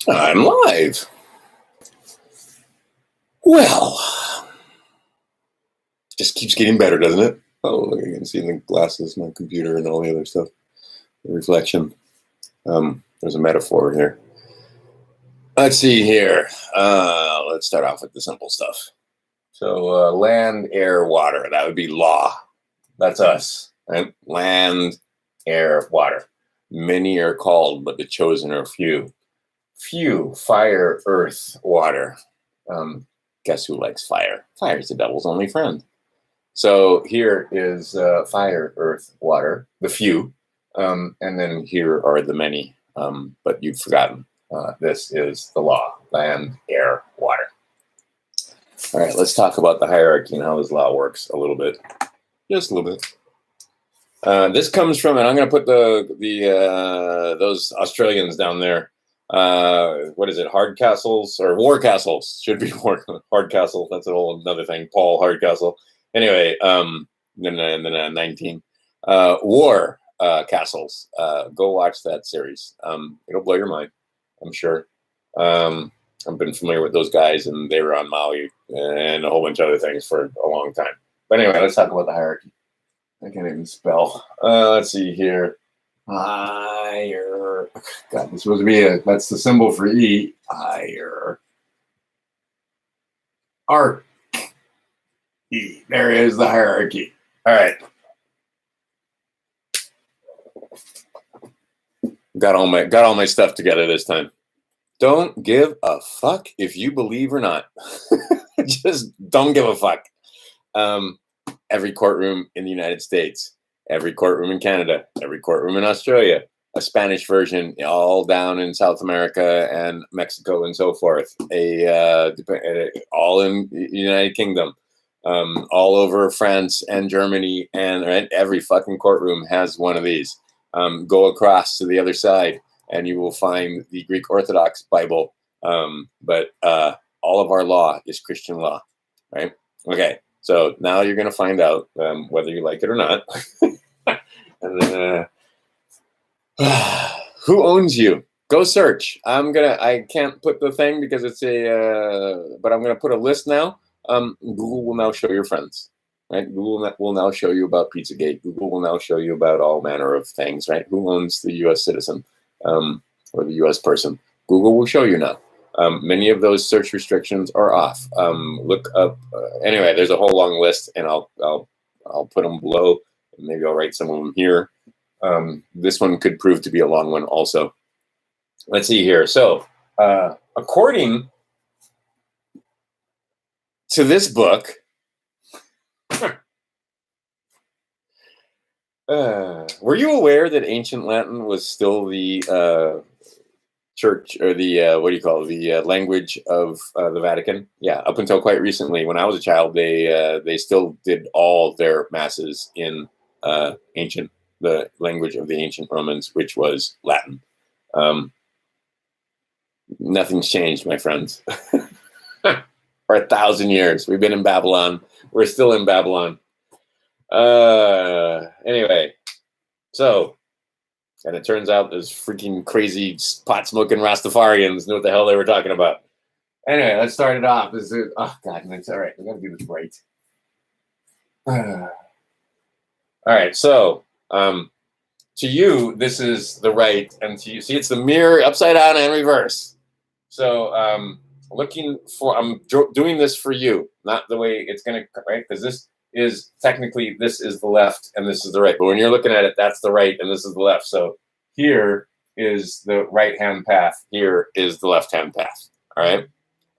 I'm live. Well, just keeps getting better, doesn't it? Oh, look, I can see the glasses, my computer, and all the other stuff. The reflection. There's a metaphor here. Let's see here. Let's start off with the simple stuff. So, land, air, water. That would be law. That's us, right? Land, air, water. Many are called, but the chosen are few. Few, fire, earth, water. Guess who likes fire? Fire is the devil's only friend. So here is fire, earth, water, the few, and then here are the many. But you've forgotten. This is the law: land, air, water. All right, let's talk about the hierarchy and how this law works a little bit, just a little bit. This comes from, and I'm going to put those Australians down there. What is it? Hardcastles or War Castles? Should be Hardcastle. That's a whole another thing. Paul Hardcastle. Anyway, then 19 War Castles. Go watch that series. It'll blow your mind, I'm sure. I've been familiar with those guys, and they were on Maui and a whole bunch of other things for a long time. But anyway, let's talk about the hierarchy. I can't even spell. Let's see here. Higher. God, this supposed to be that's the symbol for E. Higher. Arc. E. There is the hierarchy. All right. Got all my stuff together this time. Don't give a fuck if you believe or not. Just don't give a fuck. Every courtroom in the United States, every courtroom in Canada, every courtroom in Australia, a Spanish version all down in South America and Mexico and so forth, all in the United Kingdom, all over France and Germany, and right, every fucking courtroom has one of these. Go across to the other side and you will find the Greek Orthodox Bible, but all of our law is Christian law, right? Okay. So now you're going to find out whether you like it or not. And then, who owns you? Go search. I can't put the thing because it's but I'm going to put a list now. Google will now show your friends, right? Google will now show you about Pizzagate. Google will now show you about all manner of things, right? Who owns the U.S. citizen or the U.S. person? Google will show you now. Many of those search restrictions are off. Look up. Anyway, there's a whole long list, and I'll put them below. Maybe I'll write some of them here. This one could prove to be a long one, also. Let's see here. So, according to this book, were you aware that ancient Latin was still the church, or the what do you call it, the language of the Vatican? Yeah, up until quite recently, when I was a child, they still did all their masses in the language of the ancient Romans, which was Latin. Nothing's changed, my friends. For 1,000 years, we've been in Babylon. We're still in Babylon. Anyway, so. And it turns out those freaking crazy pot-smoking Rastafarians knew what the hell they were talking about. Anyway, let's start it off. Oh, God, it's all right. We got to do this right. All right, so to you, this is the right, and to you, see, it's the mirror upside down and reverse. So I'm doing this for you, not the way it's going to, right? Because this is technically, this is the left and this is the right. But when you're looking at it, that's the right and this is the left. So here is the right-hand path. Here is the left-hand path. All right.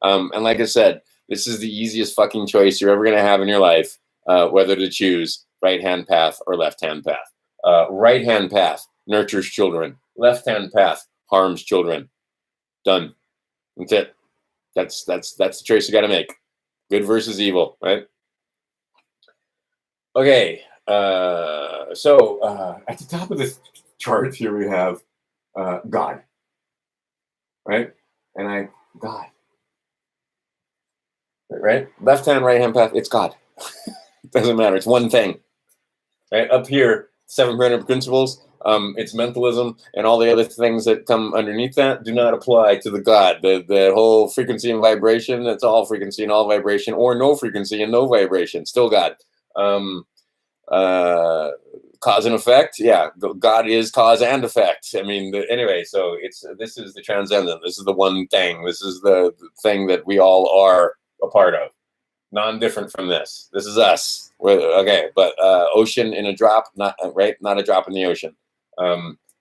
And like I said, this is the easiest fucking choice you're ever going to have in your life, whether to choose right-hand path or left-hand path. Right-hand path nurtures children. Left-hand path harms children. Done. That's it. That's the choice you got to make. Good versus evil, right? Okay, so at the top of this chart here we have God, right? And God, right? Left hand, right hand path, it's God. It doesn't matter, it's one thing, right? Up here, 7 principles. It's mentalism, and all the other things that come underneath that do not apply to the God. The whole frequency and vibration, it's all frequency and all vibration, or no frequency and no vibration, still God. Um, Cause and effect, yeah, God is cause and effect. I mean, anyway, so this is the transcendent. This is the one thing. This is the thing that we all are a part of, non-different from this. This is us. Okay, but ocean in a drop, not right, not a drop in the ocean.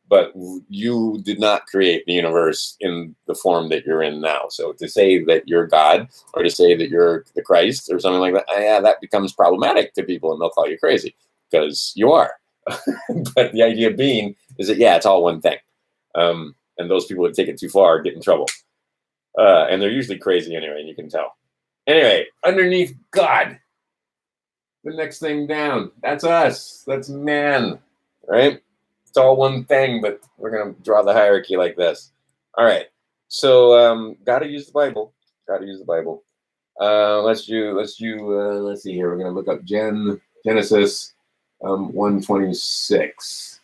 But you did not create the universe in the form that you're in now. So to say that you're God, or to say that you're the Christ or something like that, yeah, that becomes problematic to people, and they'll call you crazy because you are. But the idea being is that, yeah, it's all one thing. And those people that take it too far get in trouble. And they're usually crazy anyway, and you can tell. Anyway, underneath God, the next thing down, that's us. That's man, right? It's all one thing, but we're going to draw the hierarchy like this. All right. So got to use the Bible. Got to use the Bible. Let's see here. We're going to look up Genesis 1:26.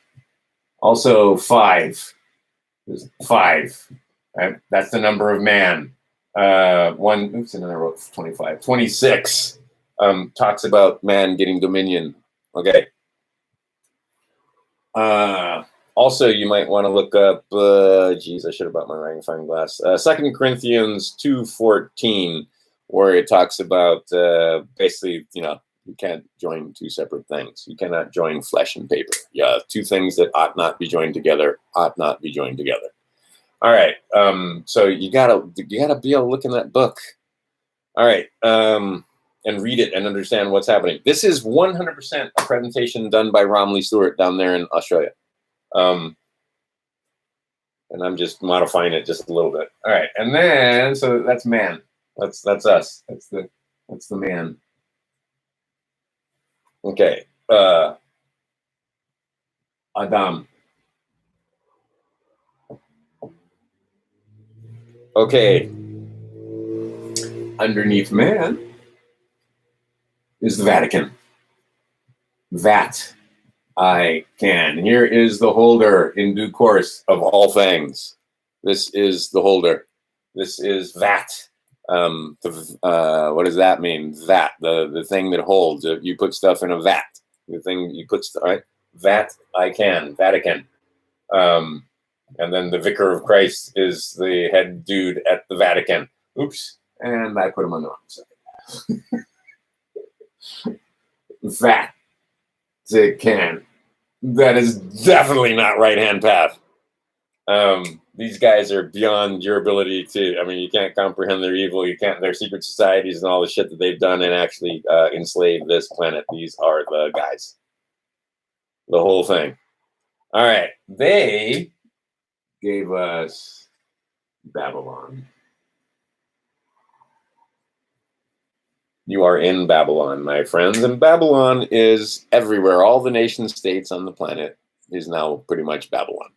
Also 5. There's 5. Right? That's the number of man. And then I wrote 25. 26 talks about man getting dominion. Okay. Also, you might want to look up. I should have brought my magnifying glass. 2 Corinthians 2:14, where it talks about basically, you can't join two separate things. You cannot join flesh and paper. Yeah, two things that ought not be joined together ought not be joined together. All right. So you gotta be able to look in that book. All right. And read it and understand what's happening. This is 100% a presentation done by Romley Stewart down there in Australia. And I'm just modifying it just a little bit. All right. And then, so that's man. That's us. That's the man. Okay. Adam. Okay. Underneath man is the Vatican. That I can. Here is the holder in due course of all things. This is the holder. This is that. What does that mean? That, the thing that holds. You put stuff in a vat. The thing you put, right? That I can. Vatican. And then the Vicar of Christ is the head dude at the Vatican. Oops. And I put him on the wrong side. Vatican. That is definitely not right-hand path. These guys are beyond your ability to, you can't comprehend their evil. You can't, their secret societies and all the shit that they've done and actually enslave this planet. These are the guys. The whole thing. All right. They gave us Babylon. You are in Babylon, my friends, and Babylon is everywhere. All the nation states on the planet is now pretty much Babylon.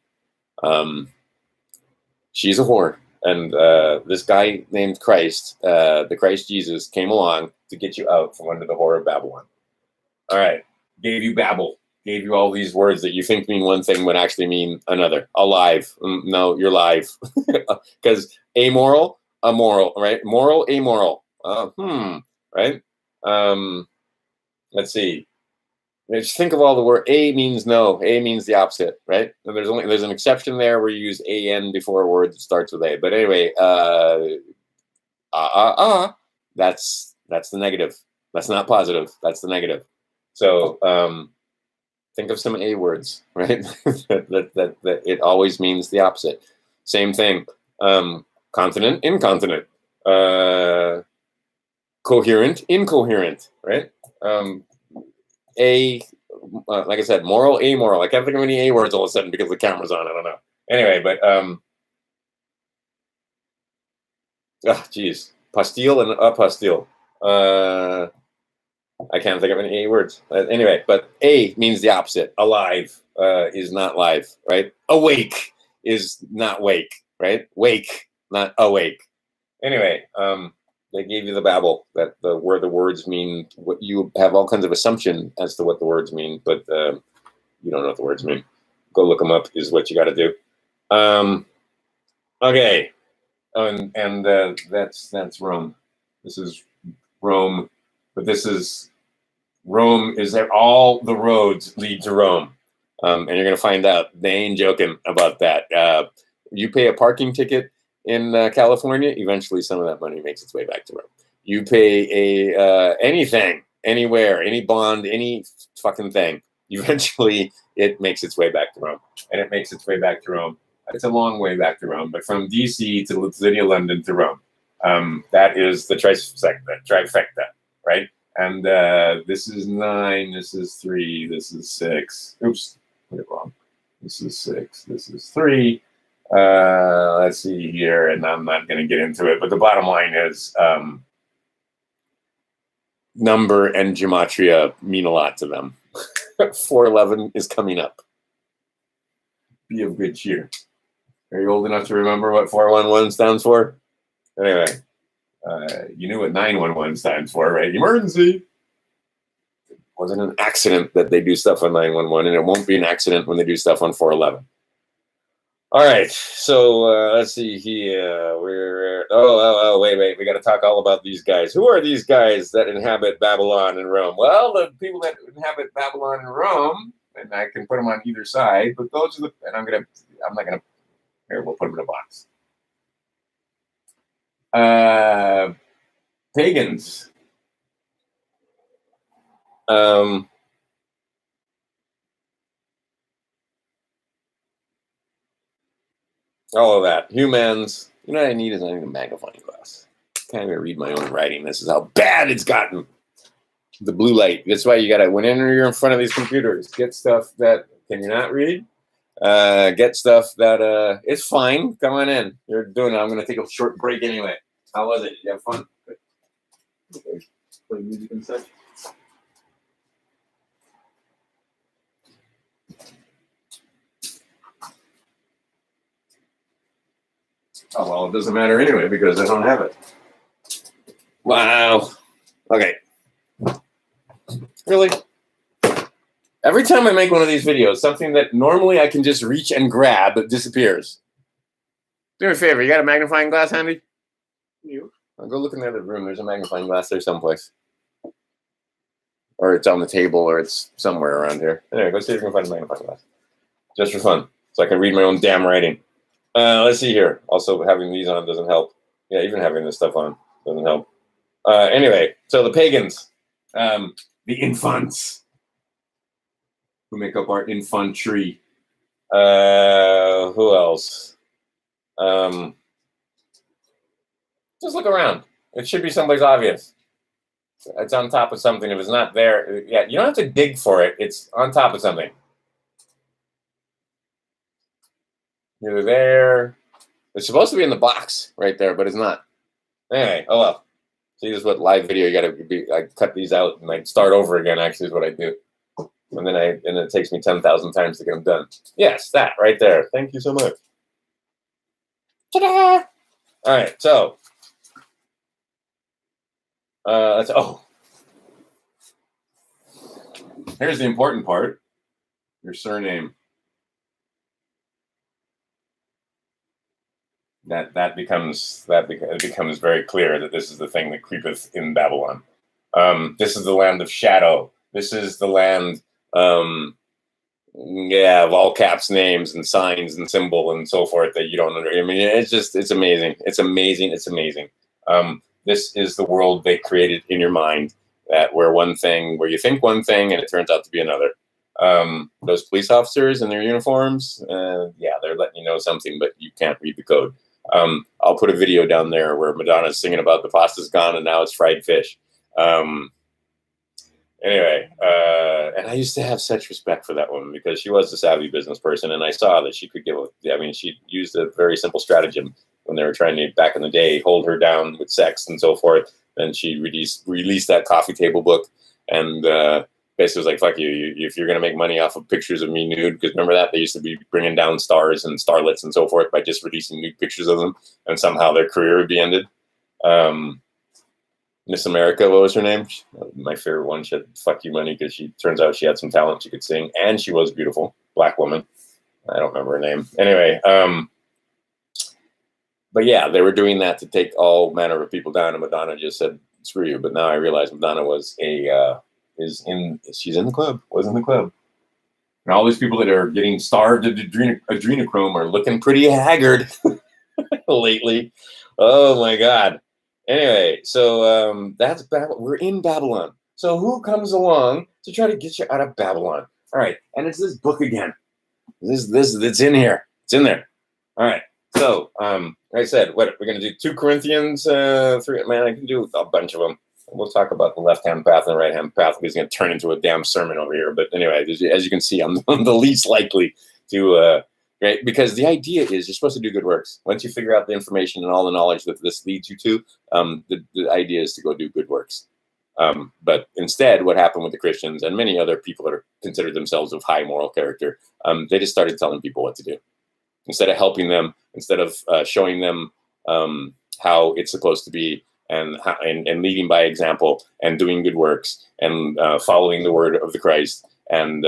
She's a whore, and this guy named Christ, the Christ Jesus, came along to get you out from under the whore of Babylon. All right, gave you Babel, gave you all these words that you think mean one thing but actually mean another. Alive, no, you're live, because amoral, immoral, right? Moral, amoral. Right? Let's see. Just think of all the word. A means no. A means the opposite, right? And there's an exception there where you use an before a word that starts with a. But anyway, that's the negative. That's not positive. That's the negative. So think of some A words, right? that it always means the opposite. Same thing. Continent, incontinent. Coherent, incoherent, right? Like I said, moral, amoral. I can't think of any A words all of a sudden because the camera's on. I don't know. Anyway, but pastille and apostille. I can't think of any A words. Anyway, but A means the opposite. Alive is not live, right? Awake is not wake, right? Wake, not awake. Anyway, they gave you the Babel, where the words mean what you have all kinds of assumption as to what the words mean, but you don't know what the words mean. Go look them up is what you got to do. Okay. And that's Rome. This is Rome, but this is Rome. Is that all the roads lead to Rome? And you're gonna find out. They ain't joking about that. You pay a parking ticket in California. Eventually, some of that money makes its way back to Rome. You pay a anything, anywhere, any bond, any fucking thing. Eventually, it makes its way back to Rome, and it makes its way back to Rome. It's a long way back to Rome, but from DC to the city of London to Rome, that is the trifecta, right? And this is 9, this is 3, this is 6. Oops, put it wrong. This is 6, this is 3. Let's see here, and I'm not going to get into it, but the bottom line is number and gematria mean a lot to them. 411 is coming up. Be of good cheer. Are you old enough to remember what 411 stands for? Anyway, you knew what 911 stands for, right? Emergency. It wasn't an accident that they do stuff on 911, and it won't be an accident when they do stuff on 411. All right, so let's see here. Wait. We got to talk all about these guys. Who are these guys that inhabit Babylon and Rome? Well, the people that inhabit Babylon and Rome, and I can put them on either side, but those are the, and I'm not gonna. Here, we'll put them in a box. Pagans. All of that. Humans. You know what I need is I need a magnifying glass. Can't even read my own writing. This is how bad it's gotten. The blue light. That's why you gotta, whenever you're in front of these computers, get stuff that, can you not read? Get stuff that it's fine. Come on in. You're doing it. I'm gonna take a short break anyway. How was it? You have fun? Good. Okay. Play music and such. Oh well, it doesn't matter anyway because I don't have it. Wow. Okay. Really? Every time I make one of these videos, something that normally I can just reach and grab disappears. Do me a favor, you got a magnifying glass handy? You? I'll go look in the other room. There's a magnifying glass there someplace. Or it's on the table, or it's somewhere around here. Anyway, go see if you can find a magnifying glass. Just for fun. So I can read my own damn writing. Let's see here. Also, having these on doesn't help. Yeah, even having this stuff on doesn't help. Anyway, so the pagans. The infants. Who make up our infantry. Who else? Just look around. It should be someplace obvious. It's on top of something. If it's not there, yeah, you don't have to dig for it. It's on top of something. Either there. It's supposed to be in the box right there, but it's not. Anyway, oh well. See, this is what live video, you gotta be, I cut these out and I start over again, actually, is what I do. And then it takes me 10,000 times to get them done. Yes, that right there. Thank you so much. Ta-da! All right, so here's the important part. Your surname. It becomes very clear that this is the thing that creepeth in Babylon. This is the land of shadow. This is the land, of all caps names and signs and symbol and so forth that you don't under. I mean, it's amazing. It's amazing. It's amazing. This is the world they created in your mind, where you think one thing and it turns out to be another. Those police officers in their uniforms, they're letting you know something, but you can't read the code. I'll put a video down there where Madonna's singing about the pasta's gone and now it's fried fish. Anyway, and I used to have such respect for that woman because she was a savvy business person, and I saw that she could she used a very simple stratagem when they were trying to, back in the day, hold her down with sex and so forth. And she released that coffee table book and basically was like, fuck you, if you're going to make money off of pictures of me nude, because remember that? They used to be bringing down stars and starlets and so forth by just releasing nude pictures of them, and somehow their career would be ended. Miss America, what was her name? My favorite one. She had fuck you money because turns out she had some talent. She could sing, and she was beautiful. Black woman. I don't remember her name. Anyway, but yeah, they were doing that to take all manner of people down, and Madonna just said, "Screw you." But now I realize Madonna was she's in the club, was in the club. And all these people that are getting starved of adrenochrome are looking pretty haggard lately. Oh my God. Anyway, so that's we're in Babylon. So who comes along to try to get you out of Babylon? All right, and it's this book again. This it's in here. It's in there. All right. So like I said, what we're gonna do 2 Corinthians 3. Man, I can do a bunch of them. We'll talk about the left-hand path and the right-hand path. It's going to turn into a damn sermon over here. But anyway, as you can see, I'm the least likely to, right? Because the idea is you're supposed to do good works. Once you figure out the information and all the knowledge that this leads you to, the idea is to go do good works. But instead, what happened with the Christians and many other people that are considered themselves of high moral character, they just started telling people what to do. Instead of helping them, instead of showing them how it's supposed to be, and leading by example and doing good works and following the word of the Christ and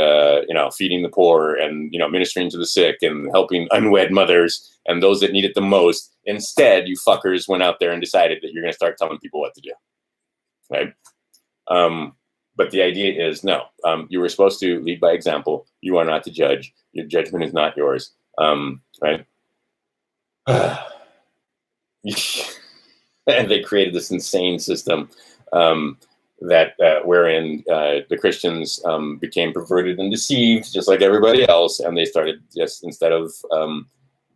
feeding the poor and ministering to the sick and helping unwed mothers and those that need it the most. Instead, you fuckers went out there and decided that you're going to start telling people what to do, right? But the idea is no. You were supposed to lead by example. You are not to judge. Your judgment is not yours, right? And they created this insane system wherein the Christians became perverted and deceived, just like everybody else, and they started just instead of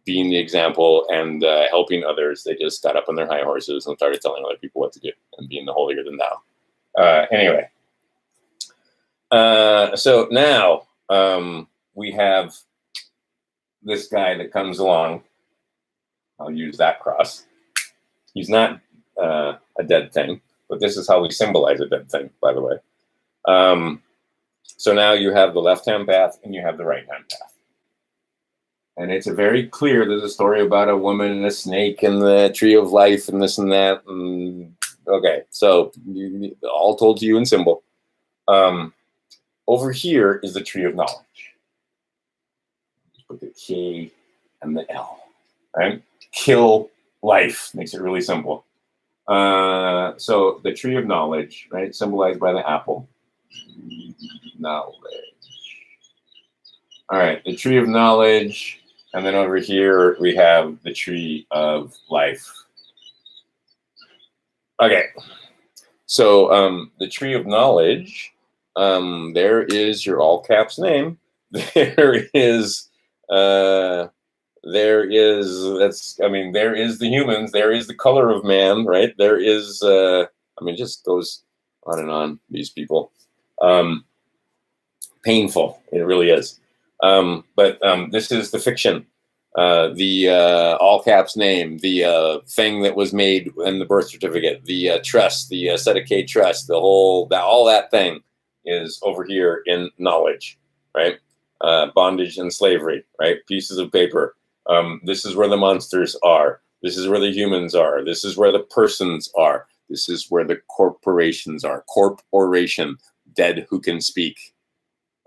being the example and helping others, they just got up on their high horses and started telling other people what to do and being the holier than thou. Anyway, so now we have this guy that comes along. I'll use that cross. He's not a dead thing, but this is how we symbolize a dead thing, by the way. So now you have the left-hand path and you have the right-hand path. And it's a very clear, there's a story about a woman and a snake and the tree of life and this and that. And, okay, so all told to you in symbol. Over here is the tree of knowledge. Just put the K and the L, right? Kill life makes it really simple. So the tree of knowledge, right, symbolized by the apple. Knowledge. All right, the tree of knowledge, and then over here we have the tree of life. Okay, so the tree of knowledge. There is your all caps name. There is. There is the humans, there is the color of man, right? There is, it just goes on and on, these people. Painful, it really is. But this is the fiction, the all caps name, the thing that was made in the birth certificate, the trust, the Sedekah trust, all that thing is over here in knowledge, right? Bondage and slavery, right? Pieces of paper. This is where the monsters are. This is where the humans are. This is where the persons are. This is where the corporations are. Corporation, dead who can speak,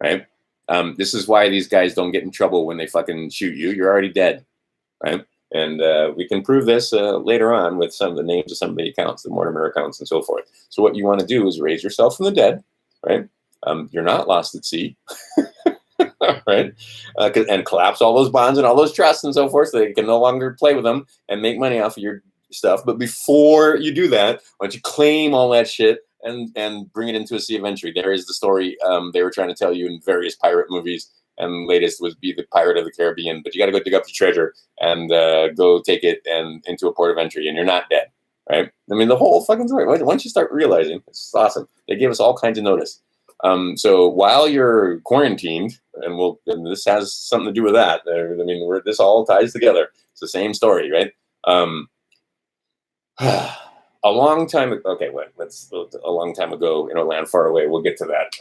right? This is why these guys don't get in trouble when they fucking shoot you. You're already dead, right? And we can prove this later on with some of the names of some of the accounts, the Mortimer accounts and so forth. So what you want to do is raise yourself from the dead, right? You're not lost at sea. Right? And collapse all those bonds and all those trusts and so forth so they can no longer play with them and make money off of your stuff. But before you do that, why don't you claim all that shit and bring it into a sea of entry? There is the story they were trying to tell you in various pirate movies, and latest was be the Pirate of the Caribbean. But you got to go dig up your treasure and go take it and into a port of entry, and you're not dead, right? The whole fucking story. Once you start realizing, it's awesome. They gave us all kinds of notice. So while you're quarantined, and this has something to do with that. This all ties together. It's the same story, right? A long time ago. Okay, a long time ago in a land far away. We'll get to that.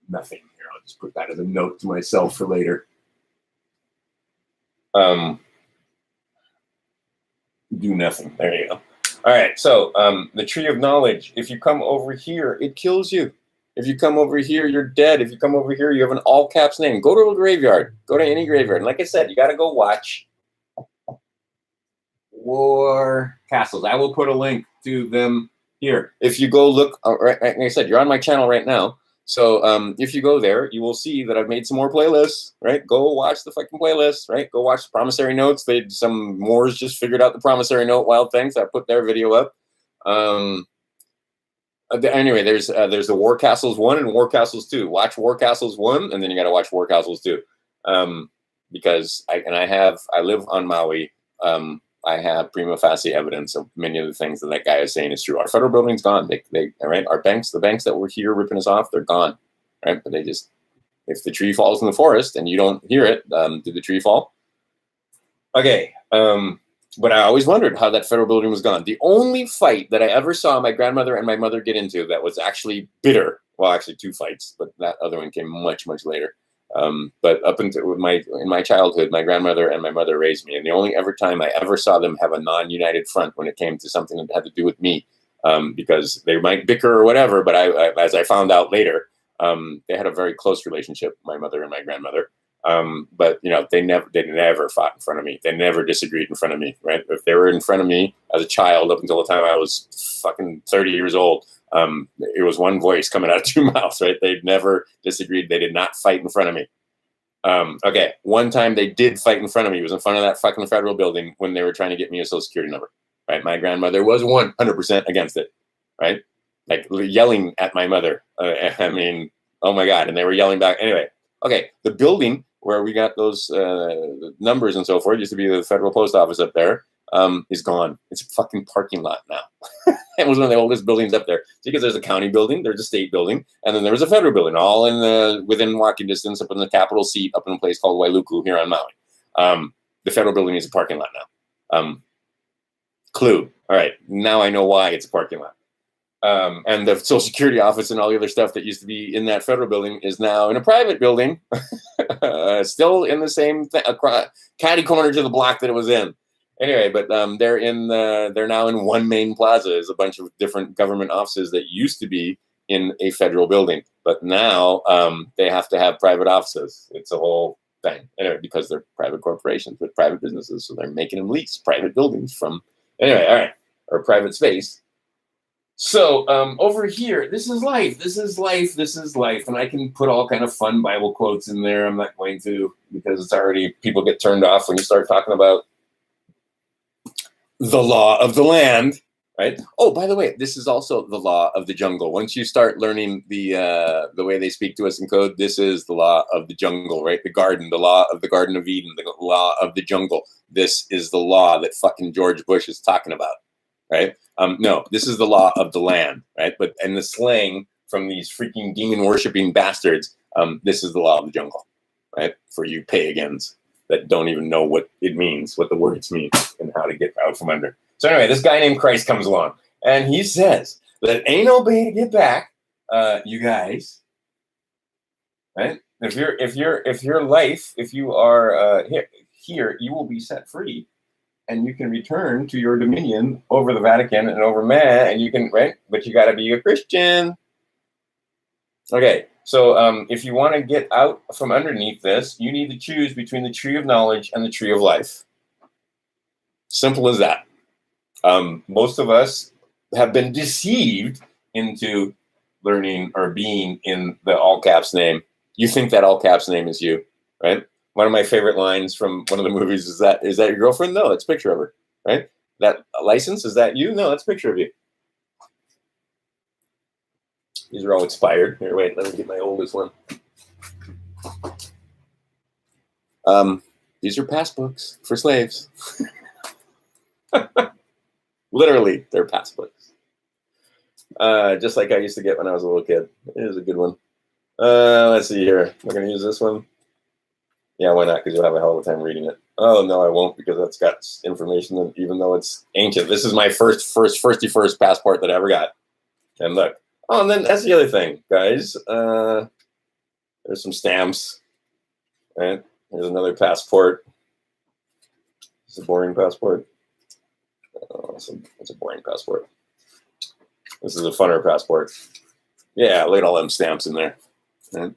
Nothing here. I'll just put that as a note to myself for later. Do nothing. There you go. All right. So the tree of knowledge. If you come over here, it kills you. If you come over here, you're dead. If you come over here, you have an all caps name. Go to a graveyard. Go to any graveyard. And like I said, you got to go watch War Castles. I will put a link to them here. If you go look, right, like I said, you're on my channel right now. So if you go there, you will see that I've made some more playlists, right? Go watch the fucking playlist, right? Go watch the Promissory Notes. Some Moors just figured out the Promissory Note wild things. I put their video up. Anyway, there's the War Castles 1 and War Castles 2. Watch War Castles 1, and then you got to watch War Castles 2. Because I live on Maui. I have prima facie evidence of many of the things that guy is saying is true. Our federal building's gone. Right? Our banks, the banks that were here ripping us off, they're gone. Right? But they just, if the tree falls in the forest and you don't hear it, did the tree fall? Okay. But I always wondered how that federal building was gone. The only fight that I ever saw my grandmother and my mother get into that was actually bitter. Well, actually 2 fights, but that other one came much, much later. But up until in my childhood, my grandmother and my mother raised me, and the only ever time I ever saw them have a non-united front when it came to something that had to do with me, because they might bicker or whatever. But as I found out later, they had a very close relationship, my mother and my grandmother. But they never fought in front of me. They never disagreed in front of me. Right? If they were in front of me as a child, up until the time I was fucking 30 years old. It was one voice coming out of 2 mouths, right? They never disagreed. They did not fight in front of me. Okay, one time they did fight in front of me. It was in front of that fucking federal building when they were trying to get me a social security number, right? My grandmother was 100% against it, right? Like yelling at my mother. I mean, oh my God. And they were yelling back. Anyway, okay, the building where we got those numbers and so forth, used to be the federal post office up there, is gone. It's a fucking parking lot now. It was one of the oldest buildings up there. Because there's a county building, there's a state building, and then there was a federal building, all in within walking distance up in the capital seat, up in a place called Wailuku here on Maui. The federal building is a parking lot now. Clue. All right, now I know why it's a parking lot. And the Social Security office and all the other stuff that used to be in that federal building is now in a private building, still in the same catty corner to the block that it was in. Anyway, but they're now in one main plaza. There's a bunch of different government offices that used to be in a federal building, but now they have to have private offices. It's a whole thing. Anyway, because they're private corporations with private businesses, so they're making them lease private buildings from. Anyway, all right, or private space. So over here, this is life. This is life. This is life. And I can put all kind of fun Bible quotes in there. I'm not going to, because it's already, people get turned off when you start talking about the law of the land, right? Oh, by the way, this is also the law of the jungle. Once you start learning the way they speak to us in code, this is the law of the jungle, right? The garden, the law of the Garden of Eden, the law of the jungle. This is the law that fucking George Bush is talking about, right? No, this is the law of the land, right? But in the slang from these freaking demon worshipping bastards, this is the law of the jungle, right? For you pagans that don't even know what it means, what the words mean, and how to get out from under. So anyway, this guy named Christ comes along, and he says that ain't no way to get back, you guys, right? If you are here, you will be set free, and you can return to your dominion over the Vatican and over man, and you can, right? But you got to be a Christian. Okay. So if you want to get out from underneath this, you need to choose between the tree of knowledge and the tree of life. Simple as that. Most of us have been deceived into learning or being in the all caps name. You think that all caps name is you, right? One of my favorite lines from one of the movies is that your girlfriend? No, it's a picture of her, right? That license, is that you? No, that's a picture of you. These are all expired. Here, wait, let me get my oldest one. These are passbooks for slaves. Literally, they're passbooks. Just like I used to get when I was a little kid. It is a good one. Let's see here. We're going to use this one. Yeah, why not? Because you'll have a hell of a time reading it. Oh, no, I won't, because that's got information that, even though it's ancient. This is my first passport that I ever got. And look. Oh, and then that's the other thing, guys. There's some stamps. Right? Here's another passport. It's a boring passport. It's a boring passport. This is a funner passport. Yeah, look at all them stamps in there. Right?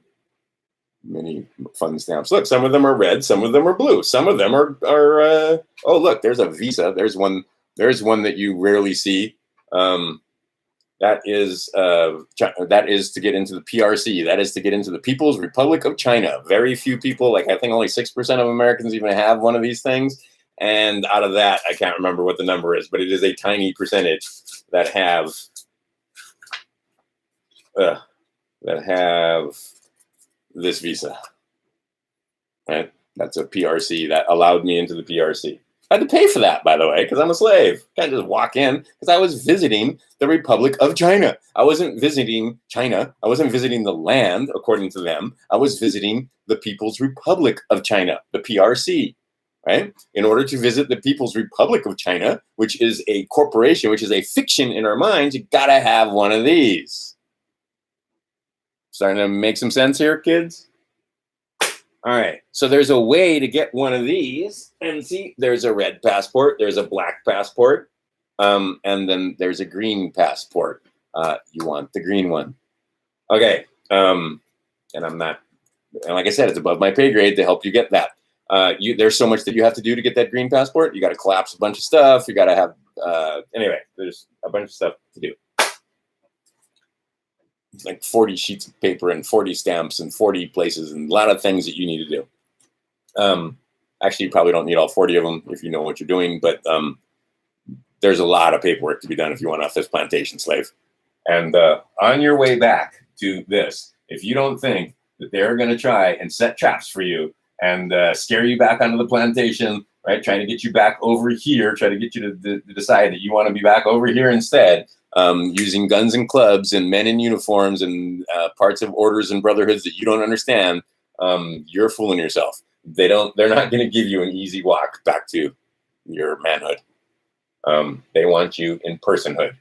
Many fun stamps. Look, some of them are red, some of them are blue, some of them are oh look, there's a Visa. There's one. There's one that you rarely see. That is to get into the PRC. That is to get into the People's Republic of China. Very few people, like I think only 6% of Americans even have one of these things. And out of that, I can't remember what the number is, but it is a tiny percentage that have this visa. Right? That's a PRC that allowed me into the PRC. I had to pay for that, by the way, because I'm a slave. Can't just walk in because I was visiting the Republic of China. I wasn't visiting China. I wasn't visiting the land, according to them. I was visiting the People's Republic of China, the PRC. Right? In order to visit the People's Republic of China, which is a corporation, which is a fiction in our minds, you gotta have one of these. Starting to make some sense here, kids? All right, so there's a way to get one of these, and see, there's a red passport, there's a black passport, and then there's a green passport. You want the green one. Okay, and I'm not, and like I said, it's above my pay grade to help you get that. There's so much that you have to do to get that green passport. You got to collapse a bunch of stuff. You got to have, anyway, there's a bunch of stuff to do. It's like 40 sheets of paper and 40 stamps and 40 places and a lot of things that you need to do. Actually, you probably don't need all 40 of them if you know what you're doing, but there's a lot of paperwork to be done if you want off this plantation, slave. And on your way back to this, if you don't think that they're going to try and set traps for you and scare you back onto the plantation, right, trying to get you back over here, try to get you to decide that you want to be back over here instead, using guns and clubs and men in uniforms and parts of orders and brotherhoods that you don't understand, you're fooling yourself. They're not going to give you an easy walk back to your manhood. They want you in personhood,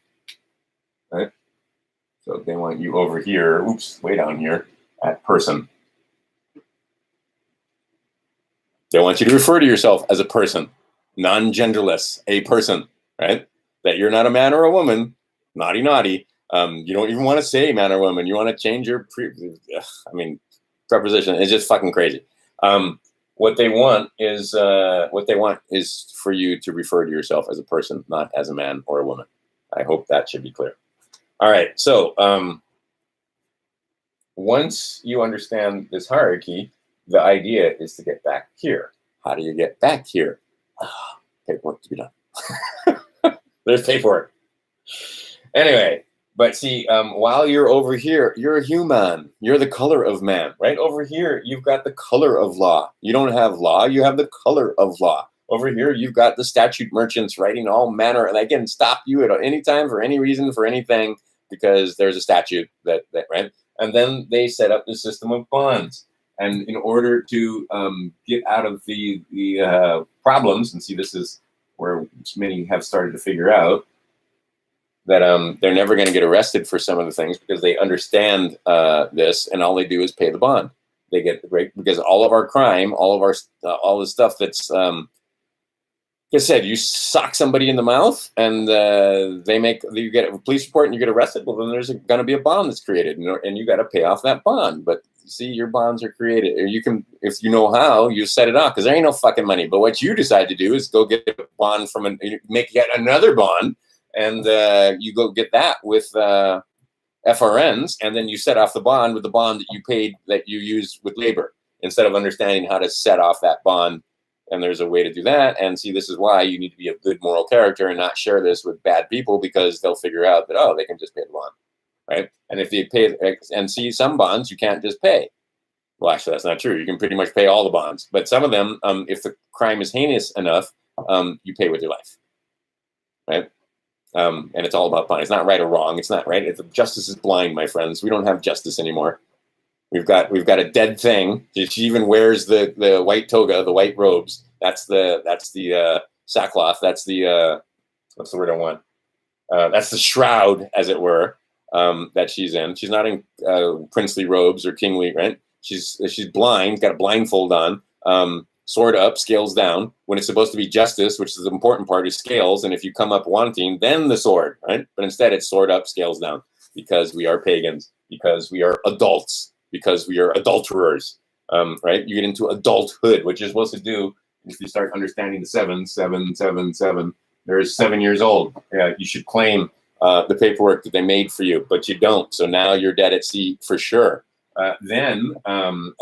right? So they want you over here, oops, way down here at person. They want you to refer to yourself as a person, non-genderless, a person, right? That you're not a man or a woman. Naughty, naughty. You don't even want to say man or woman. You want to change your preposition. It's just fucking crazy. What they want is for you to refer to yourself as a person, not as a man or a woman. I hope that should be clear. All right. So once you understand this hierarchy, the idea is to get back here. How do you get back here? Paperwork to be done. There's paperwork. Anyway, but see, while you're over here, you're a human. You're the color of man, right? Over here, you've got the color of law. You don't have law. You have the color of law. Over here, you've got the statute merchants writing all manner, and they can stop you at any time for any reason, for anything, because there's a statute that right? And then they set up the system of bonds. And in order to get out of the problems, and see, this is where many have started to figure out that they're never going to get arrested for some of the things because they understand this, and all they do is pay the bond. They get the break because all of our crime, all of our all the stuff that's like I said, you sock somebody in the mouth, and you get a police report, and you get arrested. Well, then there's going to be a bond that's created, and you got to pay off that bond. But see, your bonds are created, or you can, if you know how, you set it off because there ain't no fucking money. But what you decide to do is go get a bond make yet another bond, and you go get that with FRNs, and then you set off the bond with the bond that you paid that you used with labor instead of understanding how to set off that bond. And there's a way to do that. And see, this is why you need to be a good moral character and not share this with bad people, because they'll figure out that, oh, they can just pay the bond, right? And if they pay, and see, some bonds you can't just pay. Well, actually, that's not true. You can pretty much pay all the bonds. But some of them, if the crime is heinous enough, you pay with your life, right? And it's all about bond. It's not right or wrong. It's not right. Justice is blind, my friends. We don't have justice anymore. We've got a dead thing. She even wears the white toga, the white robes. That's the sackcloth. That's the what's the word I want? That's the shroud, as it were, that she's in. She's not in princely robes or kingly, right? She's blind, got a blindfold on, sword up, scales down. When it's supposed to be justice, which is the important part, is scales. And if you come up wanting, then the sword, right? But instead, it's sword up, scales down, because we are pagans. because we are adults, because we are adulterers, right? You get into adulthood, which you're supposed to do if you start understanding the 7, 7, 7, 7. There's 7 years old. Yeah, you should claim the paperwork that they made for you, but you don't. So now you're dead at sea for sure. Then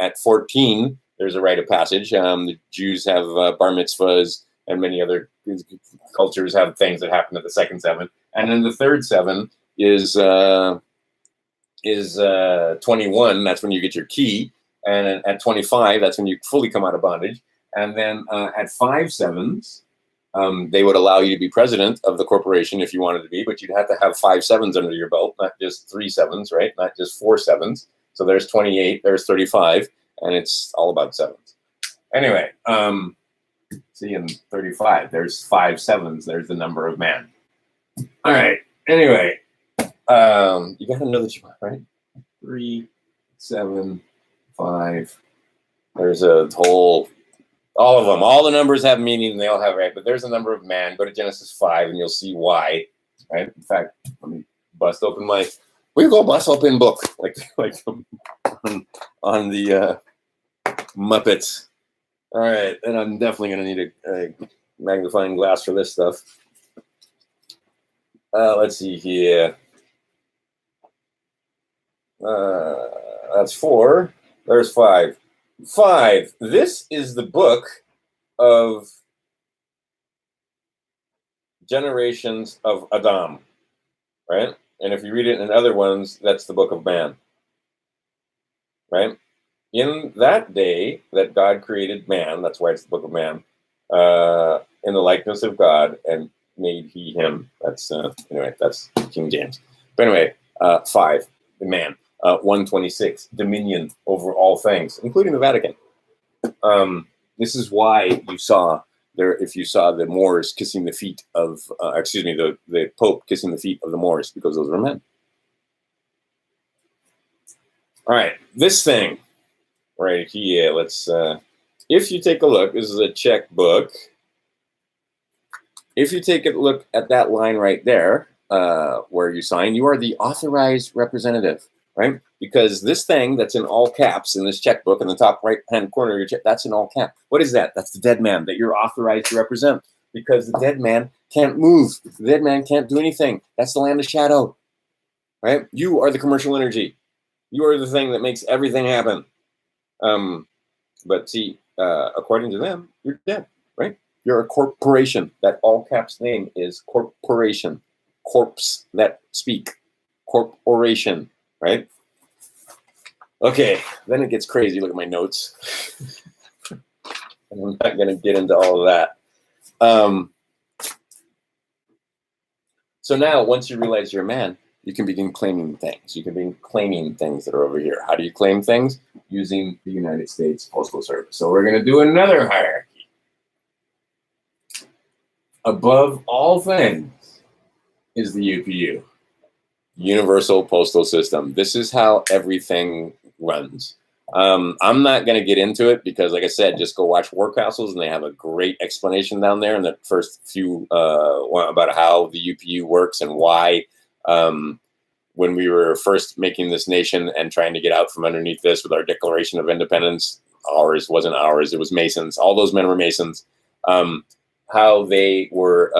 at 14, there's a rite of passage. The Jews have bar mitzvahs, and many other cultures have things that happen at the second 7. And then the third 7 is 21. That's when you get your key. And at 25, that's when you fully come out of bondage. And then at 5 7s, they would allow you to be president of the corporation if you wanted to be, but you'd have to have 5 7s under your belt, not just 3 7s, right? Not just 4 7s. So there's 28, there's 35, and it's all about 7s. Anyway, see, in 35, there's 5 7s. There's the number of man. All right. Anyway, you got to know that you want, right? 3, 7, 5. There's a whole, all of them. All the numbers have meaning, and they all have, right? But there's a number of man. Go to Genesis 5, and you'll see why, right? In fact, let me bust open my, we go bust open book, like on the Muppets. All right, and I'm definitely going to need a magnifying glass for this stuff. Let's see here. That's 4. There's 5. 5. This is the book of generations of Adam, right? And if you read it in other ones, that's the book of man, right? In that day that God created man, that's why it's the book of man, in the likeness of God, and made he him. That's anyway, that's King James. But anyway, 5, the man. 126, dominion over all things, including the Vatican. This is why you saw there, if you saw the Moors kissing the feet of, the Pope kissing the feet of the Moors, because those were men. All right, this thing right here, let's, if you take a look, this is a checkbook. If you take a look at that line right there, where you sign, you are the authorized representative, right? Because this thing that's in all caps in this checkbook in the top right-hand corner of your check, that's in all caps. What is that? That's the dead man that you're authorized to represent, because the dead man can't move. The dead man can't do anything. That's the land of shadow, right? You are the commercial energy. You are the thing that makes everything happen. But see, according to them, you're dead, right? You're a corporation. That all caps name is corporation. Corpse that speak. Corporation, right? Okay, then it gets crazy. Look at my notes. I'm not going to get into all of that. So now, once you realize you're a man, you can begin claiming things. You can begin claiming things that are over here. How do you claim things? Using the United States Postal Service. So we're going to do another hierarchy. Above all things is the UPU, Universal Postal System. This is how everything runs. I'm not going to get into it because, like I said, just go watch War Castles, and they have a great explanation down there in the first few about how the UPU works and why. When we were first making this nation and trying to get out from underneath this with our Declaration of Independence, ours wasn't ours; it was Masons. All those men were Masons. How they were,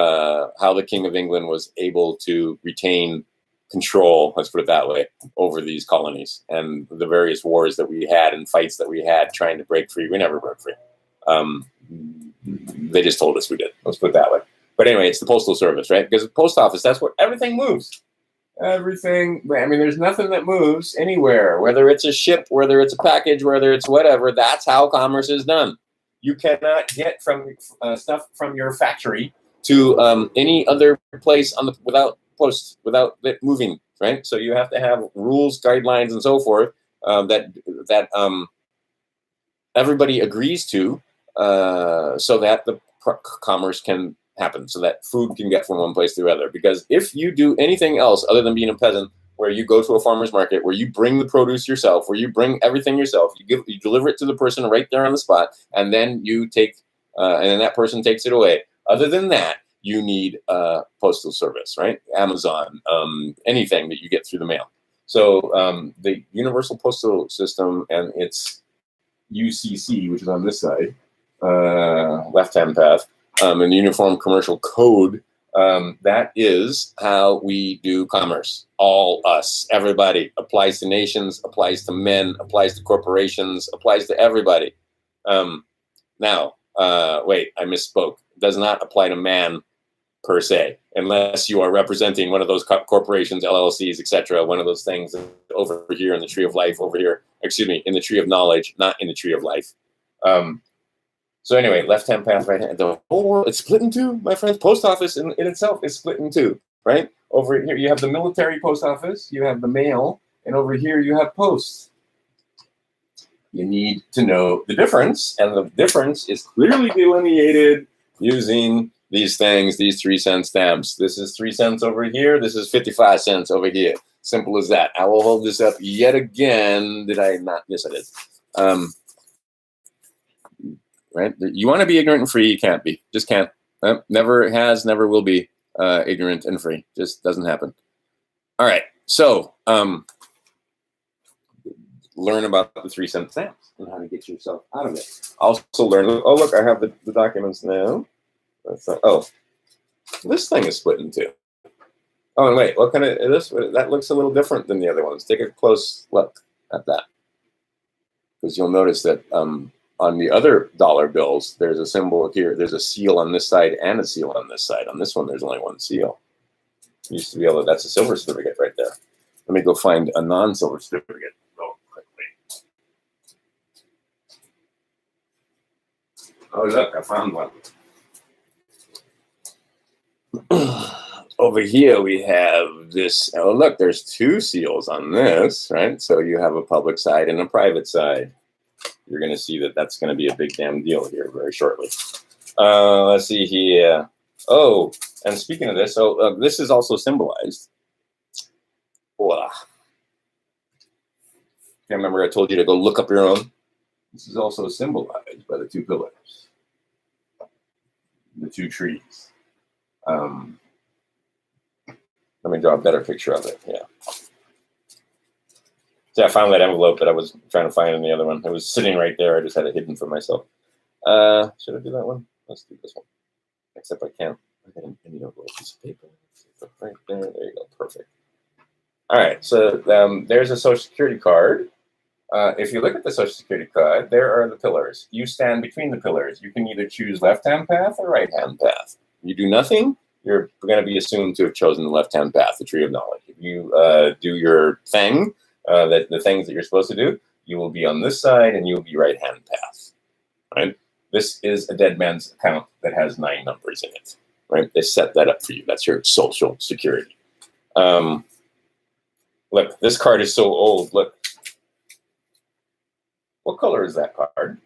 how the King of England was able to retain control, let's put it that way, over these colonies, and the various wars that we had and fights that we had trying to break free. We never broke free. They just told us we did. Let's put it that way. But anyway, it's the Postal Service, right? Because the post office, that's where everything moves. Everything. I mean, there's nothing that moves anywhere, whether it's a ship, whether it's a package, whether it's whatever. That's how commerce is done. You cannot get from stuff from your factory to any other place on the without it moving, right? So you have to have rules, guidelines, and so forth that everybody agrees to, so that the commerce can happen, so that food can get from one place to the other. Because if you do anything else other than being a peasant, where you go to a farmer's market, where you bring the produce yourself, where you bring everything yourself, you deliver it to the person right there on the spot, and then you take, and then that person takes it away. Other than that, you need postal service, right? Amazon, anything that you get through the mail. So the Universal Postal System and its UCC, which is on this side, left-hand path, and the Uniform Commercial Code, that is how we do commerce. All us, everybody. Applies to nations, applies to men, applies to corporations, applies to everybody. Now, wait, I misspoke. It does not apply to man per se, unless you are representing one of those corporations, LLCs, etc., one of those things over here in the tree of life, over here, excuse me, in the tree of knowledge, not in the tree of life. So anyway, left-hand path, right-hand, the whole world, it's split in two, my friends. Post office in itself is split in two, right? Over here, you have the military post office, you have the mail, and over here you have posts. You need to know the difference, and the difference is clearly delineated using these things, these 3-cent stamps. This is 3 cents over here, this is 55 cents over here. Simple as that. I will hold this up yet again. Did I not? Yes, I did. Right? You want to be ignorant and free, you can't be. Just can't. Never has, never will be ignorant and free. Just doesn't happen. All right. So learn about the 3-cent stamps and how to get yourself out of it. Also learn, oh, look, I have the documents now. That's not, oh, this thing is split in two. Oh, and wait, what kind of this? That looks a little different than the other ones. Take a close look at that. Because you'll notice that on the other dollar bills, there's a symbol here. There's a seal on this side and a seal on this side. On this one, there's only one seal. Used to be able to, that's a silver certificate right there. Let me go find a non-silver certificate real quickly. Oh, look, I found one. Over here we have this, oh look, there's 2 seals on this, right? So you have a public side and a private side. You're going to see that that's going to be a big damn deal here very shortly. Let's see here. Oh, and speaking of this, so this is also symbolized. Voila. Can't remember I told you to go look up your own. This is also symbolized by the 2 pillars, the 2 trees. Let me draw a better picture of it. Yeah. See, I found that envelope that I was trying to find in the other one. It was sitting right there. I just had it hidden from myself. Should I do that one? Let's do this one. Except I can't. I got any other little piece of paper. Right there. There you go. Perfect. All right. So there's a Social Security card. If you look at the Social Security card, there are the pillars. You stand between the pillars. You can either choose left-hand path or right-hand path. You do nothing, you're going to be assumed to have chosen the left-hand path, the tree of knowledge. If you do your thing, the things that you're supposed to do, you will be on this side and you will be right-hand path. Right? This is a dead man's account that has 9 numbers in it. Right? They set that up for you. That's your Social Security. Look, this card is so old. Look. What color is that card?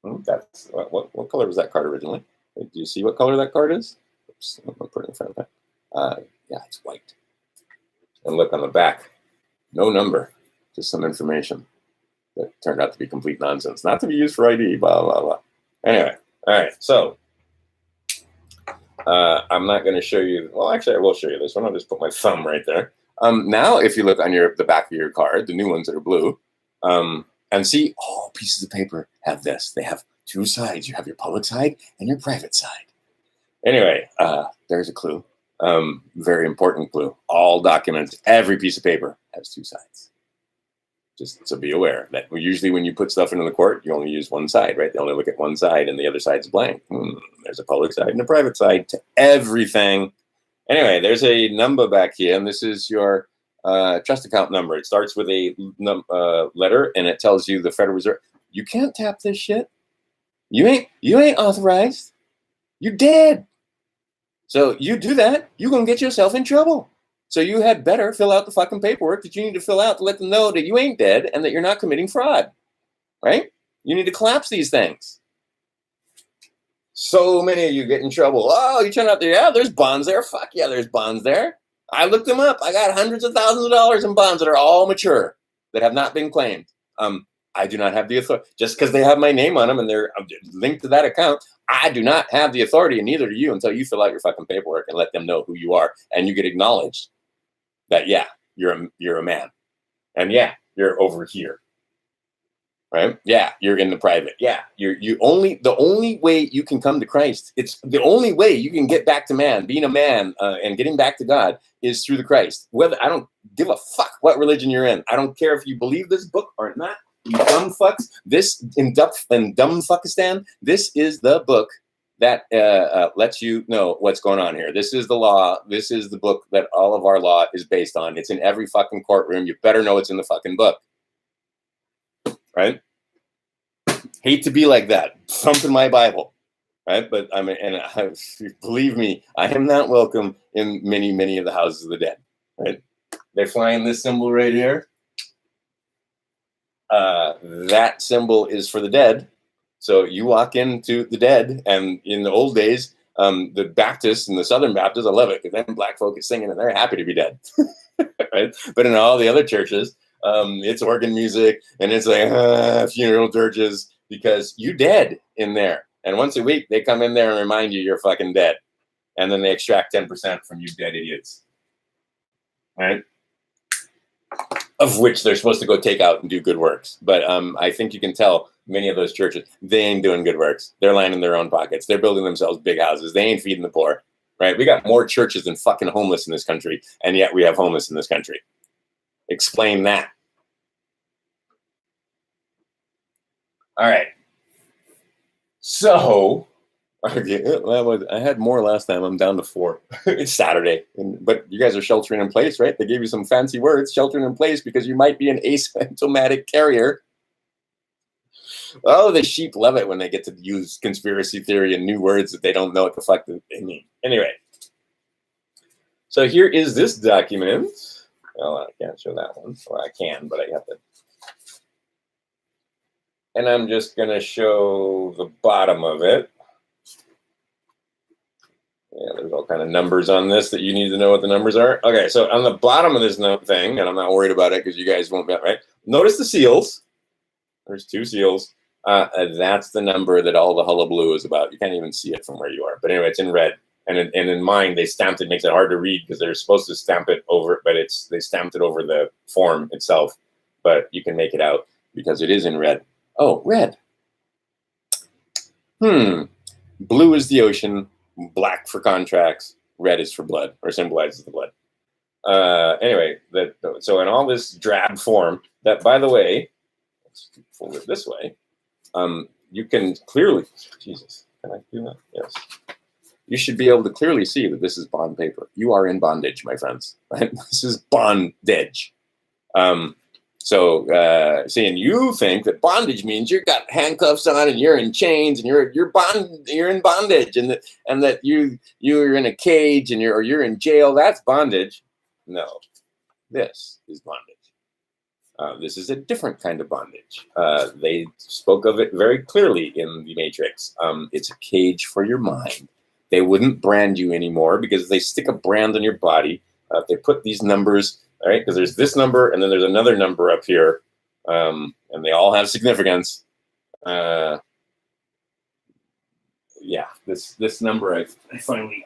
That's what color was that card originally? Do you see what color that card is? Oops, I'm gonna put it in front of that. Yeah, it's white. And look on the back, no number, just some information that turned out to be complete nonsense, not to be used for ID. Blah blah blah. Anyway, all right. So I'm not going to show you. Well, actually, I will show you this one. I'll just put my thumb right there. Now, if you look on the back of your card, the new ones that are blue, and see all pieces of paper have this. They have 2 sides. You have your public side and your private side. Anyway, there's a clue. Very important clue. All documents, every piece of paper has 2 sides. Just so be aware that usually when you put stuff into the court, you only use one side, right? They only look at one side and the other side's blank. There's a public side and a private side to everything. Anyway, there's a number back here, and this is your trust account number. It starts with a letter, and it tells you the Federal Reserve. You can't tap this shit. You ain't authorized. You're dead. So you do that, you're gonna get yourself in trouble. So you had better fill out the fucking paperwork that you need to fill out to let them know that you ain't dead and that you're not committing fraud. Right? You need to collapse these things. So many of you get in trouble. Oh, you turn out there, yeah, there's bonds there. Fuck yeah, there's bonds there. I looked them up. I got hundreds of thousands of dollars in bonds that are all mature, that have not been claimed. I do not have the authority. Just because they have my name on them and they're linked to that account, I do not have the authority, and neither do you, until you fill out your fucking paperwork and let them know who you are and you get acknowledged that, yeah, you're a man, and yeah, you're over here, right? Yeah, you're in the private. Yeah, the only way you can come to Christ. It's the only way you can get back to man, being a man, and getting back to God is through the Christ. Whether I don't give a fuck what religion you're in. I don't care if you believe this book or not. You dumb fucks. This in dumb fuckistan. This is the book that lets you know what's going on here. This is the law. This is the book that all of our law is based on. It's in every fucking courtroom. You better know it's in the fucking book. Right? Hate to be like that. Thumping my Bible. Right? But I mean, believe me, I am not welcome in many, many of the houses of the dead. Right? They're flying this symbol right here. That symbol is for the dead. So you walk into the dead, and in the old days, the Baptists and the Southern Baptists, I love it because then black folk is singing and they're happy to be dead, right? But in all the other churches, it's organ music and it's like funeral dirges because you dead in there. And once a week, they come in there and remind you you're fucking dead, and then they extract 10% from you dead idiots, right? Of which they're supposed to go take out and do good works. But I think you can tell many of those churches, they ain't doing good works. They're lining their own pockets. They're building themselves big houses. They ain't feeding the poor, right? We got more churches than fucking homeless in this country, and yet we have homeless in this country. Explain that. All right. So, I had more last time. I'm down to 4. It's Saturday, but you guys are sheltering in place, right? They gave you some fancy words, sheltering in place, because you might be an asymptomatic carrier. Oh, the sheep love it when they get to use conspiracy theory and new words that they don't know what the fuck they mean. Anyway, so here is this document. Well, I can't show that one. Well, I can, but I have to. And I'm just going to show the bottom of it. Yeah, there's all kind of numbers on this that you need to know what the numbers are. Okay, so on the bottom of this thing, and I'm not worried about it because you guys won't be right. Notice the seals. There's 2 seals. That's the number that all the hullabaloo is about. You can't even see it from where you are. But anyway, it's in red. And in mine, they stamped it. Makes it hard to read because they're supposed to stamp it over, but they stamped it over the form itself. But you can make it out because it is in red. Oh, red. Blue is the ocean. Black for contracts, red is for blood, or symbolizes the blood. Anyway, so in all this drab form, that, by the way, let's fold it this way, you can clearly, Jesus, can I do that? Yes. You should be able to clearly see that this is bond paper. You are in bondage, my friends. Right? This is bondage. So saying you think that bondage means you've got handcuffs on and you're in chains and you're in bondage and that you're in a cage and you're in jail. That's bondage. No, this is bondage. This is a different kind of bondage. They spoke of it very clearly in The Matrix. It's a cage for your mind. They wouldn't brand you anymore because they stick a brand on your body. They put these numbers. All right, because there's this number and then there's another number up here, and they all have significance. Yeah, this number I finally.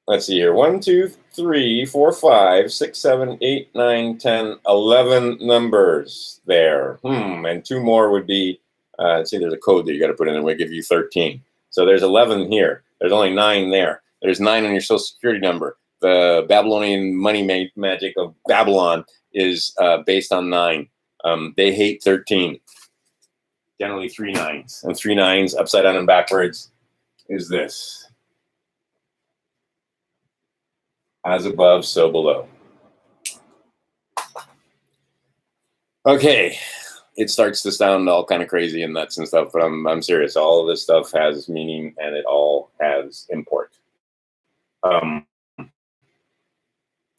Let's see here. 1, 2, 3, 4, 5, 6, 7, 8, 9, 10, 11 numbers there. And 2 more would be. Let's see, there's a code that you got to put in, and we'll give you 13. So there's 11 here. There's only 9 there. There's 9 on your social security number. The Babylonian money magic of Babylon is based on 9. They hate 13. Generally 3 9s. And 3 9s upside down and backwards is this. As above, so below. Okay. It starts to sound all kind of crazy and nuts and stuff, but I'm serious. All of this stuff has meaning and it all has import.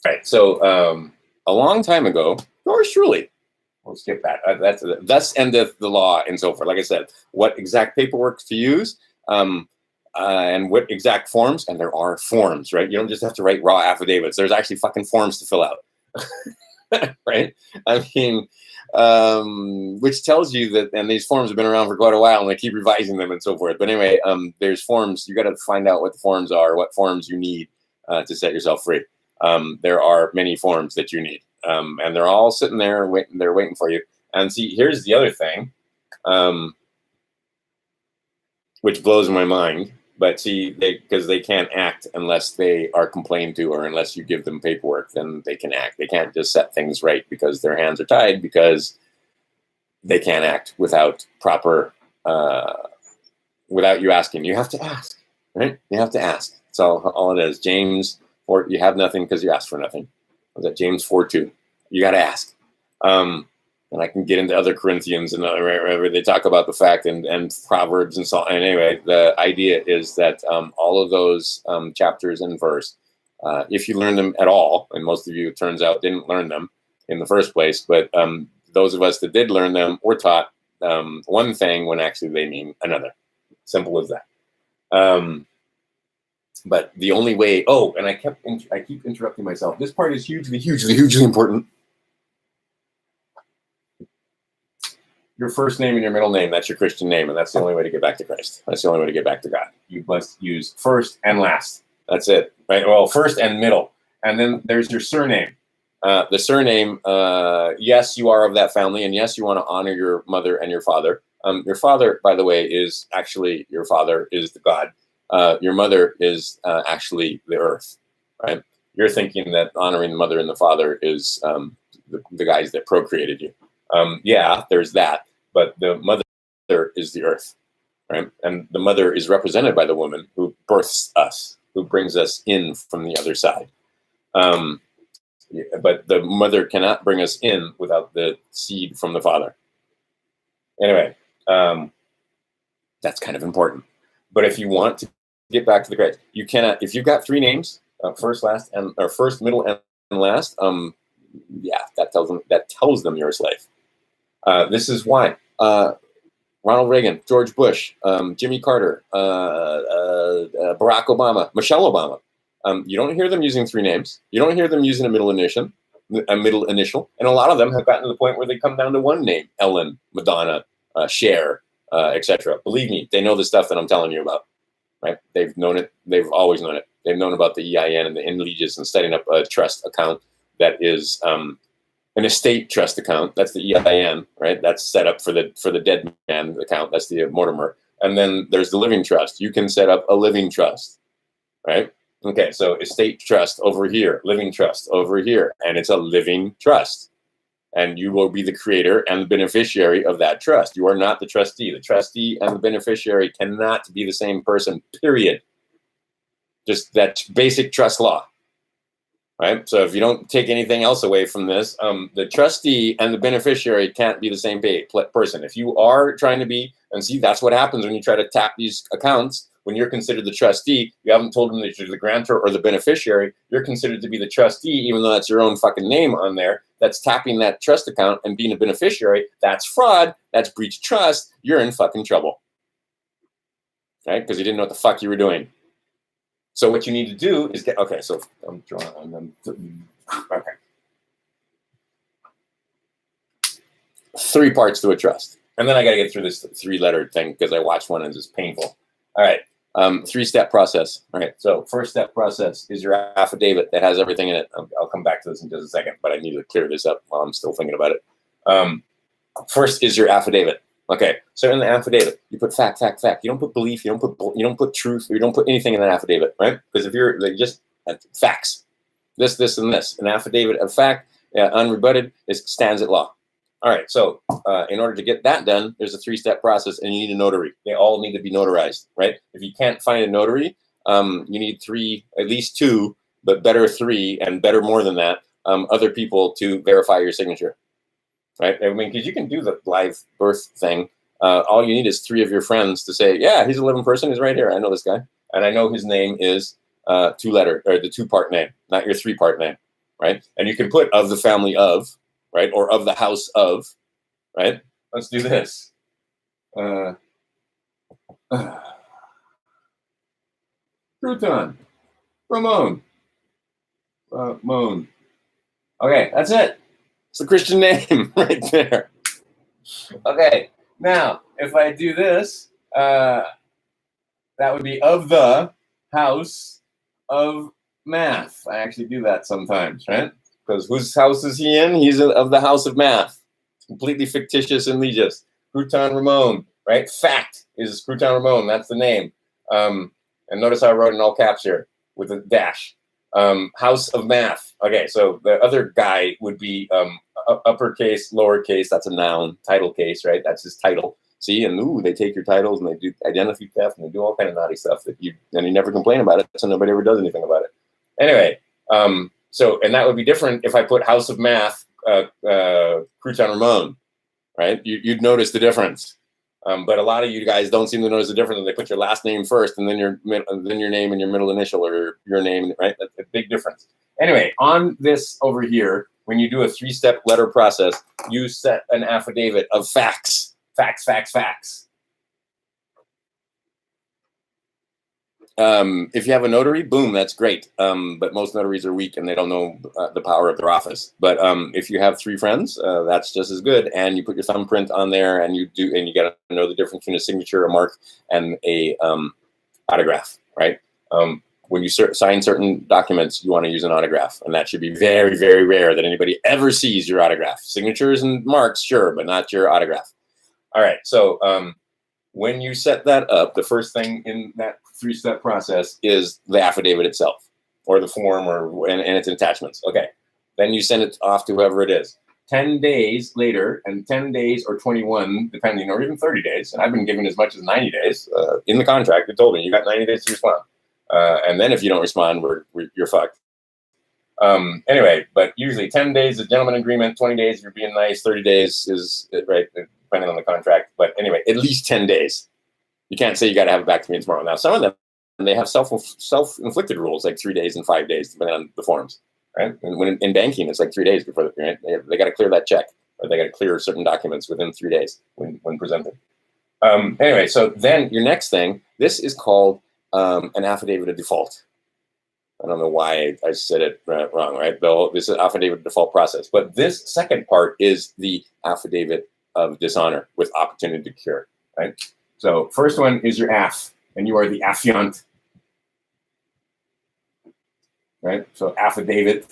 Right. So a long time ago, yours truly, we'll skip that. Thus endeth the law and so forth. Like I said, what exact paperwork to use and what exact forms. And there are forms, right? You don't just have to write raw affidavits. There's actually fucking forms to fill out. Right? I mean, which tells you that, and these forms have been around for quite a while and they keep revising them and so forth. But anyway, there's forms. You got to find out what the forms are, what forms you need to set yourself free. there are many forms that you need, and they're all sitting there waiting. They're waiting for you. And see, here's the other thing, which blows my mind. But see, because they can't act unless they are complained to, or unless you give them paperwork, then they can act. They can't just set things right because their hands are tied, because they can't act without proper, without you asking. You have to ask, right? You have to ask. That's all it is. James, or you have nothing because you asked for nothing. Was that James 4:2? You got to ask. And I can get into other Corinthians and wherever they talk about the fact, and Proverbs and so on. And anyway, the idea is that all of those chapters and verse, if you learn them at all, and most of you, it turns out, didn't learn them in the first place, but those of us that did learn them were taught one thing when actually they mean another. Simple as that. But the only way, and I keep interrupting myself. This part is hugely, hugely, hugely important. Your first name and your middle name, that's your Christian name, and that's the only way to get back to Christ. That's the only way to get back to God. You must use first and last. That's it, right? Well, first and middle. And then there's your surname. The surname, yes, you are of that family, and yes, you want to honor your mother and your father. Your father, by the way, is actually, your father is the God. Your mother is actually the earth, right? You're thinking that honoring the mother and the father is the guys that procreated you. Yeah, there's that, but the mother is the earth, right? And the mother is represented by the woman who births us, who brings us in from the other side. But the mother cannot bring us in without the seed from the father. Anyway, that's kind of important. But if you want to get back to the Christ, you cannot. If you've got three names, first, last, or first, middle, and last, yeah, that tells them you're a slave. This is why Ronald Reagan, George Bush, Jimmy Carter, Barack Obama, Michelle Obama. You don't hear them using three names. You don't hear them using a middle initial, and a lot of them have gotten to the point where they come down to one name: Ellen, Madonna, Cher, etc. Believe me, they know the stuff that I'm telling you about. Right? They've known it. They've always known it. They've known about the EIN and the in-leges and setting up a trust account that is an estate trust account. That's the EIN, right? That's set up for the dead man account. That's the Mortimer. And then there's the living trust. You can set up a living trust, right? Okay, so estate trust over here, living trust over here, and it's a living trust. And you will be the creator and the beneficiary of that trust. You are not the trustee. The trustee and the beneficiary cannot be the same person, period. Just that basic trust law. Right. So if you don't take anything else away from this, the trustee and the beneficiary can't be the same person. If you are trying to be, and see, that's what happens when you try to tap these accounts. When you're considered the trustee, you haven't told them that you're the grantor or the beneficiary. You're considered to be the trustee, even though that's your own fucking name on there. That's tapping that trust account and being a beneficiary. That's fraud. That's breach of trust. You're in fucking trouble. Right? Because you didn't know what the fuck you were doing. So what you need to do is get, okay, so I'm drawing on them. Okay. 3 parts to a trust. And then I got to get through this 3-letter thing because I watched one and it's just painful. All right. 3-step process. All right. So first step process is your affidavit that has everything in it. I'll come back to this in just a second, but I need to clear this up while I'm still thinking about it. First is your affidavit. Okay, so in the affidavit, you put fact. You don't put belief. You don't put truth. You don't put anything in an affidavit, right? Because if you're just facts, this, and this, an affidavit of fact, unrebutted, stands at law. All right, so in order to get that done, there's a 3-step process, and you need a notary. They all need to be notarized, right? If you can't find a notary, you need 3, at least 2, but better 3, and better more than that, other people to verify your signature. Right? I mean, because you can do the live birth thing. All you need is 3 of your friends to say, yeah, he's a living person. He's right here. I know this guy. And I know his name is 2-letter, or the 2-part name, not your 3-part name. Right? And you can put of the family of, right? Or of the house of, right? Let's do this. Crouton. Ramon. Moan. Okay, that's it. It's the Christian name right there. Okay, now if I do this, that would be of the house of math. I actually do that sometimes, right? Because whose house is he in? He's of the house of math. It's completely fictitious and legis. Crouton Ramon, right? Fact is Crouton Ramon. That's the name. And notice how I wrote in all caps here with a dash. House of math. Okay, so the other guy would be uppercase, lowercase. That's a noun. Title case, right? That's his title. See, and ooh, they take your titles and they do identity theft and they do all kind of naughty stuff that you never complain about it, so nobody ever does anything about it. Anyway, so and that would be different if I put House of Math, Crouton Ramon, right? You'd notice the difference. But a lot of you guys don't seem to notice the difference. They put your last name first, and then your name and your middle initial, or your name, right? That's a big difference. Anyway, on this over here, when you do a 3-step letter process, you set an affidavit of facts. Facts, facts, facts. If you have a notary, boom, that's great. But most notaries are weak and they don't know the power of their office. But if you have 3 friends, that's just as good. And you put your thumbprint on there, and you got to know the difference between a signature, a mark, and a autograph, right? When you sign certain documents, you want to use an autograph, and that should be very, very rare that anybody ever sees your autograph. Signatures and marks, sure, but not your autograph. All right, so when you set that up, the first thing in that 3-step process is the affidavit itself, or the form, and its attachments. Okay, then you send it off to whoever it is. 10 days later, and 10 days or 21, depending, or even 30 days, and I've been given as much as 90 days in the contract. It told me you got 90 days to respond, and then if you don't respond, you're fucked. Anyway, but usually 10 days is gentleman agreement, 20 days if you're being nice, 30 days is right, depending on the contract. But anyway, at least 10 days. You can't say you got to have it back to me tomorrow. Now, some of them, they have self-inflicted rules, like 3 days and 5 days, depending on the forms, right? And when in banking, it's like 3 days before right? They got to clear that check, or they got to clear certain documents within 3 days when presented. Anyway, so then your next thing, this is called an affidavit of default. I don't know why I said it wrong, right? This is affidavit of default process. But this second part is the affidavit of dishonor with opportunity to cure, right? So first one is your aff, and you are the affiant, right? So affidavit.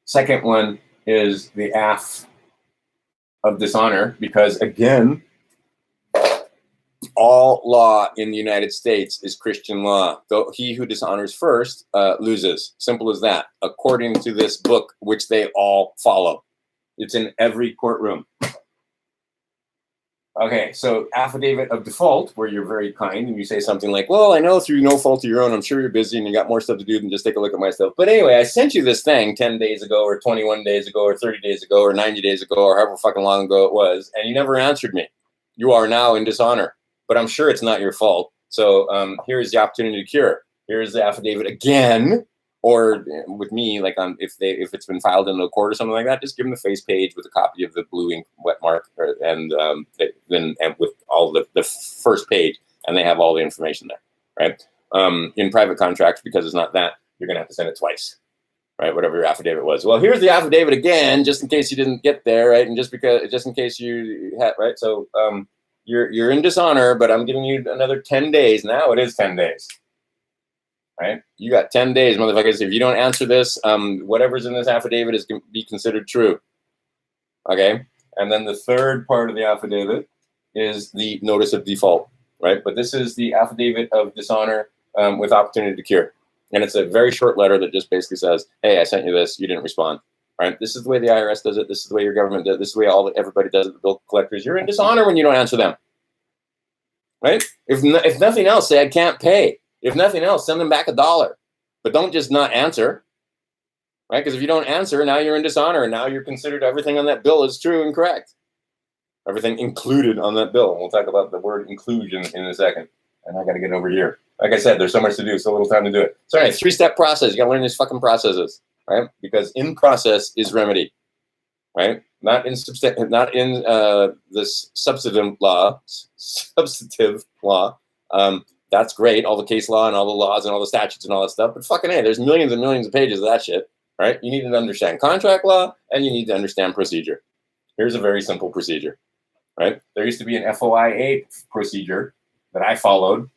Second one is the aff of dishonor, because again, all law in the United States is Christian law. Though he who dishonors first loses. Simple as that. According to this book, which they all follow. It's in every courtroom. Okay, so affidavit of default, where you're very kind and you say something like, well, I know through no fault of your own, I'm sure you're busy and you got more stuff to do than just take a look at my stuff. But anyway, I sent you this thing 10 days ago or 21 days ago or 30 days ago or 90 days ago or however fucking long ago it was, and you never answered me. You are now in dishonor. But I'm sure it's not your fault. So here's the opportunity to cure. Here's the affidavit again. Or with me, like if it's been filed in a court or something like that, just give them the face page with a copy of the blue ink wet mark, and with all the first page, and they have all the information there, right? In private contracts, because it's not that, you're gonna have to send it twice, right? Whatever your affidavit was. Well, here's the affidavit again, just in case you didn't get there, right? And just in case you had, right? So you're in dishonor, but I'm giving you another 10 days. Now it is 10 days. Right? You got 10 days, motherfuckers. If you don't answer this, whatever's in this affidavit is going to be considered true. Okay? And then the third part of the affidavit is the notice of default, right? But this is the affidavit of dishonor with opportunity to cure. And it's a very short letter that just basically says, hey, I sent you this, you didn't respond. Right? This is the way the IRS does it. This is the way your government does it. This is the way everybody does it, the bill collectors. You're in dishonor when you don't answer them. Right? If nothing else, say I can't pay. If nothing else, send them back $1. But don't just not answer, right? Because if you don't answer, now you're in dishonor, and now you're considered everything on that bill is true and correct. Everything included on that bill. And we'll talk about the word inclusion in a second. And I got to get over here. Like I said, there's so much to do, so little time to do it. So anyway, 3-step process. You got to learn these fucking processes, right? Because in process is remedy, right? Not in this substantive law. That's great, all the case law and all the laws and all the statutes and all that stuff. But fucking hey, there's millions and millions of pages of that shit, right? You need to understand contract law and you need to understand procedure. Here's a very simple procedure, right? There used to be an FOIA procedure that I followed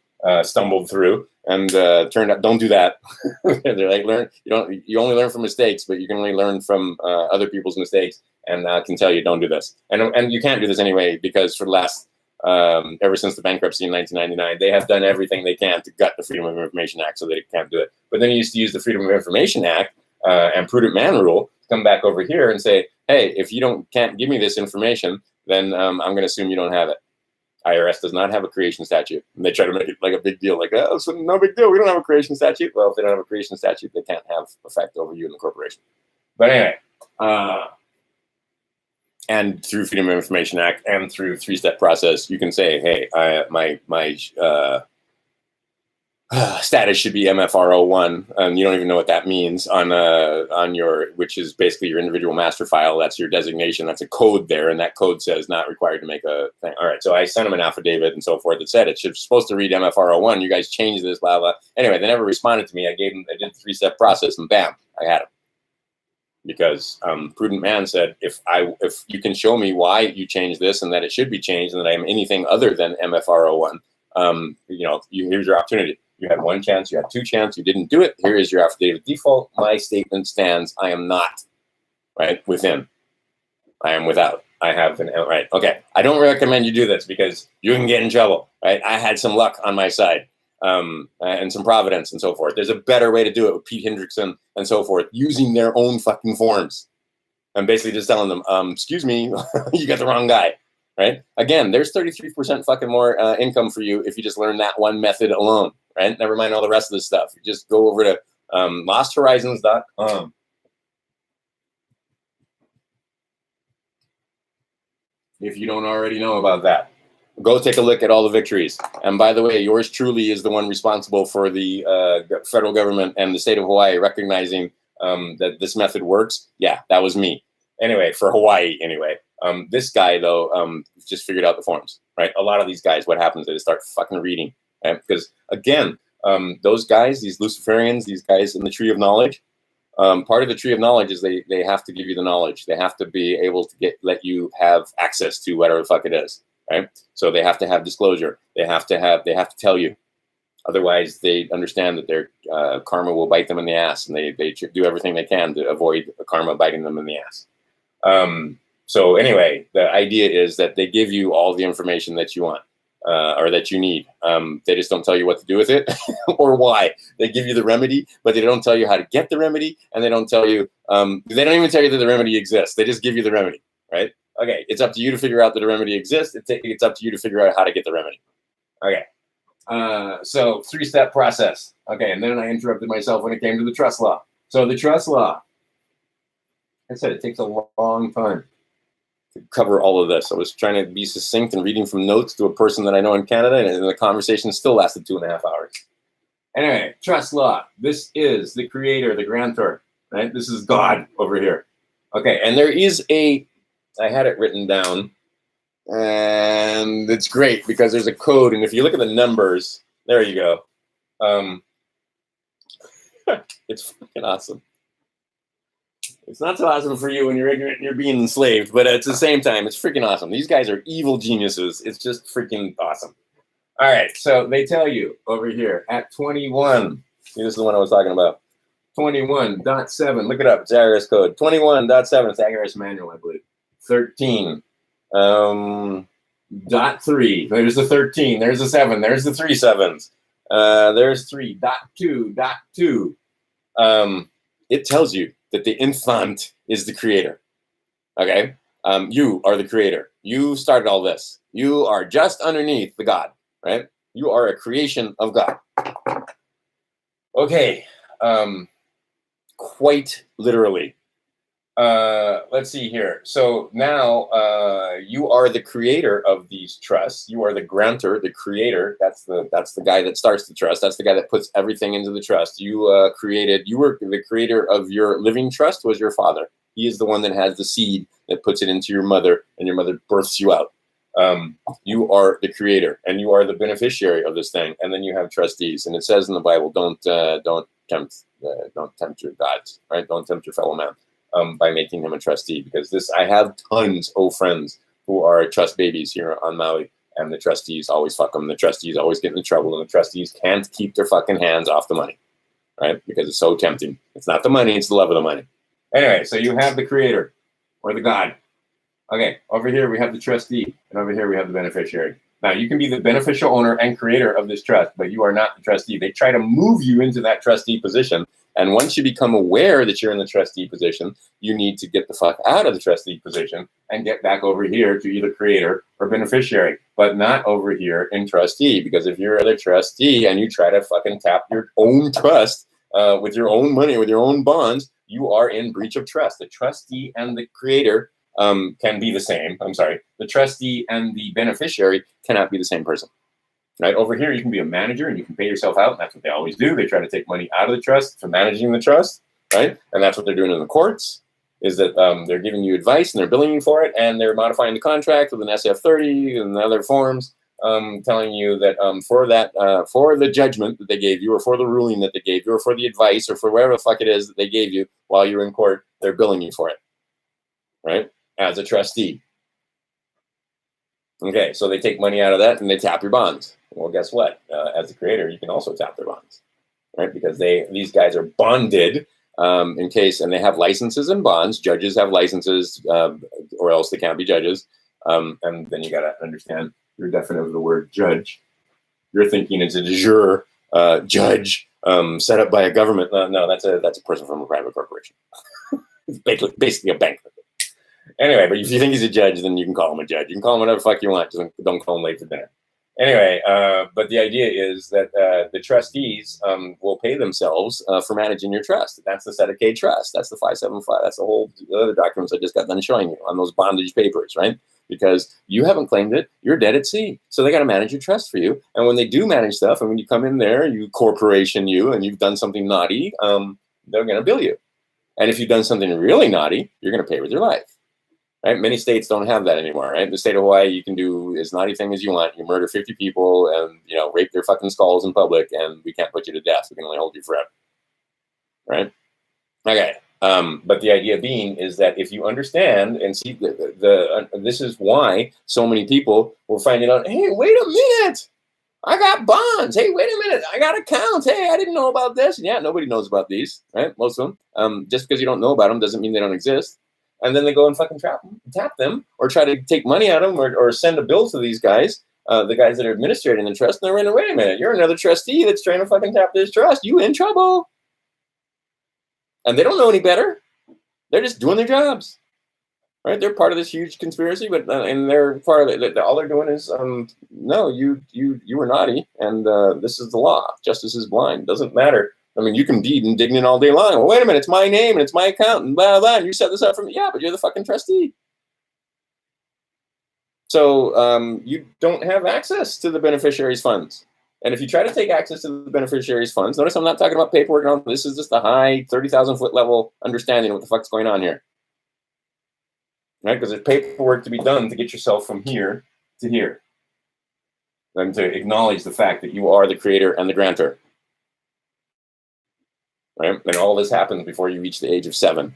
stumbled through and turned out. Don't do that. They're like, learn. You only learn from mistakes, but you can only learn from other people's mistakes. And I can tell you, don't do this. And you can't do this anyway, because for the last ever since the bankruptcy in 1999, they have done everything they can to gut the Freedom of Information Act so they can't do it. But then you used to use the Freedom of Information Act and Prudent Man Rule to come back over here and say, hey, if you can't give me this information, then I'm going to assume you don't have it. IRS does not have a creation statute. And they try to make it like a big deal, like, oh, so no big deal. We don't have a creation statute. Well, if they don't have a creation statute, they can't have effect over you and the corporation. But anyway, and through Freedom of Information Act and through three-step process, you can say, hey, my status should be MFR01, and you don't even know what that means on your, which is basically your individual master file. That's your designation. That's a code there, and that code says not required to make a thing. All right, so I sent them an affidavit and so forth that said it's supposed to read MFR01. You guys changed this, blah blah. Anyway, they never responded to me. I did the three-step process, and bam, I had them. Because Prudent Man said, if you can show me why you changed this and that it should be changed and that I am anything other than MFR01, here's your opportunity. You had one chance, you had two chances, you didn't do it. Here is your affidavit default. My statement stands. I am not, right, within. I am without. I have an, right, okay. I don't recommend you do this because you can get in trouble, right? I had some luck on my side and some providence and so forth. There's a better way to do it with Pete Hendrickson and so forth, using their own fucking forms. And basically just telling them, excuse me, you got the wrong guy. Right? Again, there's 33% fucking more income for you if you just learn that one method alone, right? Never mind all the rest of this stuff. You just go over to losthorizons.com. If you don't already know about that, go take a look at all the victories. And by the way, yours truly is the one responsible for the federal government and the state of Hawaii recognizing that this method works. Yeah, that was me. Anyway, for Hawaii, anyway. This guy, though, just figured out the forms, right? A lot of these guys, what happens is they start fucking reading, right? Because, again, those guys, these Luciferians, these guys in the Tree of Knowledge, part of the Tree of Knowledge is they have to give you the knowledge. They have to be able to let you have access to whatever the fuck it is, right? So they have to have disclosure. They have to tell you. Otherwise, they understand that their karma will bite them in the ass, and they do everything they can to avoid karma biting them in the ass. So anyway, the idea is that they give you all the information that you want or that you need. They just don't tell you what to do with it or why. They give you the remedy, but they don't tell you how to get the remedy, and they don't tell you. They don't even tell you that the remedy exists. They just give you the remedy, right? Okay, it's up to you to figure out that the remedy exists. It's up to you to figure out how to get the remedy. Okay, so three-step process. Okay, and then I interrupted myself when it came to the trust law. So the trust law, like I said, it takes a long time to cover all of this. I was trying to be succinct and reading from notes to a person that I know in Canada, and the conversation still lasted 2.5 hours. Anyway, trust law. This is the creator, the grantor, right? This is God over here. Okay, and there is I had it written down, and it's great because there's a code, and if you look at the numbers, there you go. It's fucking awesome. It's not so awesome for you when you're ignorant and you're being enslaved, but at the same time, it's freaking awesome. These guys are evil geniuses. It's just freaking awesome. All right, so they tell you over here at 21. See, this is the one I was talking about. 21.7. Look it up. It's IRS code. 21.7. It's IRS manual, I believe. 13. .3. There's the 13. There's the 7. There's the 3 sevens. There's 3.2.2. It tells you that the infant is the creator. Okay? You are the creator. You started all this. You are just underneath the God, right? You are a creation of God. Okay. Quite literally. Let's see here. So now you are the creator of these trusts. You are the grantor, the creator. That's the guy that starts the trust. That's the guy that puts everything into the trust. You were the creator of your living trust was your father. He is the one that has the seed that puts it into your mother, and your mother births you out. You are the creator, and you are the beneficiary of this thing. And then you have trustees, and it says in the Bible, don't tempt your gods, right? Don't tempt your fellow man. By making him a trustee, because I have tons of friends who are trust babies here on Maui, and the trustees always fuck them. The trustees always get into trouble, and the trustees can't keep their fucking hands off the money, right? Because it's so tempting. It's not the money, it's the love of the money. Anyway, so you have the creator or the God. Okay, over here we have the trustee, and over here we have the beneficiary. Now, you can be the beneficial owner and creator of this trust, but you are not the trustee. They try to move you into that trustee position, and once you become aware that you're in the trustee position, you need to get the fuck out of the trustee position and get back over here to either creator or beneficiary, but not over here in trustee, because if you're the trustee and you try to fucking tap your own trust with your own money, with your own bonds, you are in breach of trust. The trustee and the creator can be the same. I'm sorry. The trustee and the beneficiary cannot be the same person. Right over here, you can be a manager and you can pay yourself out. And that's what they always do. They try to take money out of the trust for managing the trust, right? And that's what they're doing in the courts. Is that they're giving you advice and they're billing you for it, and they're modifying the contract with an SF30 and other forms, telling you that for the judgment that they gave you, or for the ruling that they gave you, or for the advice, or for whatever the fuck it is that they gave you while you're in court, they're billing you for it, right? As a trustee. Okay, so they take money out of that and they tap your bonds. Well, guess what? As a creator, you can also tap their bonds, right? Because these guys are bonded in case, and they have licenses and bonds. Judges have licenses, or else they can't be judges. And then you got to understand your definition of the word judge. You're thinking it's a de jure judge set up by a government. No, that's a person from a private corporation. It's basically a bank. Anyway, but if you think he's a judge, then you can call him a judge. You can call him whatever the fuck you want. Just don't call him late for dinner. Anyway, but the idea is that the trustees will pay themselves for managing your trust. That's the Sedicate trust. That's the 575. That's the whole other documents I just got done showing you on those bondage papers, right? Because you haven't claimed it, you're dead at sea. So they got to manage your trust for you. And when they do manage stuff, and when you come in there, you corporation and you've done something naughty, they're going to bill you. And if you've done something really naughty, you're going to pay with your life. Right? Many states don't have that anymore, right? The state of Hawaii, you can do as naughty thing as you want. You murder 50 people and, rape their fucking skulls in public, and we can't put you to death. We can only hold you forever. Right? Okay. But the idea being is that if you understand and see this is why so many people will find it out, hey, wait a minute. I got bonds. Hey, wait a minute. I got accounts. Hey, I didn't know about this. And yeah, nobody knows about these, right? Most of them. Just because you don't know about them doesn't mean they don't exist. And then they go and fucking tap them, or try to take money out of them, or send a bill to these guys, the guys that are administrating the trust. And they're in, wait a minute, you're another trustee that's trying to fucking tap this trust. You in trouble. And they don't know any better. They're just doing their jobs, right? They're part of this huge conspiracy, but and they're part of it. All they're doing is, no, you were naughty, and this is the law. Justice is blind. Doesn't matter. I mean, you can be indignant all day long. Well, wait a minute, it's my name and it's my account and blah, blah, and you set this up for me. Yeah, but you're the fucking trustee. So you don't have access to the beneficiary's funds. And if you try to take access to the beneficiary's funds, notice I'm not talking about paperwork and all. This is just the high 30,000 foot level understanding of what the fuck's going on here. Right? Because there's paperwork to be done to get yourself from here to here. And to acknowledge the fact that you are the creator and the grantor. Right? And all this happens before you reach the age of 7.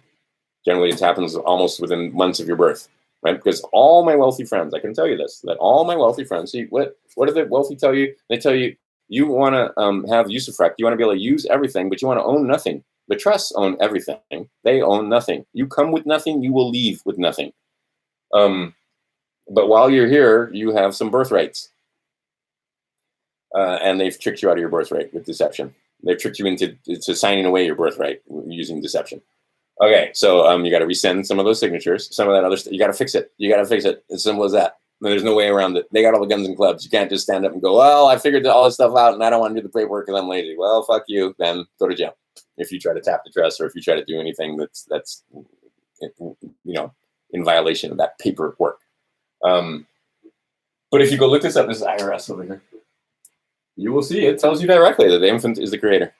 Generally, it happens almost within months of your birth, right? Because all my wealthy friends, I can tell you this, that all my wealthy friends, see, what do the wealthy tell you? They tell you, you want to have usufruct, you want to be able to use everything, but you want to own nothing. The trusts own everything. They own nothing. You come with nothing, you will leave with nothing. But while you're here, you have some birthrights. And they've tricked you out of your birthright with deception. They've tricked you into signing away your birthright using deception. Okay, so you got to resend some of those signatures, some of that other stuff. You got to fix it. You got to fix it. As simple as that. There's no way around it. They got all the guns and clubs. You can't just stand up and go, well, I figured all this stuff out and I don't want to do the paperwork because I'm lazy. Well, fuck you. Then go to jail. If you try to tap the trust or if you try to do anything that's in violation of that paperwork. But if you go look this up, this is IRS over here. You will see it tells you directly that the infant is the creator.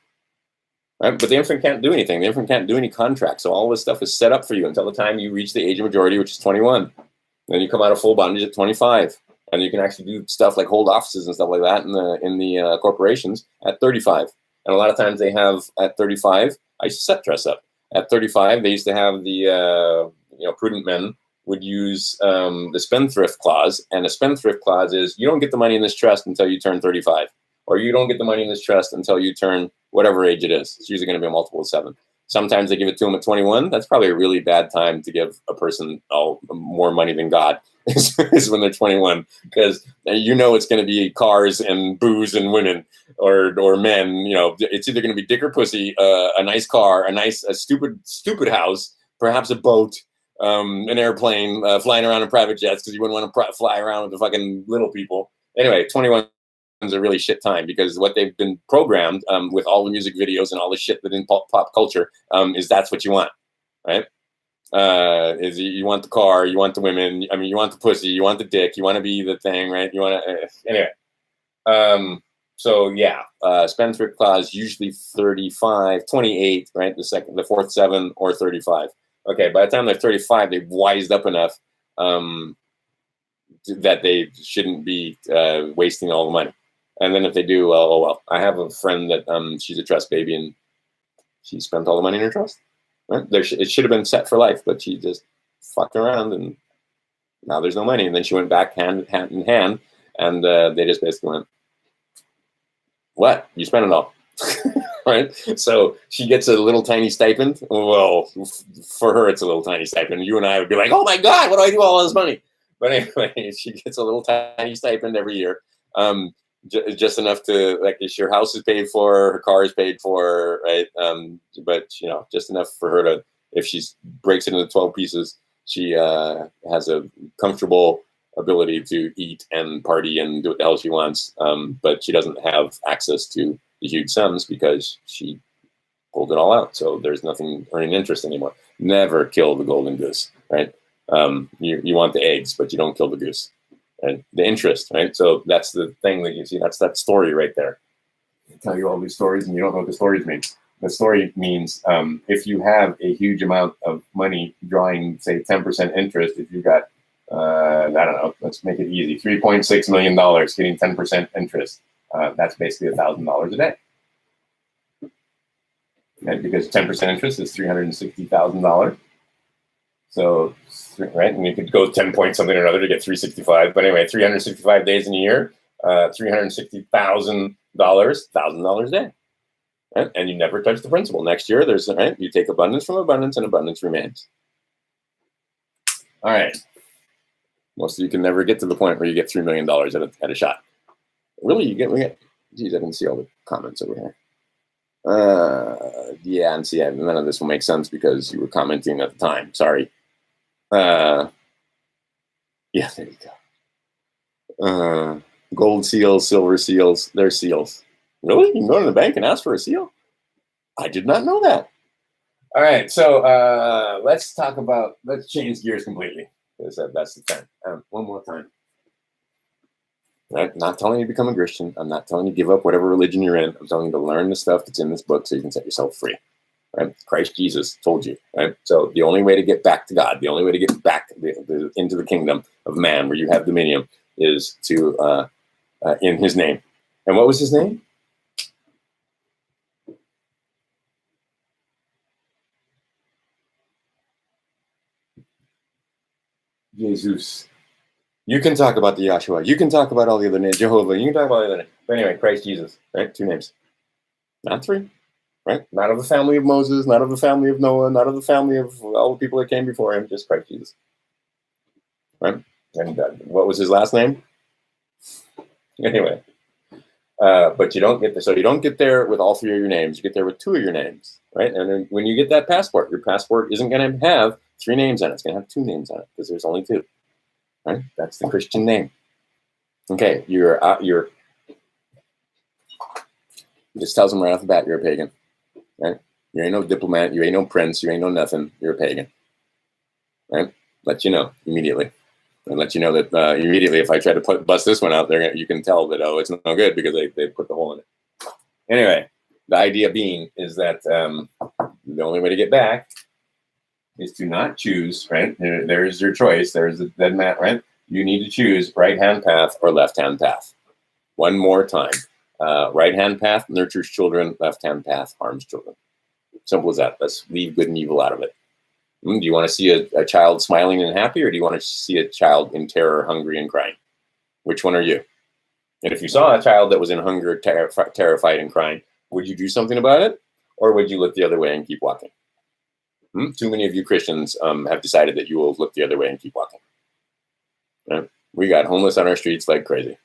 Right? But the infant can't do anything. The infant can't do any contracts. So all this stuff is set up for you until the time you reach the age of majority, which is 21. Then you come out of full bondage at 25. And you can actually do stuff like hold offices and stuff like that in the corporations at 35. And a lot of times they have at 35, I used to set trusts up. At 35, they used to have the prudent men would use the spendthrift clause, and a spendthrift clause is you don't get the money in this trust until you turn 35, or you don't get the money in this trust until you turn whatever age it is. It's usually going to be a multiple of 7. Sometimes they give it to them at 21. That's probably a really bad time to give a person more money than God is when they're 21, because it's going to be cars and booze and women or men. It's either going to be dick or pussy, a nice car, a stupid house, perhaps a boat, an airplane, flying around in private jets because you wouldn't want to fly around with the fucking little people. Anyway, 21 is a really shit time because what they've been programmed with all the music videos and all the shit that in pop culture is that's what you want, right? Is you want the car, you want the women, you want the pussy, you want the dick, you want to be the thing, right? You want to anyway. So yeah, spendthrift clause usually 35, 28, right? The fourth 7 or 35. Okay, by the time they're 35, they've wised up enough that they shouldn't be wasting all the money. And then if they do, well. I have a friend that she's a trust baby, and she spent all the money in her trust. Right? It should have been set for life, but she just fucked around, and now there's no money. And then she went back hand in hand, and they just basically went, "What? You spent it all." Right? So she gets a little tiny stipend. Well, for her, it's a little tiny stipend. You and I would be like, "Oh my God, what do I do with all this money?" But anyway, she gets a little tiny stipend every year. Just enough to, like, your house is paid for, her car is paid for, right? But just enough for her to, if she breaks it into 12 pieces, she has a comfortable ability to eat and party and do what the hell she wants. But she doesn't have access to the huge sums because she pulled it all out. So there's nothing earning interest anymore. Never kill the golden goose, right? You want the eggs, but you don't kill the goose. And the interest, right? So that's the thing that you see. That's that story right there. I tell you all these stories, and you don't know what the stories mean. The story means if you have a huge amount of money drawing, say, 10% interest, if you've got, I don't know, let's make it easy, $3.6 million getting 10% interest, that's basically $1,000 a day. Right? Because 10% interest is $360,000. So, right, and you could go 10 points something or another to get 365. But anyway, 365 days in a year, $360,000, $1,000 a day. Right? And you never touch the principal. Next year, right, you take abundance from abundance, and abundance remains. All right. Most of you can never get to the point where you get $3 million at a shot. Really, we get, geez, I didn't see all the comments over here. Yeah, and see, none of this will make sense because you were commenting at the time. Sorry. Yeah, there you go. Gold seals, silver seals, they're seals. Really? You can go to the bank and ask for a seal? I did not know that. All right, so let's change gears completely. That's the thing. One more time. Right? Not telling you to become a Christian. I'm not telling you to give up whatever religion you're in. I'm telling you to learn the stuff that's in this book so you can set yourself free. Right? Christ Jesus told you. Right? So the only way to get back to God, the only way to get back into the kingdom of man where you have dominion is to in his name. And what was his name? Jesus. You can talk about the Yahshua. You can talk about all the other names. Jehovah. You can talk about all the other names. But anyway, Christ Jesus. Right? 2 names. Not 3. Right? Not of the family of Moses, not of the family of Noah, not of the family of all the people that came before him, just Christ Jesus. Right? And what was his last name? Anyway. But you don't get there. So you don't get there with all 3 of your names. You get there with 2 of your names. Right? And then when you get that passport, your passport isn't going to have 3 names on it. It's going to have 2 names on it because there's only 2. Right? That's the Christian name. Okay. You're just tells them right off the bat you're a pagan. Right? You ain't no diplomat, you ain't no prince, you ain't no nothing, you're a pagan. Right? Let you know immediately. And let you know that immediately if I try to bust this one out there, you can tell that, oh, it's no good because they put the hole in it. Anyway, the idea being is that the only way to get back is to not choose, right? There's your choice. There's the dead man, right? You need to choose right-hand path or left-hand path. One more time. Right-hand path nurtures children, left-hand path harms children. Simple as that. Let's leave good and evil out of it. Do you want to see a child smiling and happy, or do you want to see a child in terror, hungry, and crying? Which one are you? And if you saw a child that was in hunger, terrified, and crying, would you do something about it? Or would you look the other way and keep walking? Too many of you Christians have decided that you will look the other way and keep walking. Right? We got homeless on our streets like crazy.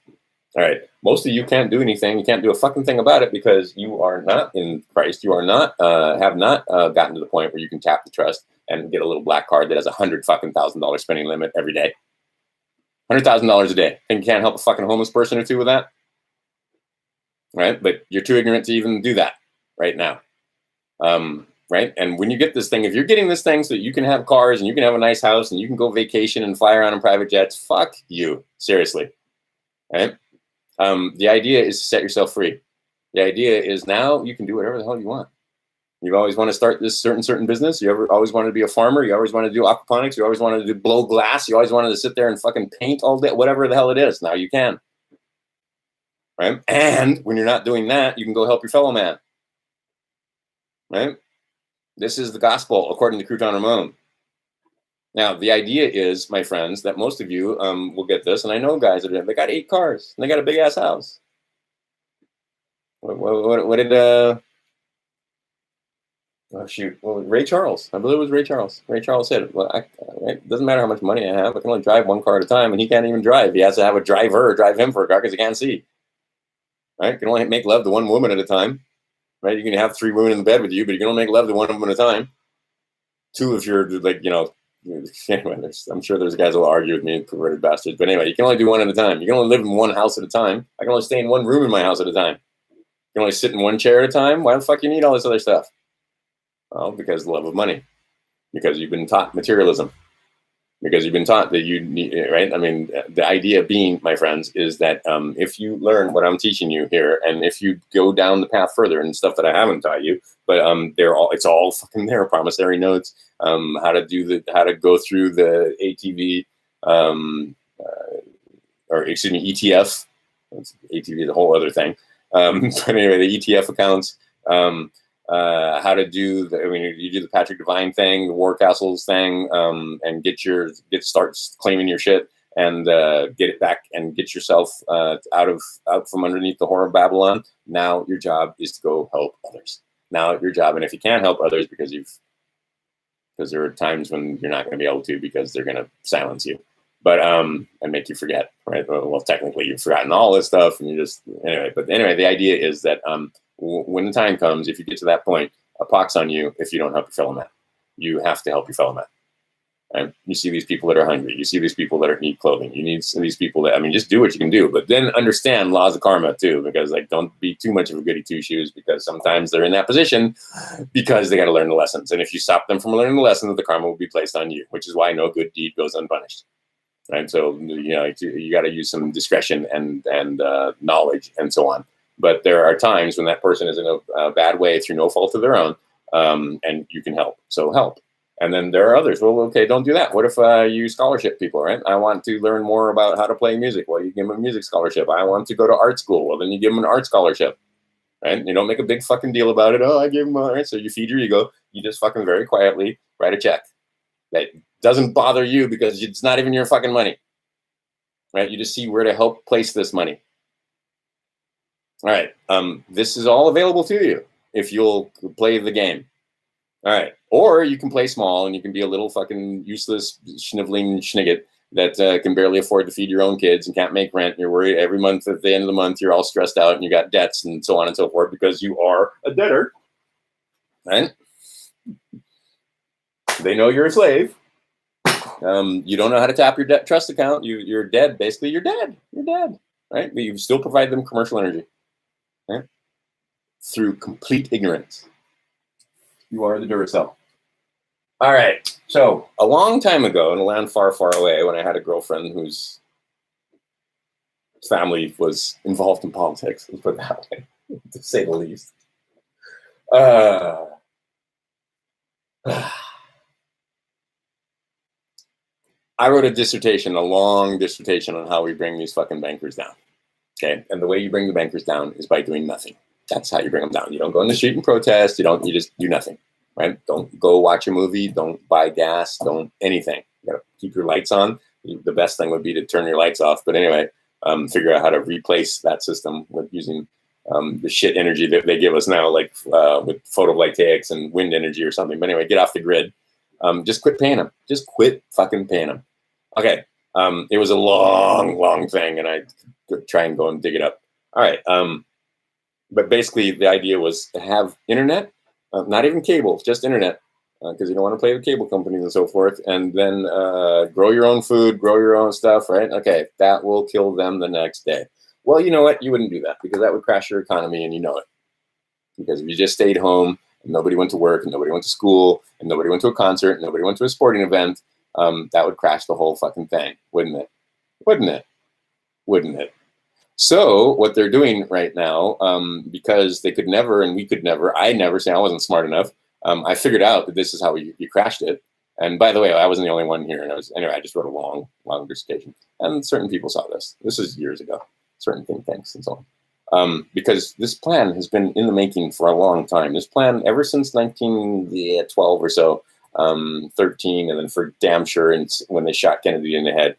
All right. Most of you can't do anything. You can't do a fucking thing about it because you are not in Christ. You are not, have not gotten to the point where you can tap the trust and get a little black card that has $100,000 spending limit every day. $100,000 a day. Think you can't help a fucking homeless person or two with that? Right? But you're too ignorant to even do that right now. Right? And when you get this thing, if you're getting this thing so that you can have cars and you can have a nice house and you can go vacation and fly around in private jets, fuck you. Seriously. Right? The idea is to set yourself free. The idea is now you can do whatever the hell you want. You always want to start this certain business. You always wanted to be a farmer. You always wanted to do aquaponics. You always wanted to blow glass. You always wanted to sit there and fucking paint all day, whatever the hell it is. Now you can. Right? And when you're not doing that, you can go help your fellow man. Right? This is the gospel according to Crouton Ramon. Now, the idea is, my friends, that most of you will get this, and I know guys that they got 8 cars, and they got a big-ass house. What did, oh, shoot, well, Ray Charles, I believe it was Ray Charles. Ray Charles said, well, it doesn't matter how much money I have, I can only drive 1 car at a time, and he can't even drive. He has to have a driver drive him for a car because he can't see. Right? You can only make love to 1 woman at a time. Right? You can have 3 women in the bed with you, but you can only make love to 1 woman at a time. 2 if you're like, you know, anyway, I'm sure there's guys who will argue with me, perverted bastards. But anyway, you can only do 1 at a time. You can only live in 1 house at a time. I can only stay in 1 room in my house at a time. You can only sit in 1 chair at a time. Why the fuck you need all this other stuff? Well, because the love of money. Because you've been taught materialism. Because you've been taught that you need, right? I mean, the idea being, my friends, is that if you learn what I'm teaching you here, and if you go down the path further and stuff that I haven't taught you, but it's all fucking there. Promissory notes, how to go through the ATV, or excuse me, ETF. ATV is a whole other thing. But anyway, the ETF accounts. How to do you do the Patrick Devine thing, the War Castles thing, and start claiming your shit and get it back and get yourself out from underneath the whore of Babylon. Now your job is to go help others. Now your job, and if you can't help others because there are times when you're not going to be able to because they're going to silence you, but and make you forget, right? Well, technically you've forgotten all this stuff, and you just anyway. But anyway, the idea is that when the time comes, if you get to that point, a pox on you if you don't help your fellow man. You have to help your fellow man. Right? You see these people that are hungry. You see these people that need clothing. You need these people that, just do what you can do, but then understand laws of karma too, because don't be too much of a goody two-shoes, because sometimes they're in that position because they got to learn the lessons. And if you stop them from learning the lessons, the karma will be placed on you, which is why no good deed goes unpunished. Right? So, you got to use some discretion and knowledge and so on. But there are times when that person is in a bad way through no fault of their own, and you can help. So help. And then there are others. Well, okay, don't do that. What if you scholarship people, right? I want to learn more about how to play music. Well, you give them a music scholarship. I want to go to art school. Well, then you give them an art scholarship. Right? You don't make a big fucking deal about it. Oh, I gave them all right. So you feed your ego. You just fucking very quietly write a check that doesn't bother you because it's not even your fucking money. Right? You just see where to help place this money. All right. This is all available to you if you'll play the game. All right. Or you can play small and you can be a little fucking useless schniveling schnigget that can barely afford to feed your own kids and can't make rent. You're worried every month at the end of the month, you're all stressed out and you got debts and so on and so forth because you are a debtor. Right? They know you're a slave. You don't know how to tap your debt trust account. You're dead. Basically, you're dead. You're dead. Right? But you still provide them commercial energy. Right? Through complete ignorance. You are the Duracell. All right. So a long time ago in a land far, far away, when I had a girlfriend whose family was involved in politics, let's put it that way, to say the least. I wrote a long dissertation on how we bring these fucking bankers down. Okay. And the way you bring the bankers down is by doing nothing. That's how you bring them down. You don't go in the street and protest. You just do nothing. right? Don't go watch a movie. Don't buy gas. Don't anything. You gotta keep your lights on. The best thing would be to turn your lights off. But anyway, figure out how to replace that system with using the shit energy that they give us now, like with photovoltaics and wind energy or something. But anyway, get off the grid. Just quit paying them. Just quit fucking paying them. Okay. It was a long, long thing, and I could try and go and dig it up. All right. But basically, the idea was to have internet, not even cable, just internet, because you don't want to play with cable companies and so forth, and then grow your own food, grow your own stuff, right? Okay, that will kill them the next day. Well, you know what? You wouldn't do that because that would crash your economy, and you know it. Because if you just stayed home and nobody went to work and nobody went to school and nobody went to a concert and nobody went to a sporting event, that would crash the whole fucking thing, wouldn't it? Wouldn't it? Wouldn't it? So what they're doing right now, because they could never and we could never, I never say I wasn't smart enough. I figured out that this is how you crashed it. And by the way, I wasn't the only one here. And I just wrote a long dissertation. And certain people saw this. This is years ago. Certain think tanks and so on. Because this plan has been in the making for a long time. This plan, ever since 1912 or so, 13, and then for damn sure, and when they shot Kennedy in the head,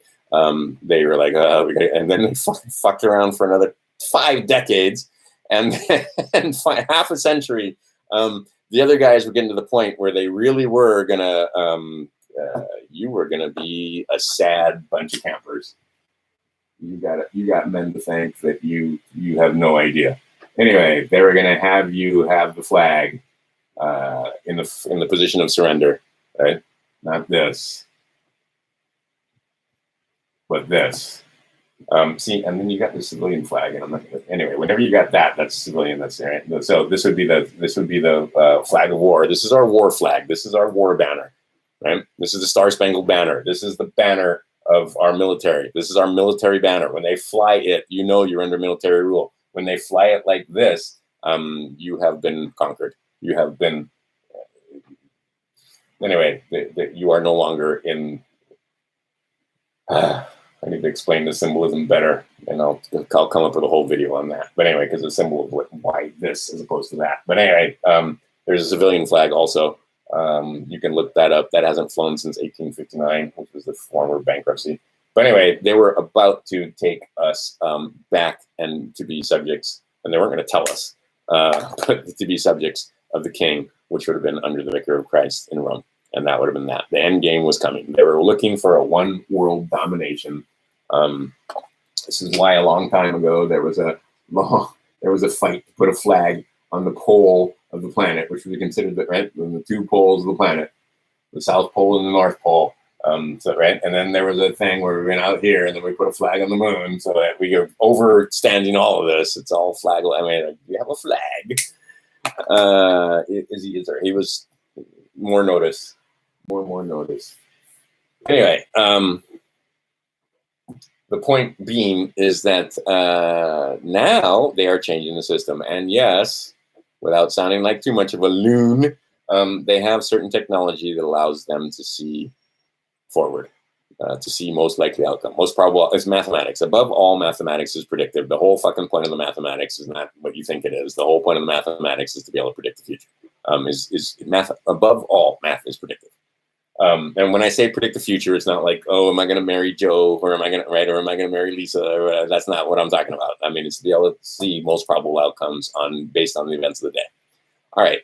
they were like, and then they fucked around for another 5 decades, and half a century. The other guys were getting to the point where they really were gonna, you were gonna be a sad bunch of campers. You got men to thank that you have no idea. Anyway, they were gonna have you have the flag in the position of surrender, right? Not this, but this. See, and then you got the civilian flag, and I'm not gonna, anyway. Whenever you got that, that's civilian. That's right. So this would be the flag of war. This is our war flag. This is our war banner, right? This is the Star Spangled Banner. This is the banner of our military. This is our military banner. When they fly it, you know you're under military rule. When they fly it like this, you have been conquered. You have been. Anyway, you are no longer in. I need to explain the symbolism better, and I'll come up with a whole video on that. But anyway, because the symbol of why this as opposed to that. But anyway, there's a civilian flag also. You can look that up. That hasn't flown since 1859, which was the former bankruptcy. But anyway, they were about to take us back and to be subjects, and they weren't going to tell us, but to be subjects of the king, which would have been under the Vicar of Christ in Rome. And that would have been that. The end game was coming. They were looking for a one world domination. This is why a long time ago there was a fight to put a flag on the pole of the planet, which was considered the 2 poles of the planet, the South Pole and the North Pole. Right, and then there was a thing where we went out here, and then we put a flag on the moon, so that we go overstanding all of this. It's all flag. I mean, we have a flag. He was more notice. More notice. Anyway, the point being is that now they are changing the system. And yes, without sounding like too much of a loon, they have certain technology that allows them to see forward, to see most likely outcome. Most probable is mathematics. Above all, mathematics is predictive. The whole fucking point of the mathematics is not what you think it is. The whole point of the mathematics is to be able to predict the future. Above all, math is predictive. And when I say predict the future, it's not like, oh, am I going to marry Joe, or am I going to marry Lisa? Or that's not what I'm talking about. I mean, it's to be able to see most probable outcomes based on the events of the day. All right.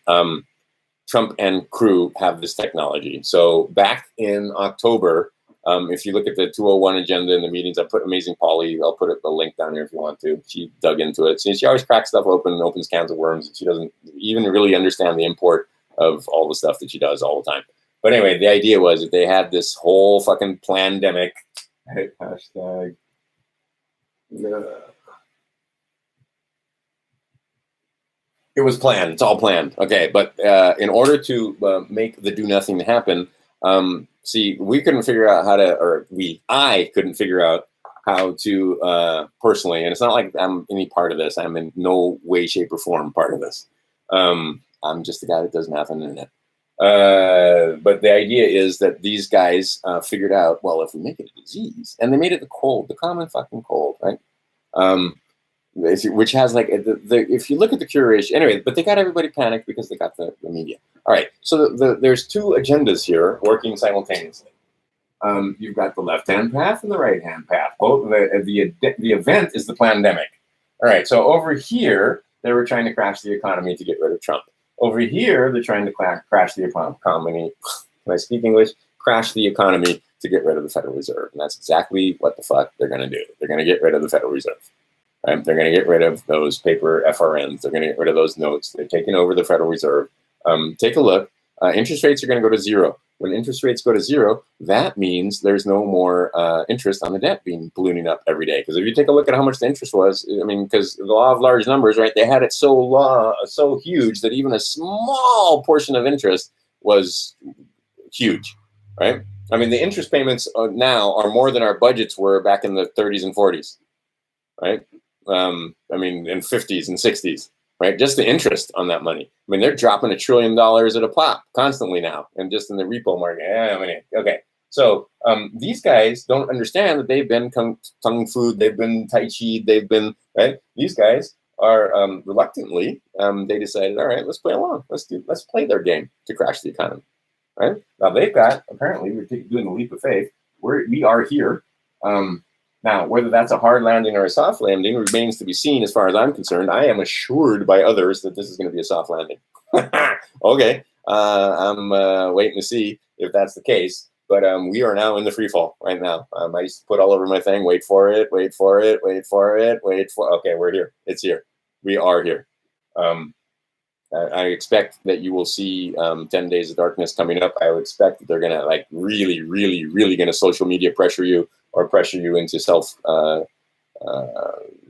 Trump and crew have this technology. So back in October, if you look at the 201 agenda in the meetings, I put Amazing Polly. I'll put the link down here if you want to. She dug into it. She always cracks stuff open and opens cans of worms. And she doesn't even really understand the import of all the stuff that she does all the time. But anyway, the idea was that they had this whole fucking plandemic. Hashtag. It was planned. It's all planned. Okay, but in order to make the do nothing happen, see, we couldn't figure out how to, I couldn't figure out how to personally, and it's not like I'm any part of this. I'm in no way, shape, or form part of this. I'm just a guy that does math on the internet. But the idea is that these guys figured out, well, if we make it a disease, and they made it the common fucking cold, right? Which has like if you look at the curation, anyway, but they got everybody panicked because they got the media. All right, so there's two agendas here working simultaneously. You've got the left-hand path and the right-hand path. Both the event is the pandemic. All right, so over here, they were trying to crash the economy to get rid of Trump. Over here, they're trying to crash the economy. Can I speak English? Crash the economy to get rid of the Federal Reserve. And that's exactly what the fuck they're going to do. They're going to get rid of the Federal Reserve. Right? They're going to get rid of those paper FRNs. They're going to get rid of those notes. They're taking over the Federal Reserve. Take a look. Interest rates are going to go to zero. When interest rates go to zero, that means there's no more interest on the debt being ballooning up every day. Because if you take a look at how much the interest was, I mean, because the law of large numbers, right? They had it so huge that even a small portion of interest was huge, right? I mean, the interest payments now are more than our budgets were back in the 30s and 40s, right? I mean, in 50s and 60s. Right, just the interest on that money. I mean, they're dropping $1 trillion at a pop constantly now, and just in the repo market. Okay, so these guys don't understand that they've been kung fu, they've been tai chi, they've been right. These guys are reluctantly. They decided, all right, let's play along. Let's play their game to crash the economy. Right now, they've got apparently we're doing the leap of faith. We are here. Now, whether that's a hard landing or a soft landing remains to be seen as far as I'm concerned. I am assured by others that this is going to be a soft landing. Okay, I'm waiting to see if that's the case. But we are now in the free fall right now. I used to put all over my thing, wait for it. Okay, we're here. It's here. We are here. I expect that you will see 10 Days of Darkness coming up. I would expect that they're going to like really going to social media pressure you or pressure you into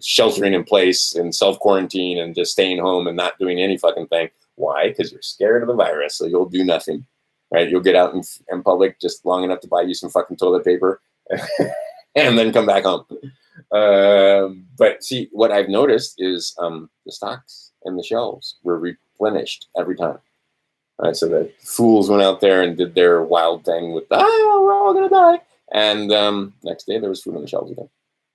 sheltering in place and self-quarantine and just staying home and not doing any fucking thing. Why? Because you're scared of the virus, so you'll do nothing, right? You'll get out in public just long enough to buy you some fucking toilet paper and then come back home. But see, what I've noticed is the stocks and the shelves were replenished every time. Right, so the fools went out there and did their wild thing with, we're all gonna die. And next day there was food on the shelves again.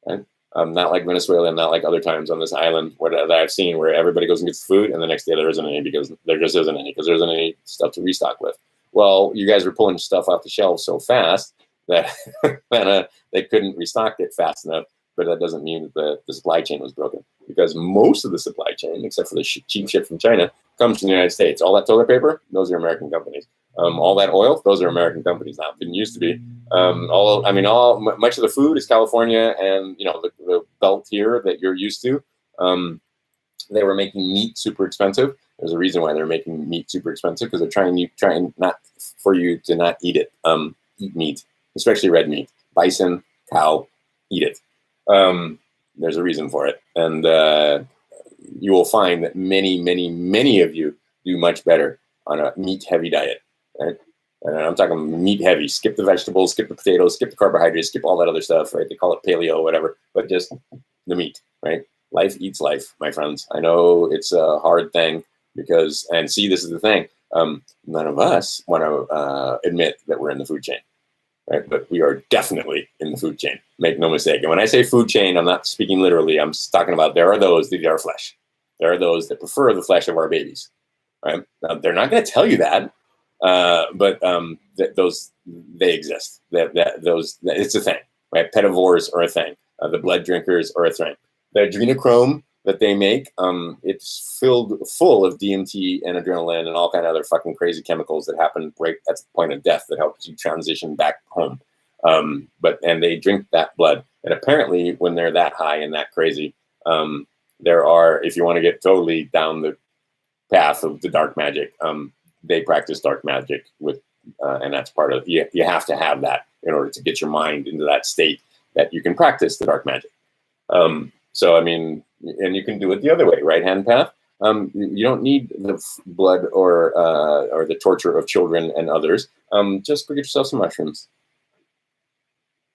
Right? Not like Venezuela and not like other times on this island that I've seen where everybody goes and gets food and the next day there isn't any because there just isn't any because there isn't any stuff to restock with. Well, you guys were pulling stuff off the shelves so fast that they couldn't restock it fast enough. But that doesn't mean that the supply chain was broken because most of the supply chain, except for the cheap shit from China, comes from the United States. All that toilet paper, those are American companies. All that oil, those are American companies now. Didn't used to be. Much of the food is California and the belt here that you're used to. They were making meat super expensive. There's a reason why they're making meat super expensive because they're trying not for you to not eat it. Eat meat, especially red meat, bison, cow, eat it. There's a reason for it, and you will find that many of you do much better on a meat-heavy diet. Right? And I'm talking meat-heavy. Skip the vegetables, skip the potatoes, skip the carbohydrates, skip all that other stuff. Right? They call it paleo, whatever, but just the meat. Right? Life eats life, my friends. I know it's a hard thing because, and see, this is the thing. None of us want to admit that we're in the food chain. Right? But we are definitely in the food chain. Make no mistake. And when I say food chain, I'm not speaking literally. I'm talking about there are those that eat our flesh. There are those that prefer the flesh of our babies. Right? Now, they're not going to tell you that, but they exist. It's a thing. Right? Pedivores are a thing. The blood drinkers are a thing. The adrenochrome that they make, it's full of DMT and adrenaline and all kind of other fucking crazy chemicals that happen right at the point of death that helps you transition back home. And they drink that blood. And apparently when they're that high and that crazy, there are, if you want to get totally down the path of the dark magic, they practice dark magic with, and that's part of, you have to have that in order to get your mind into that state that you can practice the dark magic. So, I mean, and you can do it the other way, right-hand path. You don't need the blood or the torture of children and others. Just go get yourself some mushrooms.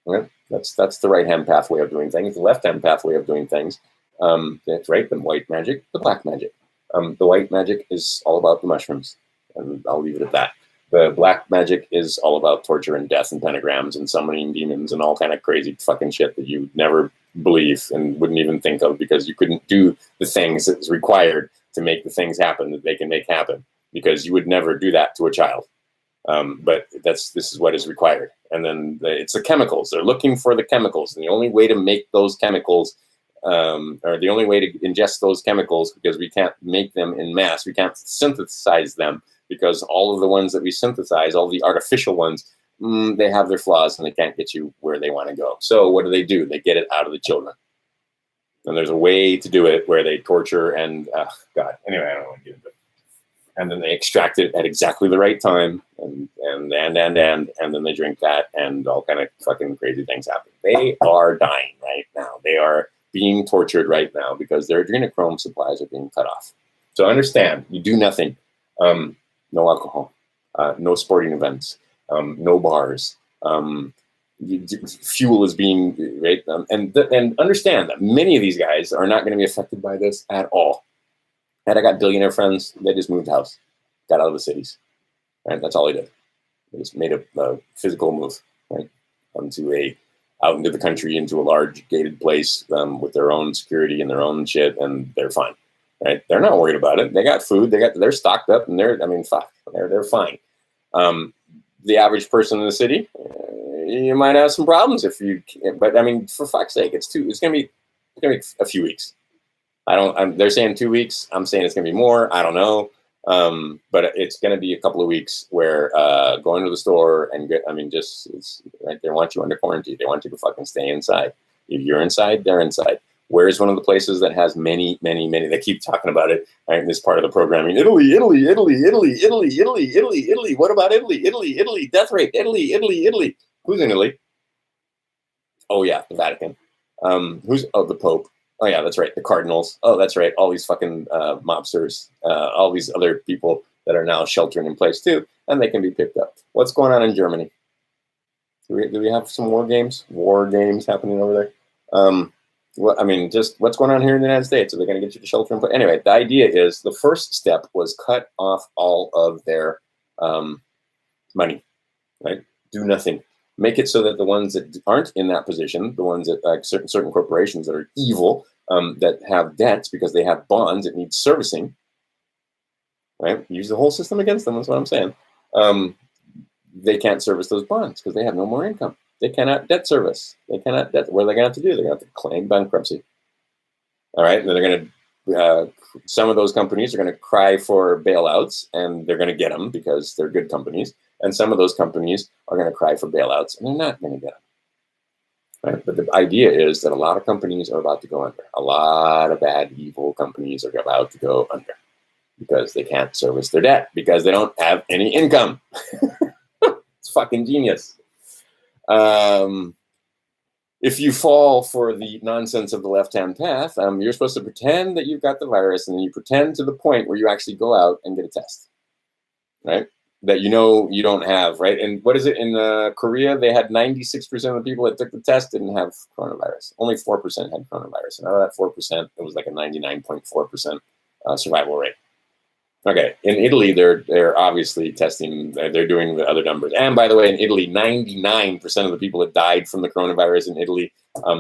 Okay? That's the right-hand pathway of doing things. The left-hand pathway of doing things. That's right, the white magic, the black magic. The white magic is all about the mushrooms, and I'll leave it at that. The black magic is all about torture and death and pentagrams and summoning demons and all kind of crazy fucking shit that you never believe and wouldn't even think of because you couldn't do the things that is required to make the things happen that they can make happen. because you would never do that to a child. But this is what is required. And then it's the chemicals. They're looking for the chemicals. And the only way to make those chemicals, or the only way to ingest those chemicals, because we can't make them in mass, we can't synthesize them, because all of the ones that we synthesize, all the artificial ones, they have their flaws and they can't get you where they want to go. So what do? They get it out of the children. And there's a way to do it where they torture and, God, anyway, I don't want to get into it. And then they extract it at exactly the right time, and then they drink that, and all kind of fucking crazy things happen. They are dying right now. They are being tortured right now because their adrenochrome supplies are being cut off. So understand, you do nothing. No alcohol, no sporting events, no bars. Fuel is being right, and understand that many of these guys are not going to be affected by this at all. And I got billionaire friends. They just moved house, got out of the cities, right? That's all they did. They just made a physical move, right, out into the country, into a large gated place with their own security and their own shit, and they're fine, right? They're not worried about it. They got food. They're stocked up, and they're fine. The average person in the city, you might have some problems but I mean, for fuck's sake, it's gonna be a few weeks. They're saying 2 weeks. I'm saying it's going to be more. I don't know. But it's going to be a couple of weeks where going to the store and right. They want you under quarantine. They want you to fucking stay inside. If you're inside, they're inside. Where's one of the places that has many, many, many? They keep talking about it, right, in this part of the programming. Italy. What about Italy? Italy. Death rate. Italy. Who's in Italy? Oh yeah, the Vatican. The Pope. Oh yeah, that's right. The Cardinals. Oh, that's right. All these fucking mobsters, all these other people that are now sheltering in place too, and they can be picked up. What's going on in Germany? Do we have some war games happening over there? What's going on here in the United States? Are they going to get you to shelter in place? Anyway, the idea is the first step was cut off all of their money, right? Do nothing. Make it so that the ones that aren't in that position, the ones that like certain corporations that are evil, that have debts because they have bonds that need servicing, right? Use the whole system against them. That's what I'm saying. They can't service those bonds because they have no more income. They cannot debt service. What are they going to have to do? They're going to have to claim bankruptcy. All right. And then they're going to, some of those companies are going to cry for bailouts, and they're going to get them because they're good companies. And some of those companies are going to cry for bailouts, and they're not going to get them. Right? But the idea is that a lot of companies are about to go under. A lot of bad, evil companies are about to go under because they can't service their debt because they don't have any income. It's fucking genius. If you fall for the nonsense of the left-hand path, you're supposed to pretend that you've got the virus, and then you pretend to the point where you actually go out and get a test, right? That you don't have, right? And what is it in Korea? They had 96% of the people that took the test didn't have coronavirus. Only 4% had coronavirus. And out of that 4%, it was like a 99.4% survival rate. Okay, in Italy, they're obviously testing. They're doing the other numbers. And by the way, in Italy, 99% of the people that died from the coronavirus in Italy,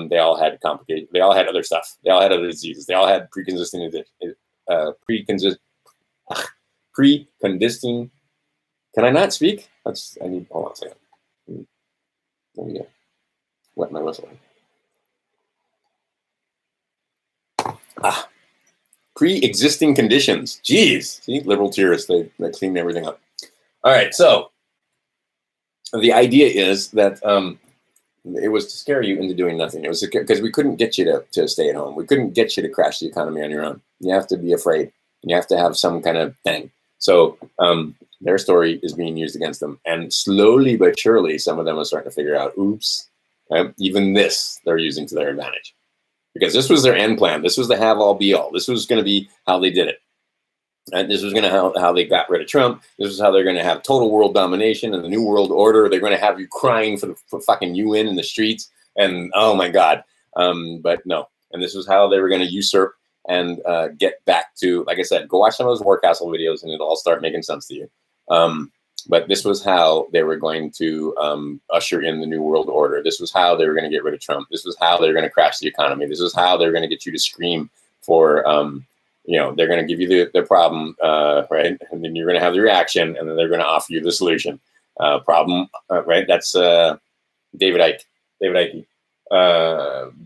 they all had complicated. They all had other stuff. They all had other diseases. They all had preconditioning. Can I not speak? Hold on a second. Let me wet my whistle. Pre-existing conditions. Jeez. See, liberal terrorists, they clean everything up. All right, so the idea is that it was to scare you into doing nothing. It was because we couldn't get you to stay at home. We couldn't get you to crash the economy on your own. You have to be afraid, and you have to have some kind of thing. So their story is being used against them. And slowly but surely, some of them are starting to figure out, oops, even this they're using to their advantage. Because this was their end plan. This was the have-all, be-all. This was going to be how they did it. And this was going to how they got rid of Trump. This is how they're going to have total world domination and the new world order. They're going to have you crying for fucking UN in the streets. And, oh, my God. But no. And this was how they were going to usurp and get back to, like I said, go watch some of those War Castle videos and it'll all start making sense to you. But this was how they were going to usher in the new world order. This was how they were going to get rid of Trump. This was how they were going to crash the economy. This is how they were going to get you to scream for they're going to give you the problem, right? And then you're going to have the reaction, and then they're going to offer you the solution. Problem, right? That's David Icke.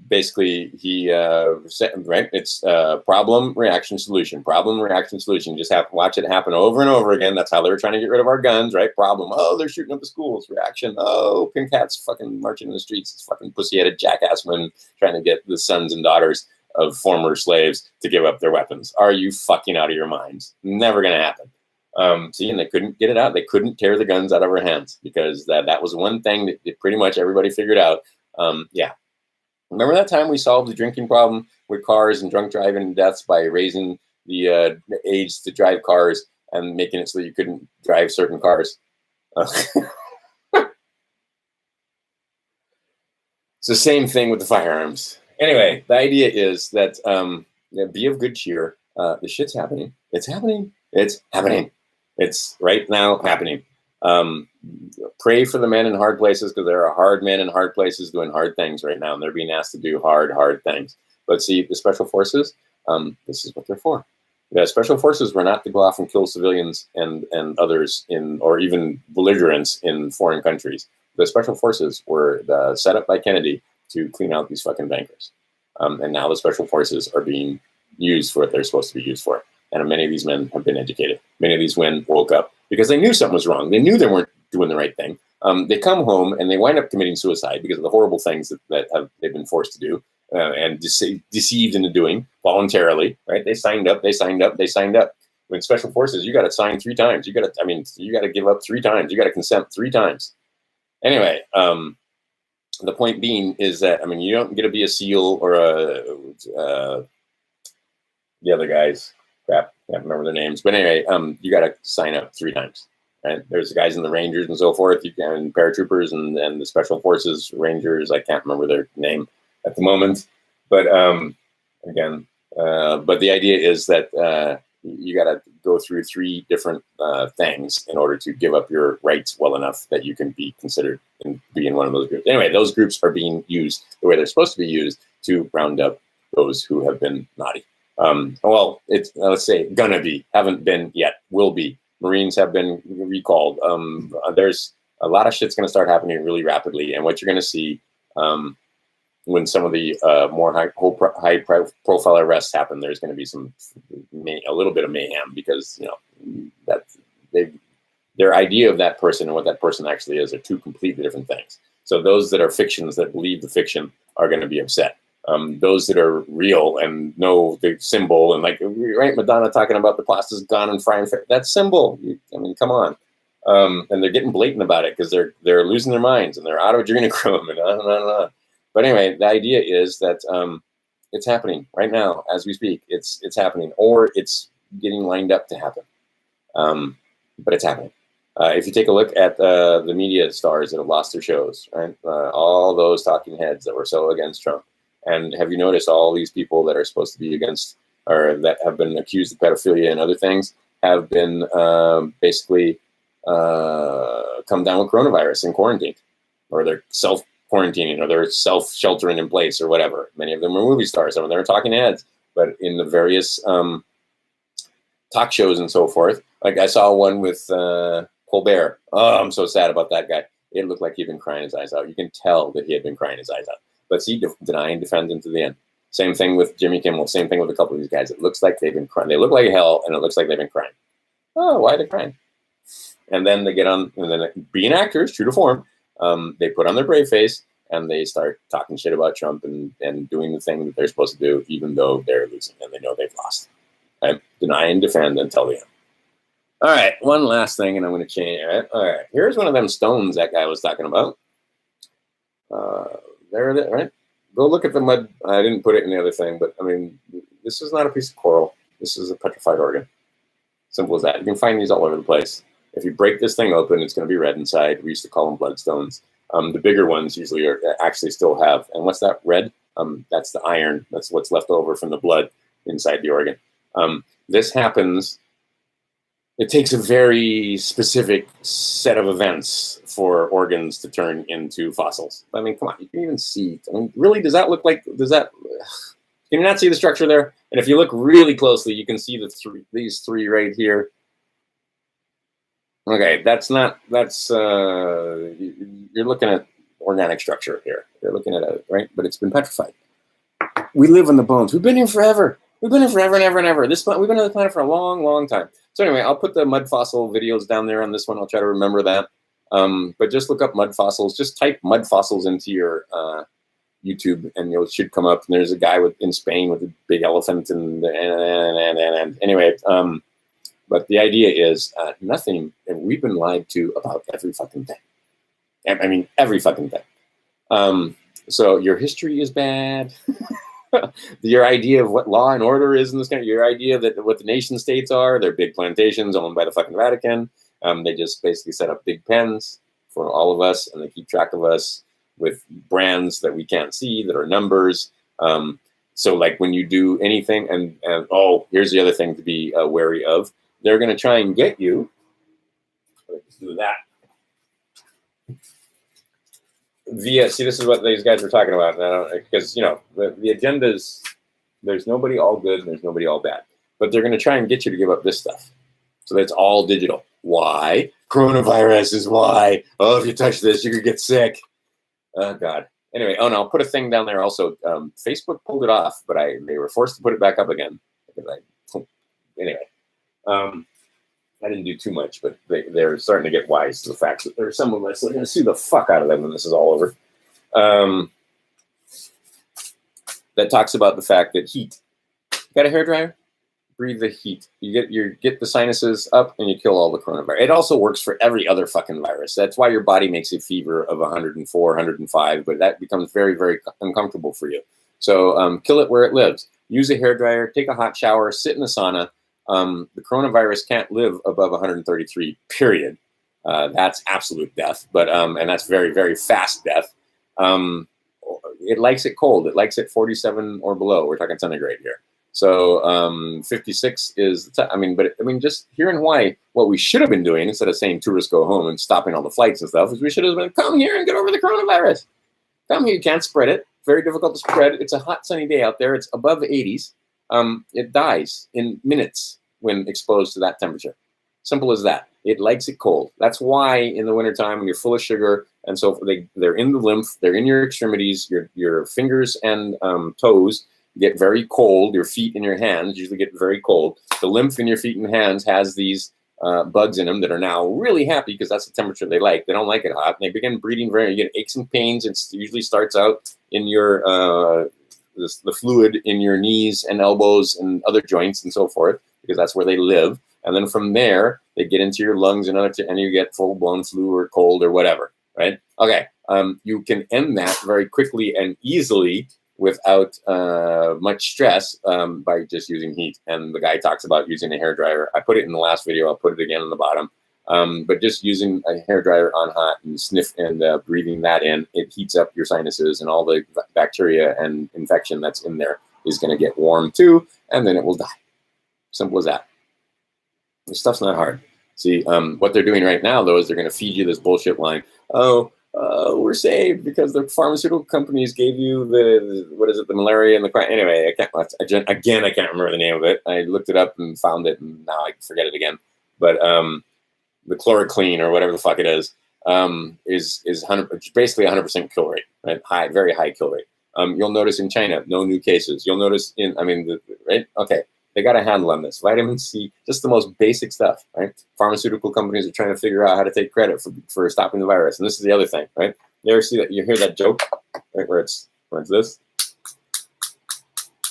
Basically, he said, right? It's problem, reaction, solution. Problem, reaction, solution. Just watch it happen over and over again. That's how they were trying to get rid of our guns, right? Problem. Oh, they're shooting up the schools. Reaction. Oh, pink hats fucking marching in the streets. It's fucking pussy-headed jackass men trying to get the sons and daughters of former slaves to give up their weapons. Are you fucking out of your minds? Never going to happen. See, and they couldn't get it out. They couldn't tear the guns out of our hands because that was one thing that pretty much everybody figured out. Yeah. Remember that time we solved the drinking problem with cars and drunk driving deaths by raising the age to drive cars and making it so you couldn't drive certain cars? It's the same thing with the firearms. Anyway, the idea is that be of good cheer. The shit's happening. It's happening. It's happening. It's right now happening. Pray for the men in hard places, because there are hard men in hard places doing hard things right now, and they're being asked to do hard things. But see, the special forces, this is what they're for. The special forces were not to go off and kill civilians and others or even belligerents in foreign countries. The special forces were set up by Kennedy to clean out these fucking bankers. And now the special forces are being used for what they're supposed to be used for. And many of these men have been educated. Many of these men woke up because they knew something was wrong. They knew they weren't doing the right thing. They come home and they wind up committing suicide because of the horrible things that they've been forced to do and deceived into doing voluntarily. Right? They signed up. When special forces, you got to sign 3 times. You got to give up 3 times. You got to consent 3 times. Anyway, the point being is that you don't get to be a SEAL or the other guys. Crap, I can't remember their names. But anyway, you got to sign up 3 times. Right? There's the guys in the Rangers and so forth, and paratroopers and the Special Forces Rangers. I can't remember their name at the moment. But but the idea is that you got to go through 3 different things in order to give up your rights well enough that you can be considered and be in one of those groups. Anyway, those groups are being used the way they're supposed to be used to round up those who have been naughty. Well, it's let's say gonna be, haven't been yet, will be. Marines have been recalled. There's a lot of shit's gonna start happening really rapidly, and what you're gonna see when some of the more high profile arrests happen, there's gonna be a little bit of mayhem because that their idea of that person and what that person actually is are 2 completely different things. So those that are fictions that believe the fiction are going to be upset. Those that are real and know the symbol and right, Madonna talking about the pasta's gone and frying that symbol. Come on. And they're getting blatant about it because they're losing their minds and they're out of adrenochrome and on and on and on. But anyway, the idea is that it's happening right now as we speak. It's happening, or it's getting lined up to happen. But it's happening. If you take a look at the media stars that have lost their shows, right? All those talking heads that were so against Trump. And have you noticed all these people that are supposed to be against or that have been accused of pedophilia and other things have been basically come down with coronavirus and quarantined, or they're self-quarantining, or they're self-sheltering in place or whatever. Many of them are movie stars. Some of them are talking heads. But in the various talk shows and so forth, like I saw one with Colbert. Oh, I'm so sad about that guy. It looked like he'd been crying his eyes out. You can tell that he had been crying his eyes out. But see, deny and defend into the end. Same thing with Jimmy Kimmel. Same thing with a couple of these guys. It looks like they've been crying. They look like hell, and it looks like they've been crying. Oh, why are they crying? And then they get on, and then being actors, true to form, they put on their brave face, and they start talking shit about Trump and doing the thing that they're supposed to do, even though they're losing and they know they've lost. Right? Deny and defend until the end. All right, one last thing, and I'm going to change it. All right, here's one of them stones that guy was talking about. There it is, right? Go look at the mud. I didn't put it in the other thing, but this is not a piece of coral. This is a petrified organ. Simple as that. You can find these all over the place. If you break this thing open, it's going to be red inside. We used to call them bloodstones. The bigger ones usually actually still have. And what's that red? That's the iron. That's what's left over from the blood inside the organ. This happens. It takes a very specific set of events for organs to turn into fossils. Come on, you can even see. Really, does that look like, Can you not see the structure there? And if you look really closely, you can see these three right here. Okay, that's you're looking at organic structure here. You're looking at it, right? But it's been petrified. We live in the bones. We've been here forever. We've been here forever and ever and ever. We've been on the planet for a long, long time. So anyway, I'll put the mud fossil videos down there on this one. I'll try to remember that. But just look up mud fossils. Just type mud fossils into your YouTube, and it should come up. And there's a guy in Spain with a big elephant, and anyway. But the idea is nothing. And we've been lied to about every fucking thing. I mean, every fucking thing. So your history is bad. Your idea of what law and order is in this country, your idea that what the nation states are, they're big plantations owned by the fucking Vatican. They just basically set up big pens for all of us, and they keep track of us with brands that we can't see that are numbers. So like when you do anything, and oh, here's the other thing to be wary of. They're going to try and get you. Let's do that. See, this is what these guys were talking about. Because, you know, the agenda is there's nobody all good and there's nobody all bad. But they're going to try and get you to give up this stuff. So that's all digital. Why? Coronavirus is why. Oh, if you touch this, you could get sick. Oh, God. Anyway, oh, no, I'll put a thing down there also. Facebook pulled it off, but they were forced to put it back up again. Anyway. I didn't do too much, but they're starting to get wise to the fact that there are some of us that are going to sue the fuck out of them when this is all over. That talks about the fact that heat. Got a hairdryer? Breathe the heat. You get the sinuses up and you kill all the coronavirus. It also works for every other fucking virus. That's why your body makes a fever of 104, 105, but that becomes very, very uncomfortable for you. So kill it where it lives. Use a hairdryer, take a hot shower, sit in the sauna. The coronavirus can't live above 133, period. That's absolute death, but and that's very, very fast death. It likes it cold. It likes it 47 or below. We're talking centigrade here. So 56 is, just here in Hawaii, what we should have been doing instead of saying tourists go home and stopping all the flights and stuff is we should have been, come here and get over the coronavirus. Come here, you can't spread it. Very difficult to spread. It's a hot sunny day out there. It's above the 80s. It dies in minutes when exposed to that temperature. Simple as that. It likes it cold. That's why in the wintertime when you're full of sugar and so they're in the lymph, they're in your extremities, your fingers and toes get very cold. Your feet and your hands usually get very cold. The lymph in your feet and hands has these bugs in them that are now really happy because that's the temperature they like. They don't like it hot. And they begin breeding you get aches and pains. It usually starts out in your the fluid in your knees and elbows and other joints and so forth, because that's where they live. And then from there, they get into your lungs and you get full-blown flu or cold or whatever, right? Okay, you can end that very quickly and easily without much stress by just using heat. And the guy talks about using a hairdryer. I put it in the last video. I'll put it again on the bottom. But just using a hairdryer on hot and sniff and breathing that in, it heats up your sinuses, and all the bacteria and infection that's in there is going to get warm too, and then it will die. Simple as that. This stuff's not hard. See, what they're doing right now, though, is they're going to feed you this bullshit line. Oh, we're saved because the pharmaceutical companies gave you the malaria and the crime. Anyway, I can't remember the name of it. I looked it up and found it, and now I forget it again. But the chloroquine or whatever the fuck it is 100, basically 100% kill rate, right? Very high kill rate. You'll notice in China, no new cases. You'll notice right? Okay. They got a handle on this. Vitamin C, just the most basic stuff, right? Pharmaceutical companies are trying to figure out how to take credit for stopping the virus. And this is the other thing, right? You ever see that? You hear that joke, right? Where it's this.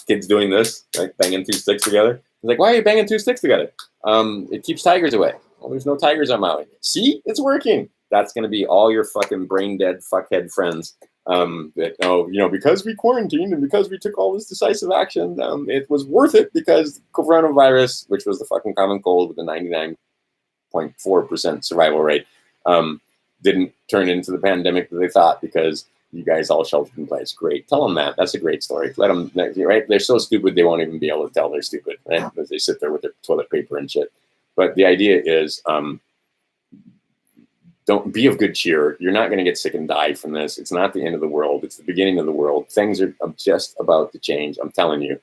Kids doing this, right? Banging two sticks together. It's like, why are you banging two sticks together? It keeps tigers away. Well, there's no tigers on Maui. See, it's working. That's going to be all your fucking brain dead fuckhead friends. Because we quarantined and because we took all this decisive action, it was worth it because coronavirus, which was the fucking common cold with a 99.4% survival rate, didn't turn into the pandemic that they thought because you guys all sheltered in place. Great. Tell them that. That's a great story. Let them, right? They're so stupid they won't even be able to tell they're stupid, right? Because they sit there with their toilet paper and shit. But the idea is don't be of good cheer. You're not going to get sick and die from this. It's not the end of the world. It's the beginning of the world. Things are just about to change. I'm telling you.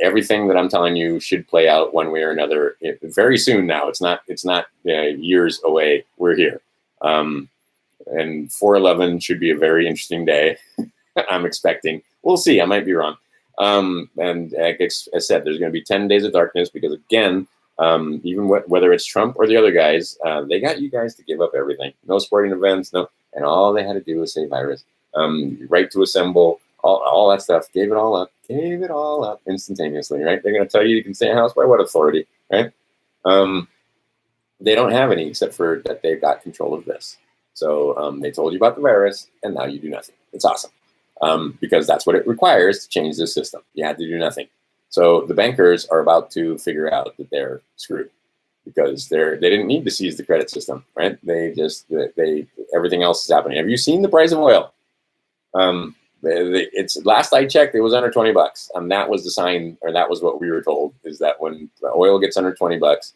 Everything that I'm telling you should play out one way or another very soon now. It's not years away. We're here. And 4/11 should be a very interesting day. I'm expecting. We'll see. I might be wrong. And as I said, there's going to be 10 days of darkness because, again, even whether it's Trump or the other guys, they got you guys to give up everything. No sporting events, and all they had to do was say virus. Right to assemble, all that stuff. Gave it all up instantaneously, right? They're going to tell you can stay in house by what authority, right? They don't have any except for that they've got control of this. So they told you about the virus, and now you do nothing. It's awesome because that's what it requires to change this system. You had to do nothing. So the bankers are about to figure out that they're screwed because they didn't need to seize the credit system, right? Everything else is happening. Have you seen the price of oil? It's last I checked, it was under $20, and that was the sign, or that was what we were told, is that when the oil gets under $20,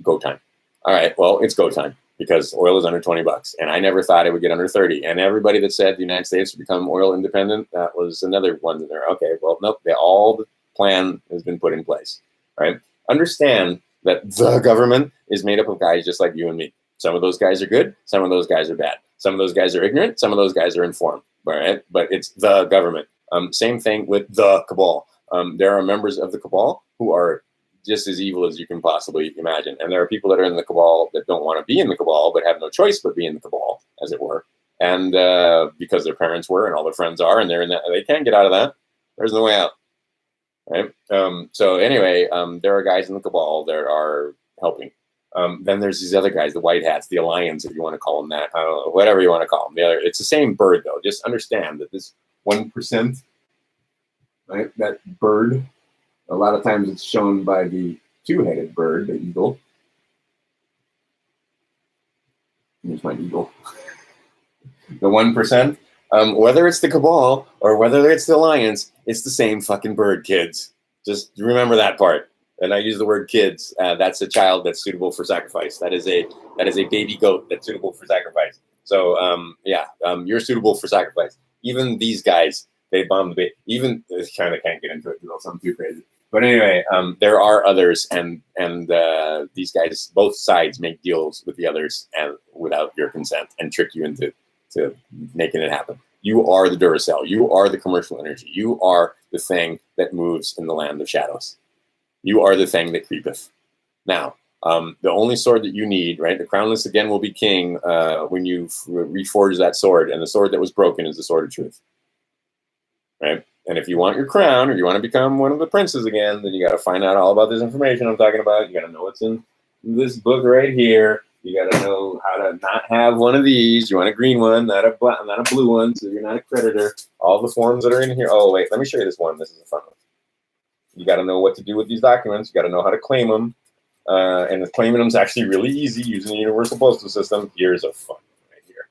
go time. All right, well, it's go time because oil is under $20, and I never thought it would get under 30. And everybody that said the United States would become oil independent, that was another one there. Okay, well, nope, all the plan has been put in place, right? Understand that the government is made up of guys just like you and me. Some of those guys are good, some of those guys are bad. Some of those guys are ignorant, some of those guys are informed, right? But it's the government. Same thing with the cabal. There are members of the cabal who are just as evil as you can possibly imagine. And there are people that are in the cabal that don't want to be in the cabal, but have no choice but be in the cabal, as it were. And because their parents were and all their friends are, and they're in that, they can't get out of that. There's no way out. Right. So anyway, there are guys in the cabal that are helping. Then there's these other guys, the white hats, the alliance, if you want to call them that, I don't know, whatever you want to call them. It's the same bird, though. Just understand that this 1%, right? That bird, a lot of times it's shown by the two-headed bird, the eagle. Here's my eagle. The 1%. Whether it's the cabal or whether it's the alliance, it's the same fucking bird, kids. Just remember that part. And I use the word kids. That's a child that's suitable for sacrifice. That is a baby goat that's suitable for sacrifice. So you're suitable for sacrifice. Even these guys, they bomb the baby. Even this kind of can't get into it because I'm too crazy. But anyway, there are others, and these guys, both sides, make deals with the others and without your consent and trick you into making it happen. You are the Duracell. You are the commercial energy. You are the thing that moves in the land of shadows. You are the thing that creepeth. Now, the only sword that you need, right? The crownless again will be king when you reforge that sword, and the sword that was broken is the sword of truth, right? And if you want your crown or you want to become one of the princes again, then you got to find out all about this information I'm talking about. You got to know what's in this book right here. You got to know how to not have one of these. You want a green one, not a blue one, so you're not a creditor. All the forms that are in here. Oh, wait, let me show you this one. This is a fun one. You got to know what to do with these documents. You got to know how to claim them. And claiming them is actually really easy using the Universal Postal System. Here's a fun one right here.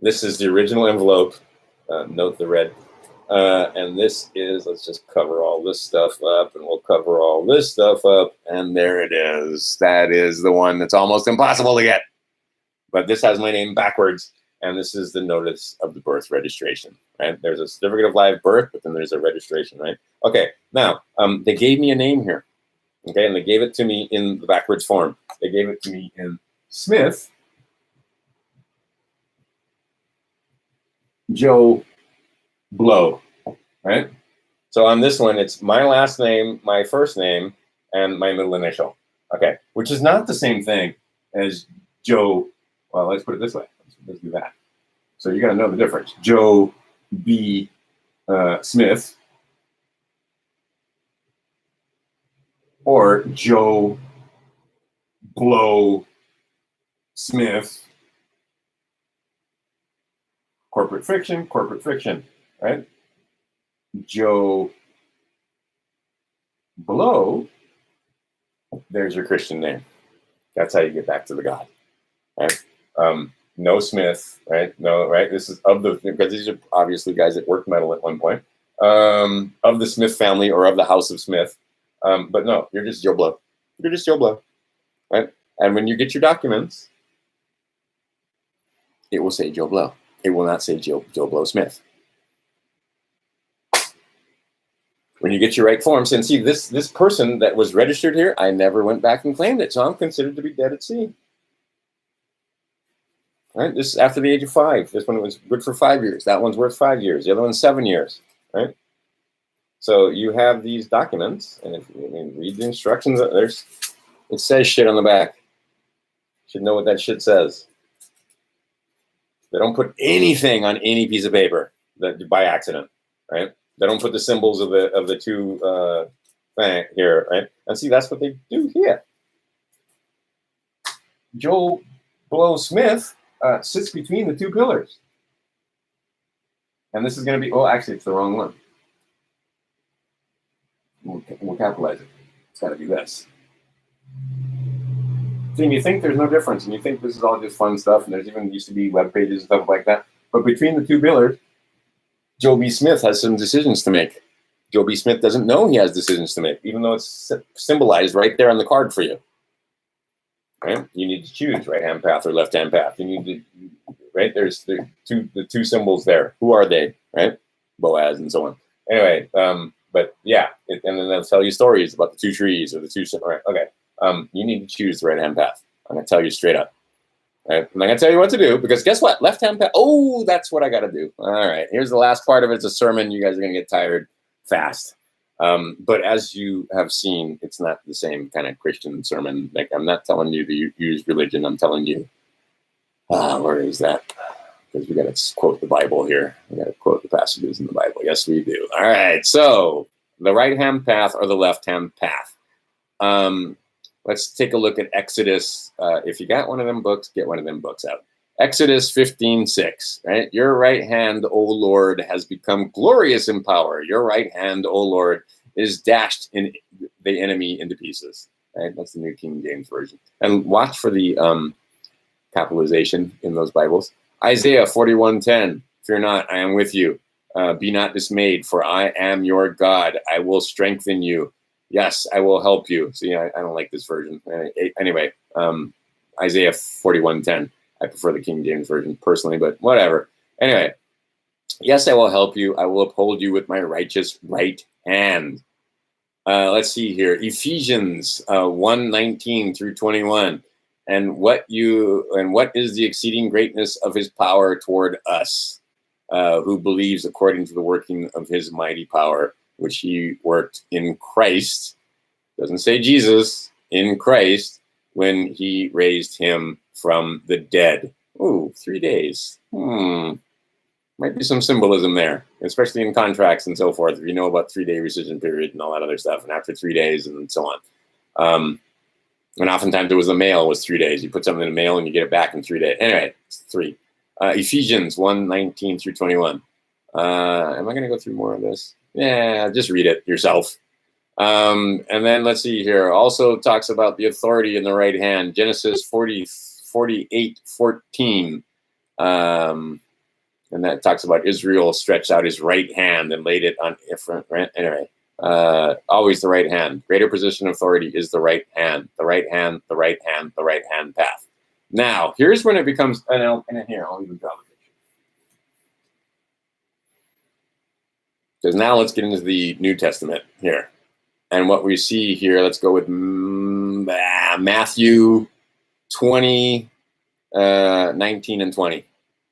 This is the original envelope. Note the red. And this is, let's just cover all this stuff up, and we'll cover all this stuff up. And there it is. That is the one that's almost impossible to get. But this has my name backwards. And this is the notice of the birth registration, right? There's a certificate of live birth, but then there's a registration, right? Okay, now, they gave me a name here, okay? And they gave it to me in the backwards form. They gave it to me in Smith Joe Blow, right? So on this one, it's my last name, my first name, and my middle initial, okay? Which is not the same thing as Joe, well, let's put it this way. Let's do that. So you got to know the difference. Joe B. Smith or Joe Blow Smith. Corporate fiction, right? Joe Blow. There's your Christian name. That's how you get back to the God, right? No Smith, right? No, right? This is because these are obviously guys that worked metal at one point, of the Smith family or of the House of Smith. But no, you're just Joe Blow. You're just Joe Blow. right? And when you get your documents, it will say Joe Blow. It will not say Joe Blow Smith. When you get your right forms, and see this person that was registered here, I never went back and claimed it, so I'm considered to be dead at sea. Right? This is after the age of 5. This one was good for 5 years. That one's worth 5 years. The other one's 7 years. Right? So you have these documents, and if you read the instructions, it says shit on the back. You should know what that shit says. They don't put anything on any piece of paper that by accident, right? They don't put the symbols of the two thing here, right? And see, that's what they do here. Joe Blow Smith sits between the 2 pillars. And this is going to be, oh, actually, it's the wrong one. We'll capitalize it. It's got to be this. See, and you think there's no difference, and you think this is all just fun stuff, and there's even used to be web pages and stuff like that. But between the 2 pillars, Joe B. Smith has some decisions to make. Joe B. Smith doesn't know he has decisions to make, even though it's symbolized right there on the card for you. Right? You need to choose right-hand path or left-hand path. You need to, right? There's the two symbols there. Who are they? Right? Boaz and so on. Anyway, but yeah, and then they'll tell you stories about the 2 trees or the 2. Right? Okay. You need to choose the right-hand path. I'm going to tell you straight up. Right? I'm not going to tell you what to do, because guess what? Left-hand path. Oh, that's what I got to do. All right. Here's the last part of it. It's a sermon. You guys are going to get tired fast. But as you have seen, it's not the same kind of Christian sermon. Like, I'm not telling you to use religion. I'm telling you, where is that? Because we got to quote the Bible here. We got to quote the passages in the Bible. Yes, we do. All right. So the right-hand path or the left-hand path. Let's take a look at Exodus. If you got one of them books, get one of them books out. Exodus 15:6, right? Your right hand, O Lord, has become glorious in power. Your right hand, O Lord, is dashed in the enemy into pieces. Right? That's the New King James Version. And watch for the capitalization in those Bibles. Isaiah 41:10. Fear not, I am with you. Be not dismayed, for I am your God. I will strengthen you. Yes, I will help you. See, I don't like this version. Anyway, Isaiah 41:10. I prefer the King James Version personally, but whatever. Anyway, yes, I will help you. I will uphold you with my righteous right hand. Let's see here. Ephesians 1:19 through 21. And what is the exceeding greatness of his power toward us, who believes according to the working of his mighty power, which he worked in Christ. Doesn't say Jesus, in Christ, when he raised him from the dead. Ooh, 3 days. Might be some symbolism there, especially in contracts and so forth. If you know about 3-day rescission period and all that other stuff, and after 3 days and so on. And oftentimes it was the mail was 3 days. You put something in the mail and you get it back in 3 days. Anyway, it's 3. Ephesians 1:19 through 21. Am I going to go through more of this? Yeah, just read it yourself. And then let's see here. Also talks about the authority in the right hand. Genesis 48:14. And that talks about Israel stretched out his right hand and laid it on Ephraim. Anyway, always the right hand. Greater position of authority is the right hand. The right hand, the right hand, the right hand path. Now, here's when it becomes, and here, I'll even draw the picture. Because now let's get into the New Testament here. And what we see here, let's go with Matthew 20, 19 and 20.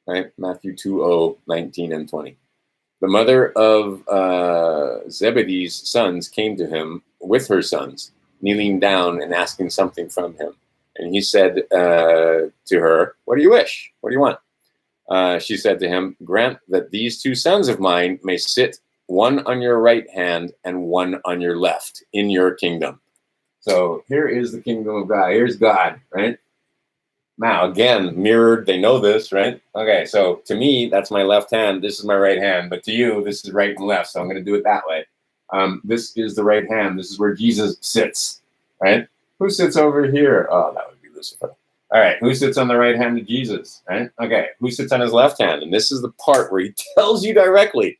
Right? Matthew 20:19 and 20. The mother of Zebedee's sons came to him with her sons, kneeling down and asking something from him. And he said to her, "What do you wish? What do you want?" She said to him, "Grant that these 2 sons of mine may sit, one on your right hand and one on your left, in your kingdom." So here is the kingdom of God. Here's God, right? Now, again, mirrored, they know this, right? Okay, so to me, that's my left hand. This is my right hand. But to you, this is right and left. So I'm going to do it that way. This is the right hand. This is where Jesus sits, right? Who sits over here? Oh, that would be Lucifer. All right, who sits on the right hand of Jesus, right? Okay, who sits on his left hand? And this is the part where he tells you directly,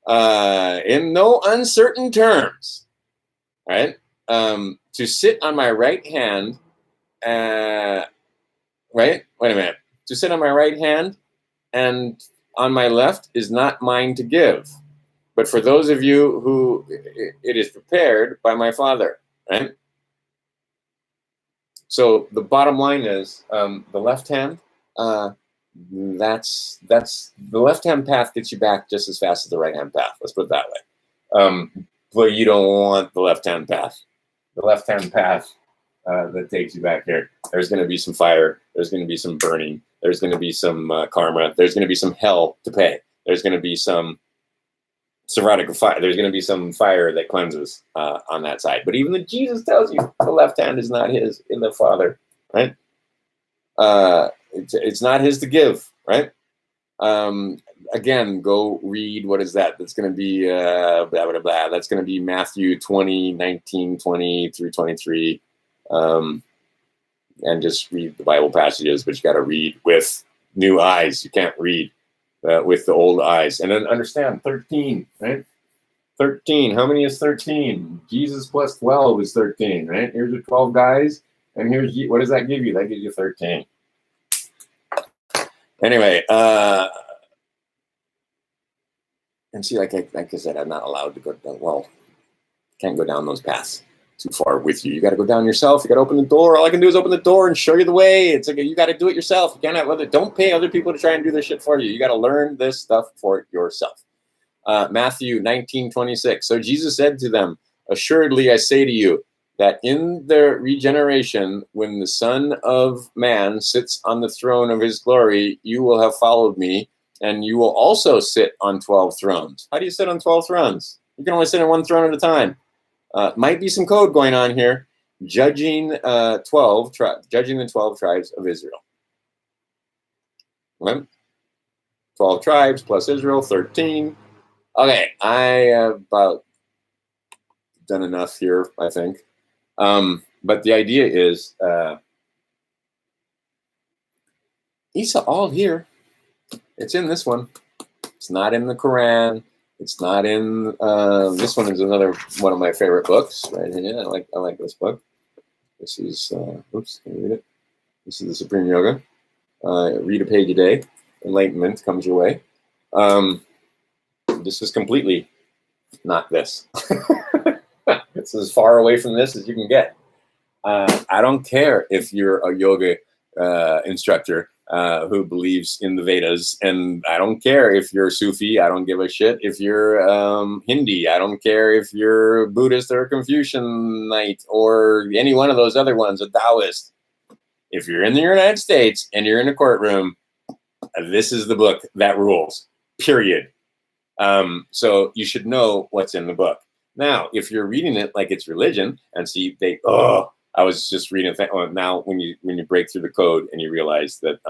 in no uncertain terms, right? To sit on my right hand Right? Wait a minute. To sit on my right hand and on my left is not mine to give, but for those of you who it is prepared by my Father, right? So the bottom line is the left hand. That's the left hand path gets you back just as fast as the right hand path. Let's put it that way. But you don't want the left hand path. The left hand path that takes you back here. There's going to be some fire. There's going to be some burning. There's going to be some karma. There's going to be some hell to pay. There's going to be some Saradic fire. There's going to be some fire that cleanses on that side. But even the Jesus tells you the left hand is not his in the Father, right? It's not his to give, right? Again, go read, what is that? That's going to be blah, blah, blah. That's going to be Matthew 20, 19, 20 through 23. And just read the Bible passages, but you got to read with new eyes. You can't read with the old eyes. And then understand 13, right? 13. How many is 13? Jesus plus 12 is 13, right? Here's your 12 guys. And here's, what does that give you? That gives you 13. Anyway, and see, like I said, I'm not allowed to go down. Well, can't go down those paths too far with you. You got to go down yourself. You got to open the door. All I can do is open the door and show you the way. It's like you got to do it yourself. You can't have other. Don't pay other people to try and do this shit for you. You got to learn this stuff for yourself. Matthew 19:26. So Jesus said to them, "Assuredly, I say to you that in the regeneration, when the Son of Man sits on the throne of his glory, you will have followed me, and you will also sit on 12 thrones." How do you sit on 12 thrones? You can only sit on one throne at a time. Might be some code going on here. Judging the 12 tribes of Israel. Okay. 12 tribes plus Israel, 13. Okay, I have about done enough here, I think. But the idea is, it's all here. It's in this one. It's not in the Quran. It's not in this one. Is another one of my favorite books right here. I like this book. This is oops, can you read it? This is the Supreme Yoga. Read a page a day. Enlightenment comes your way. This is completely not this. It's as far away from this as you can get. I don't care if you're a yoga instructor who believes in the Vedas, and I don't care if you're Sufi. I don't give a shit if you're Hindi. I don't care if you're Buddhist or Confucianite or any one of those other ones, a Taoist. If you're in the United States and you're in a courtroom, this is the book that rules, period. So you should know what's in the book. Now, if you're reading it like it's religion, and see, I was just reading. Now, when you break through the code and you realize that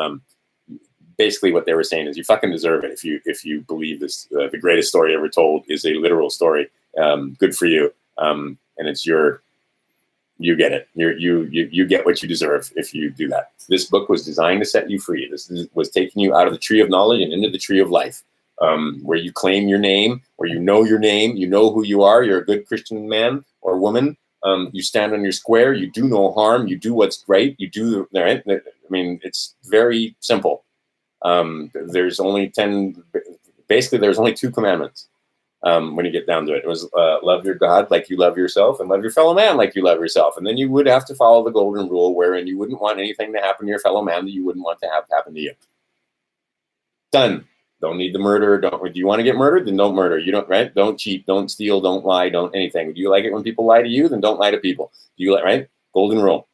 basically what they were saying is you fucking deserve it if you believe this. The greatest story ever told is a literal story. Good for you, and it's you get it. You get what you deserve if you do that. This book was designed to set you free. This was taking you out of the tree of knowledge and into the tree of life. Where you claim your name, where you know your name, you know who you are, you're a good Christian man or woman, you stand on your square, you do no harm, you do what's right, you do, right? I mean, it's very simple. There's only 10, basically there's only 2 commandments when you get down to it. It was love your God like you love yourself, and love your fellow man like you love yourself. And then you would have to follow the golden rule wherein you wouldn't want anything to happen to your fellow man that you wouldn't want to have happen to you. Done. Don't need the murder. Do you want to get murdered? Then don't murder. You don't, right? Don't cheat. Don't steal. Don't lie. Don't anything. Do you like it when people lie to you? Then don't lie to people. Do you like, right? Golden rule.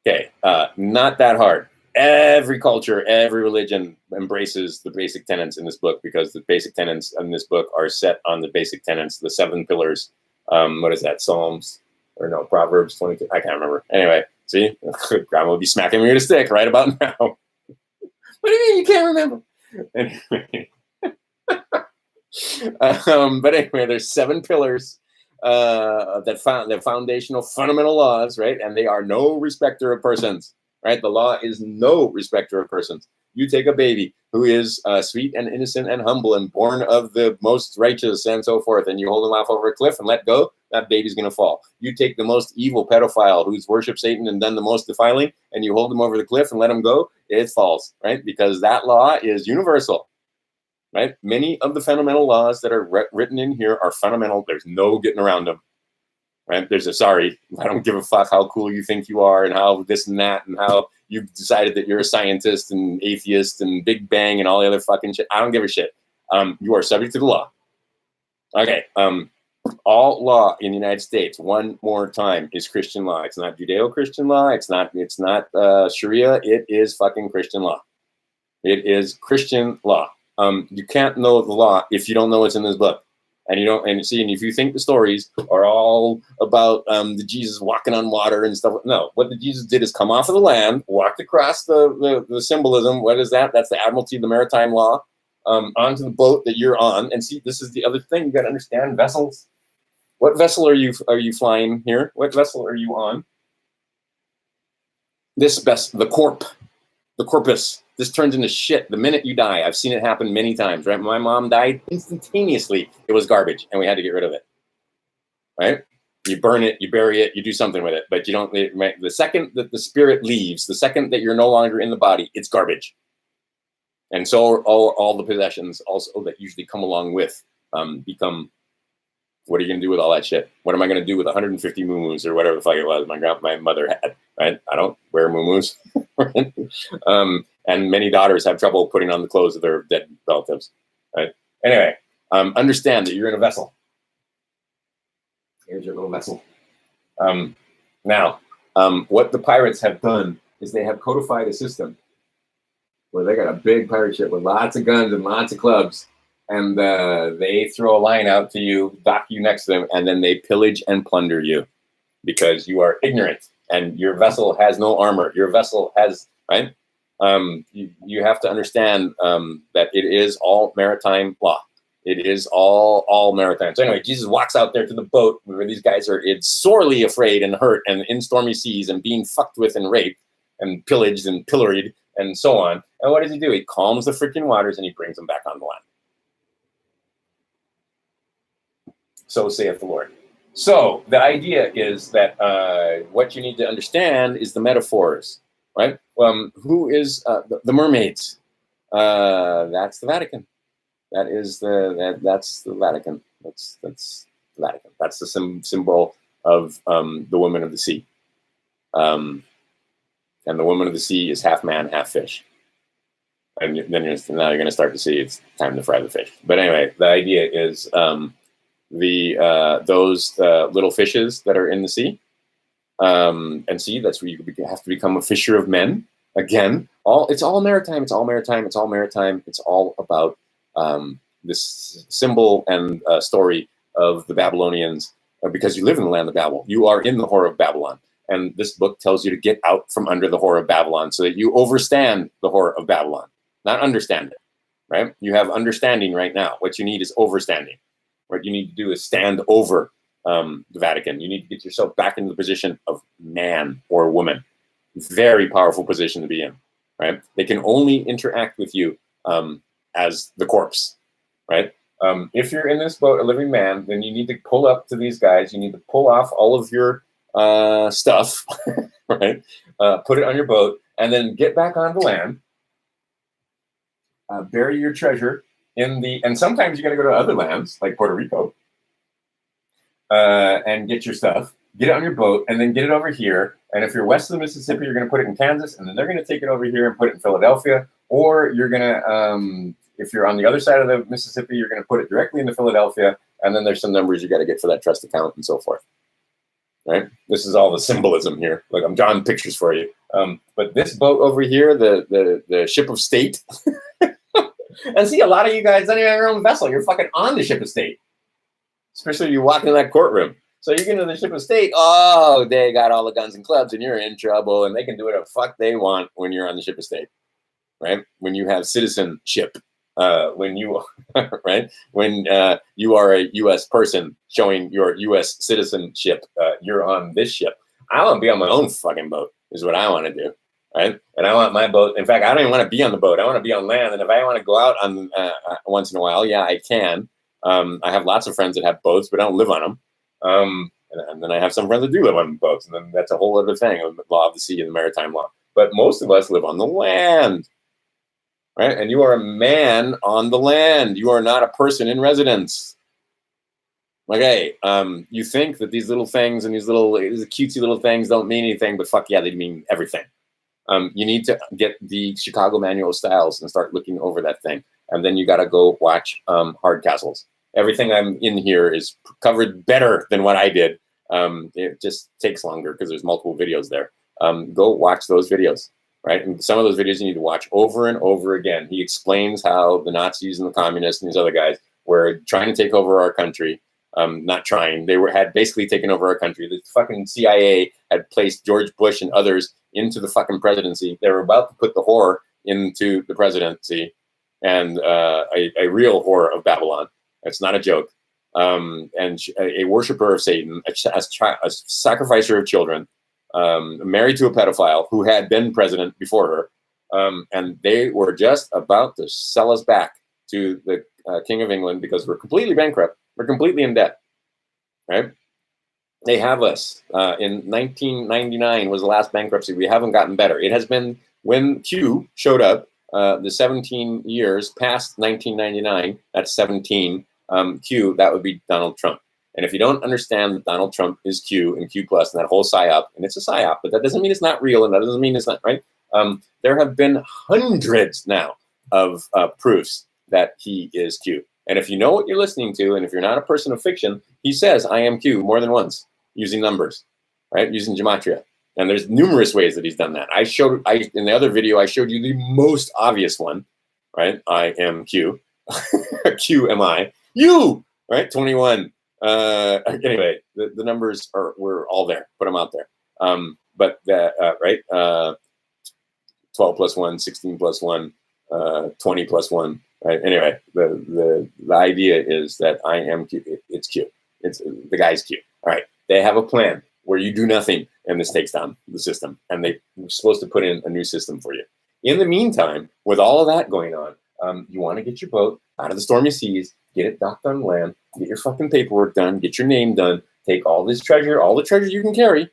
Okay. Not that hard. Every culture, every religion embraces the basic tenets in this book, because the basic tenets in this book are set on the basic tenets, the 7 pillars. What is that? Psalms or no, Proverbs 22. I can't remember. Anyway, see, Grandma would be smacking me with a stick right about now. What do you mean you can't remember? Anyway, but anyway, there's 7 pillars that foundational fundamental laws, right? And they are no respecter of persons, right? The law is no respecter of persons. You take a baby who is sweet and innocent and humble and born of the most righteous and so forth, and you hold him off over a cliff and let go. that baby's going to fall. You take the most evil pedophile who's worshipped Satan and done the most defiling, and you hold him over the cliff and let him go, it falls, right? Because that law is universal, right? Many of the fundamental laws that are written in here are fundamental. There's no getting around them, right? There's a sorry, I don't give a fuck how cool you think you are and how this and that and how you've decided that you're a scientist and atheist and Big Bang and all the other fucking shit. I don't give a shit. You are subject to the law. Okay. All law in the United States, one more time, is Christian law. It's not Judeo-Christian law. It's not Sharia. It is fucking Christian law. It is Christian law. You can't know the law if you don't know what's in this book. And you don't, and if you think the stories are all about the Jesus walking on water and stuff, no. What the Jesus did is come off of the land, walked across the symbolism. What is that? That's the Admiralty, the maritime law, onto the boat that you're on. And see, this is the other thing you got to understand: vessels. What vessel are you flying here? What vessel are you on? This vessel, the corpus. This turns into shit the minute you die. I've seen it happen many times, right? My mom died instantaneously. It was garbage, and we had to get rid of it, right? You burn it, you bury it, you do something with it, but you don't. The second that the spirit leaves, the second that you're no longer in the body, it's garbage. And so all the possessions also that usually come along with become. What are you going to do with all that shit? What am I going to do with 150 muumuus or whatever the fuck it was my mother had, right? I don't wear muumuus. And many daughters have trouble putting on the clothes of their dead relatives, right? Anyway, understand that you're in a vessel. Here's your little vessel. Now, what the pirates have done is they have codified a system where they got a big pirate ship with lots of guns and lots of clubs. And they throw a line out to you, dock you next to them, and then they pillage and plunder you because you are ignorant and your vessel has no armor. Your vessel has, right? You have to understand that it is all maritime law. It is all maritime. So anyway, Jesus walks out there to the boat where these guys are sorely afraid and hurt and in stormy seas and being fucked with and raped and pillaged and pilloried and so on. And what does he do? He calms the freaking waters and he brings them back on the land. So saith the Lord. So the idea is that what you need to understand is the metaphors, right? Who is the mermaids? That's the Vatican. That's the Vatican. That's the Vatican. That's the symbol of the woman of the sea. And the woman of the sea is half man, half fish. And then now you're going to start to see it's time to fry the fish. But anyway, the idea is. Those little fishes that are in the sea, and see that's where you have to become a fisher of men. Again, it's all maritime. It's all maritime. It's all maritime. It's all about this symbol and story of the Babylonians, because you live in the land of Babel. You are in the whore of Babylon, and this book tells you to get out from under the whore of Babylon so that you overstand the whore of Babylon, not understand it. Right? You have understanding right now. What you need is overstanding. What you need to do is stand over the Vatican. You need to get yourself back into the position of man or woman. Very powerful position to be in, right? They can only interact with you as the corpse, right? If you're in this boat, a living man, then you need to pull up to these guys. You need to pull off all of your stuff, right? Put it on your boat, and then get back on the land. Bury your treasure. And sometimes you got to go to other lands like Puerto Rico and get your stuff, get it on your boat, and then get it over here. And if you're west of the Mississippi, you're going to put it in Kansas, and then they're going to take it over here and put it in Philadelphia. Or you're going to, if you're on the other side of the Mississippi, you're going to put it directly into Philadelphia. And then there's some numbers you got to get for that trust account and so forth. Right? This is all the symbolism here. Look, I'm drawing pictures for you. But this boat over here, the ship of state. And see, a lot of you guys don't even have your own vessel. You're fucking on the ship of state. Especially if you walk into that courtroom. So you get into the ship of state, oh, they got all the guns and clubs and you're in trouble and they can do whatever the fuck they want when you're on the ship of state. Right? When you have citizenship. When you right? When you are a U.S. person showing your U.S. citizenship, you're on this ship. I want to be on my own fucking boat is what I want to do. Right? And I want my boat. In fact, I don't even want to be on the boat. I want to be on land. And if I want to go out on once in a while, yeah, I can. I have lots of friends that have boats, but I don't live on them. And then I have some friends that do live on boats, and then that's a whole other thing of the law of the sea and the maritime law. But most of us live on the land, right? And you are a man on the land. You are not a person in residence. Okay, you think that these little things and these cutesy little things don't mean anything, but fuck yeah, they mean everything. You need to get the Chicago Manual of Styles and start looking over that thing. And then you got to go watch Hardcastles. Everything I'm in here is covered better than what I did. It just takes longer because there's multiple videos there. Go watch those videos, right? And some of those videos you need to watch over and over again. He explains how the Nazis and the communists and these other guys were trying to take over our country. Not trying. They had basically taken over our country. The fucking CIA had placed George Bush and others into the fucking presidency. They were about to put the whore into the presidency, and a real whore of Babylon. It's not a joke. And a worshiper of Satan, a sacrificer of children, married to a pedophile who had been president before her. And they were just about to sell us back to the King of England because we're completely bankrupt. We're completely in debt, right? They have us. In 1999 was the last bankruptcy. We haven't gotten better. It has been when Q showed up, the 17 years past 1999, that's 17, Q, that would be Donald Trump. And if you don't understand that Donald Trump is Q and Q plus and that whole PSYOP, and it's a PSYOP, but that doesn't mean it's not real and that doesn't mean it's not, right? There have been hundreds now of proofs that he is Q. And if you know what you're listening to, and if you're not a person of fiction, he says, I am Q more than once using numbers, right? Using gematria. And there's numerous ways that he's done that. In the other video, I showed you the most obvious one, right? I am Q. Q am I. You, right? 21. Anyway, the numbers were all there. Put them out there. But right? 12 plus 1, 16 plus 1, 20 plus 1. Right. Anyway, the idea is that I am Q. It's Q. It's the guy's Q. All right. They have a plan where you do nothing and this takes down the system, and they're supposed to put in a new system for you. In the meantime, with all of that going on, you want to get your boat out of the stormy seas, get it docked on land, get your fucking paperwork done, get your name done, take all this treasure, all the treasure you can carry,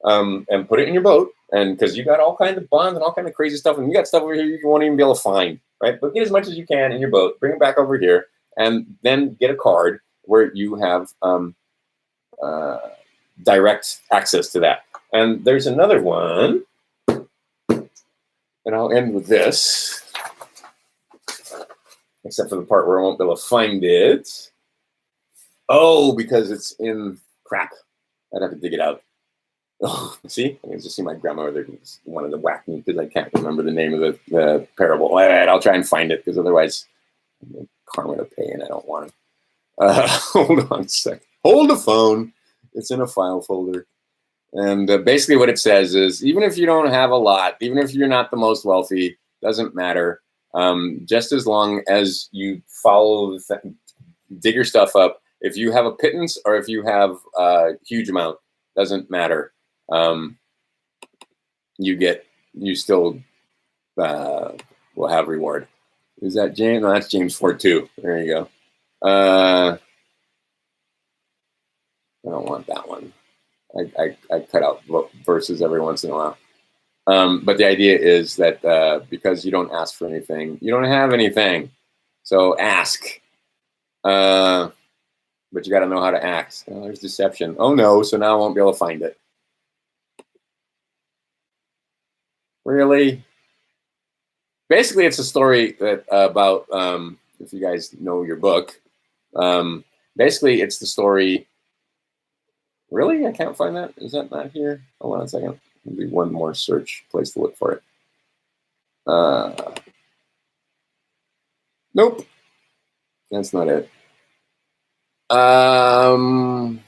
and put it in your boat. And because you got all kinds of bonds and all kinds of crazy stuff, and you got stuff over here you won't even be able to find. Right, but get as much as you can in your boat, bring it back over here, and then get a card where you have direct access to that. And there's another one, and I'll end with this, except for the part where I won't be able to find it. Oh, because it's in crap. I'd have to dig it out. Oh, see? I can just see my grandmother wanted to whack me because I can't remember the name of the parable. All right, I'll try and find it because otherwise I'm karma to pay and I don't want to. Hold on a sec. Hold the phone. It's in a file folder. And basically what it says is even if you don't have a lot, even if you're not the most wealthy, doesn't matter. Just as long as you follow, dig your stuff up. If you have a pittance or if you have a huge amount, doesn't matter. You still will have reward. Is that James? No, that's James 4:2. There you go. I don't want that one. I cut out verses every once in a while. But the idea is that because you don't ask for anything, you don't have anything. So ask. But you got to know how to ask. Oh, there's deception. Oh no, so now I won't be able to find it. Really? Basically, it's a story that about, if you guys know your book, basically it's the story. Really? I can't find that. Is that not here? Hold on a second. I'll do one more search place to look for it. Nope. That's not it. I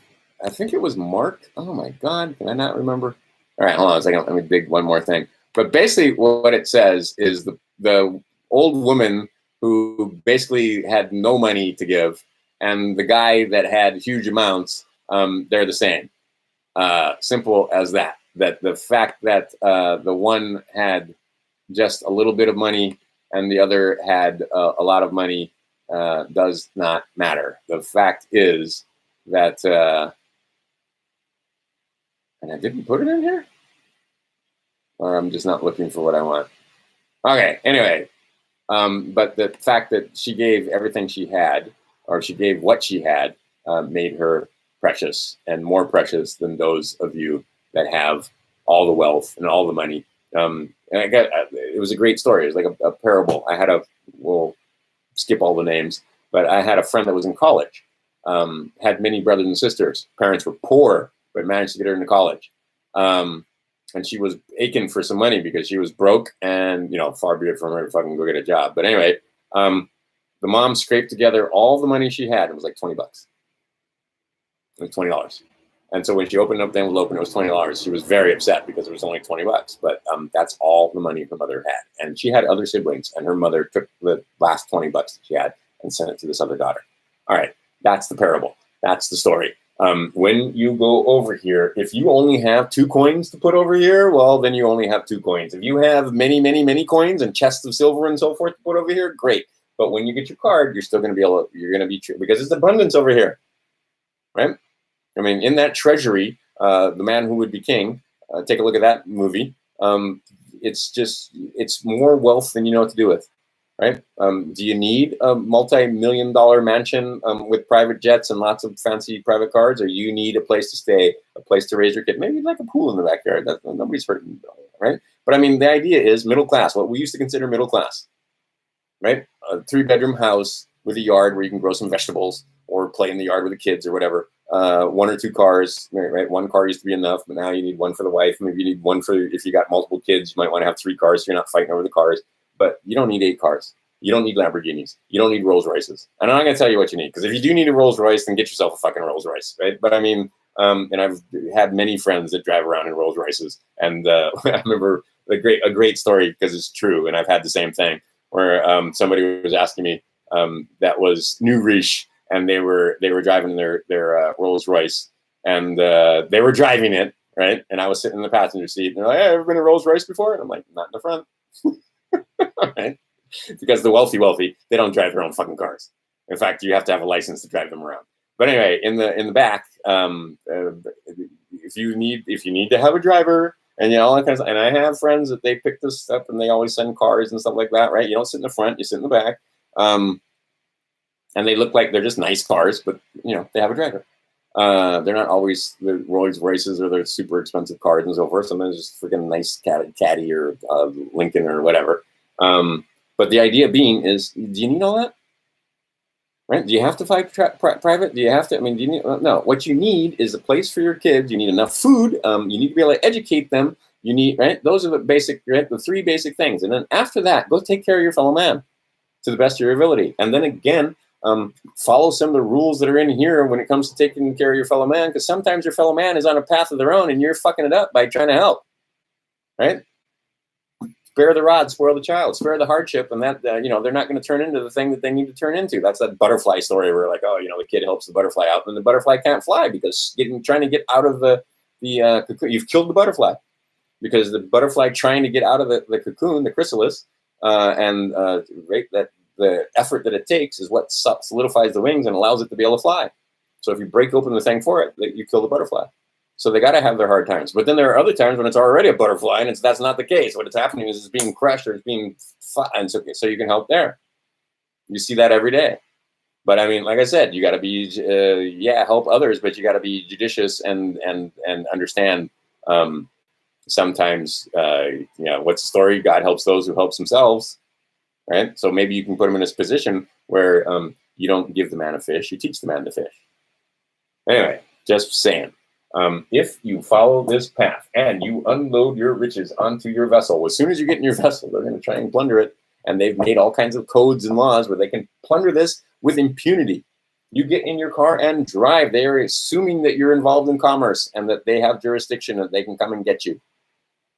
think it was Mark. Oh my God. Can I not remember? All right, hold on a second. Let me dig one more thing. But basically what it says is the old woman who basically had no money to give and the guy that had huge amounts, they're the same. Simple as that. That the fact that the one had just a little bit of money and the other had a lot of money does not matter. The fact is that And I didn't put it in here? Or I'm just not looking for what I want. Okay, anyway. But the fact that she gave everything she had, or she gave what she had, made her precious and more precious than those of you that have all the wealth and all the money. And it was a great story. It was like a parable. We'll skip all the names, but I had a friend that was in college, had many brothers and sisters. Parents were poor, but managed to get her into college. And she was aching for some money because she was broke and, far be it from her to fucking go get a job. But anyway, the mom scraped together all the money she had. It was like $20. Like $20. And so when she opened up the envelope and it was $20, she was very upset because it was only $20. But that's all the money her mother had. And she had other siblings, and her mother took the last $20 that she had and sent it to this other daughter. All right, that's the parable. That's the story. When you go over here, if you only have 2 coins to put over here, well, then you only have 2 coins. If you have many, many, many coins and chests of silver and so forth to put over here, great. But when you get your card, you're still going to be you're going to be, because it's abundance over here, right? I mean, in that treasury, The Man Who Would Be King, take a look at that movie. It's more wealth than you know what to do with. Right? Do you need a multi-million-dollar mansion with private jets and lots of fancy private cars, or you need a place to stay, a place to raise your kid? Maybe like a pool in the backyard. Nobody's hurting, right? But I mean, the idea is middle class, what we used to consider middle class, right? A 3-bedroom house with a yard where you can grow some vegetables or play in the yard with the kids or whatever. 1 or 2 cars, right? 1 car used to be enough, but now you need 1 for the wife. Maybe you need 1 for, if you got multiple kids, you might want to have 3 cars so you're not fighting over the cars. But you don't need 8 cars. You don't need Lamborghinis. You don't need Rolls Royces. And I'm not going to tell you what you need, because if you do need a Rolls Royce, then get yourself a fucking Rolls Royce, right? But I mean, and I've had many friends that drive around in Rolls Royces. And I remember a great story, because it's true, and I've had the same thing, where somebody was asking me, that was New Riche, and they were driving their Rolls Royce, and they were driving it, right? And I was sitting in the passenger seat, and they're like, "Hey, ever been in a Rolls Royce before?" And I'm like, "Not in the front." Right? Because the wealthy, they don't drive their own fucking cars. In fact, you have to have a license to drive them around. But anyway, in the back, if you need to have a driver and all that kind of stuff, and I have friends that they pick this up and they always send cars and stuff like that, right? You don't sit in the front, you sit in the back, and they look like they're just nice cars, but they have a driver. They're not always the Rolls Royces or the super expensive cars and so forth. Sometimes just freaking nice Caddy or Lincoln or whatever. But the idea being is, do you need all that? Right? Do you have to fly private? Do you have to? I mean, do you need? No. What you need is a place for your kids. You need enough food. You need to be able to educate them. You need, right? Those are the basic, right? The 3 basic things. And then after that, go take care of your fellow man to the best of your ability. And then again, follow some of the rules that are in here when it comes to taking care of your fellow man, because sometimes your fellow man is on a path of their own and you're fucking it up by trying to help, right? Spare the rod, spoil the child, spare the hardship, and that they're not going to turn into the thing that they need to turn into. That's that butterfly story where the kid helps the butterfly out, and the butterfly can't fly because trying to get out of the cocoon. You've killed the butterfly, because the butterfly trying to get out of the cocoon, the chrysalis, that the effort that it takes is what solidifies the wings and allows it to be able to fly. So if you break open the thing for it, you kill the butterfly. So they got to have their hard times. But then there are other times when it's already a butterfly and that's not the case. What is happening is it's being crushed or it's being and so you can help there. You see that every day. But I mean, like I said, you got to be help others, but you got to be judicious and understand. Sometimes what's the story? God helps those who helps themselves, right? So maybe you can put them in this position where you don't give the man a fish, you teach the man to fish. Anyway, just saying. If you follow this path and you unload your riches onto your vessel, as soon as you get in your vessel, they're going to try and plunder it. And they've made all kinds of codes and laws where they can plunder this with impunity. You get in your car and drive. They are assuming that you're involved in commerce and that they have jurisdiction and they can come and get you.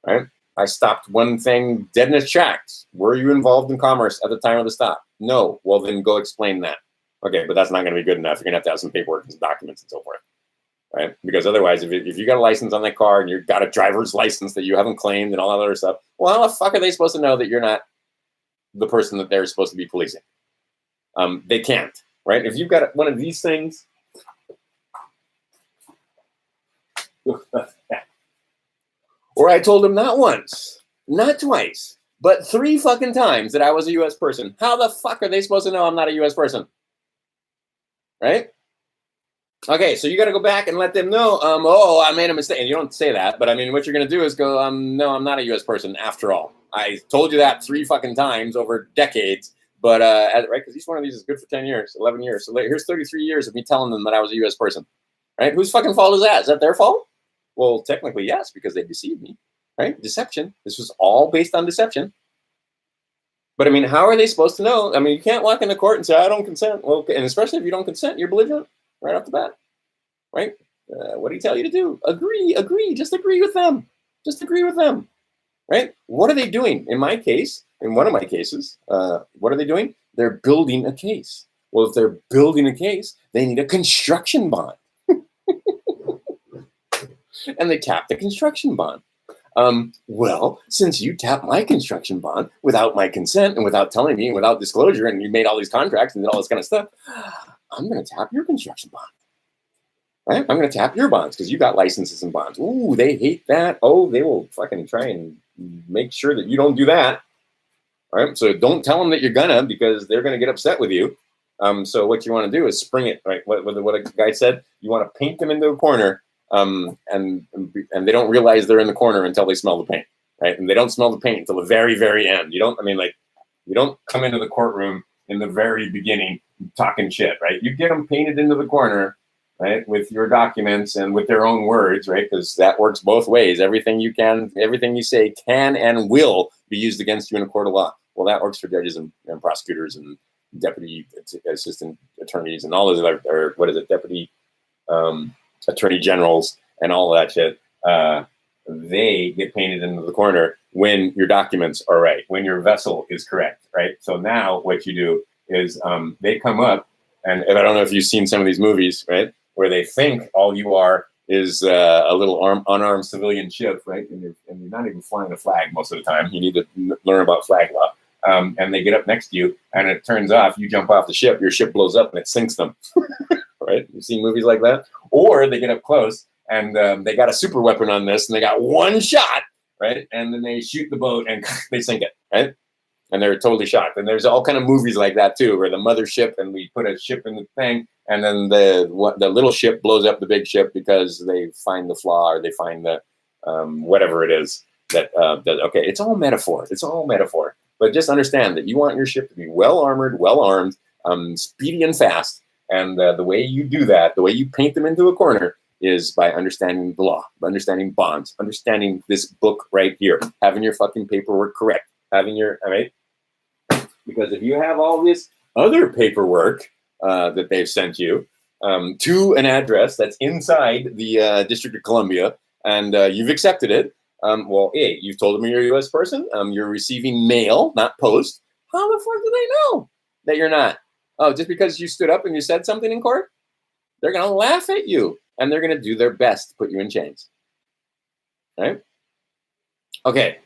Right? I stopped one thing dead in its tracks. Were you involved in commerce at the time of the stop? No. Well, then go explain that. Okay, but that's not going to be good enough. You're going to have some paperwork and some documents and so forth. Right? Because otherwise, if you got a license on that car and you've got a driver's license that you haven't claimed and all that other stuff, well, how the fuck are they supposed to know that you're not the person that they're supposed to be policing? They can't, right? If you've got one of these things, Or I told them not once, not twice, but 3 fucking times that I was a U.S. person. How the fuck are they supposed to know I'm not a U.S. person? Right? Okay, so you got to go back and let them know, oh, I made a mistake. And you don't say that, but I mean, what you're going to do is go, no, I'm not a U.S. person after all. I told you that 3 fucking times over decades, but, right, because each one of these is good for 10 years, 11 years. So here's 33 years of me telling them that I was a U.S. person, right? Whose fucking fault is that? Is that their fault? Well, technically, yes, because they deceived me, right? Deception. This was all based on deception. But I mean, how are they supposed to know? I mean, you can't walk into court and say, I don't consent. Well, and especially if you don't consent, you're belligerent right off the bat, right? What do you tell you to do? Agree, just agree with them. Just agree with them, right? What are they doing? In my case, in one of my cases, what are they doing? They're building a case. Well, if they're building a case, they need a construction bond. And they tap the construction bond. Well, since you tapped my construction bond without my consent and without telling me and without disclosure, and you made all these contracts and did all this kind of stuff, I'm going to tap your construction bond. Right? I'm going to tap your bonds because you got licenses and bonds. Ooh, they hate that. Oh, they will fucking try and make sure that you don't do that. All right? So don't tell them that you're gonna, because they're going to get upset with you. So what you want to do is spring it, right? What a guy said, you want to paint them into a corner. And they don't realize they're in the corner until they smell the paint, right? And they don't smell the paint until the very, very end. You don't come into the courtroom in the very beginning talking shit, right? You get them painted into the corner, right, with your documents and with their own words, right? Because that works both ways. Everything you say can and will be used against you in a court of law. Well, that works for judges and prosecutors and deputy assistant attorneys and all those other, or what is it, deputy attorney generals and all of that shit. They get painted into the corner when your documents are right, when your vessel is correct, right? So now what you do is they come up, and I don't know if you've seen some of these movies, right, where they think all you are is a little unarmed civilian ship, right? And you're not even flying a flag most of the time. You need to learn about flag law. And they get up next to you, and it turns off. You jump off the ship, your ship blows up, and it sinks them. Right? You've seen movies like that? Or they get up close, and they got a super weapon on this, and they got one shot, right? And then they shoot the boat, and they sink it, right? And they're totally shocked. And there's all kind of movies like that too, where the mothership, and we put a ship in the thing, and then the little ship blows up the big ship because they find the flaw, or they find the whatever it is that okay, it's all metaphor. It's all metaphor. But just understand that you want your ship to be well armored, well armed, speedy and fast. And the way you do that, the way you paint them into a corner, is by understanding the law, by understanding bonds, understanding this book right here, having your fucking paperwork correct, having your, all right? Because if you have all this other paperwork that they've sent you to an address that's inside the District of Columbia, and you've accepted it, well, A, you've told them you're a U.S. person, you're receiving mail, not post. How the fuck do they know that you're not? Oh, just because you stood up and you said something in court? They're going to laugh at you, and they're going to do their best to put you in chains. Right? Okay.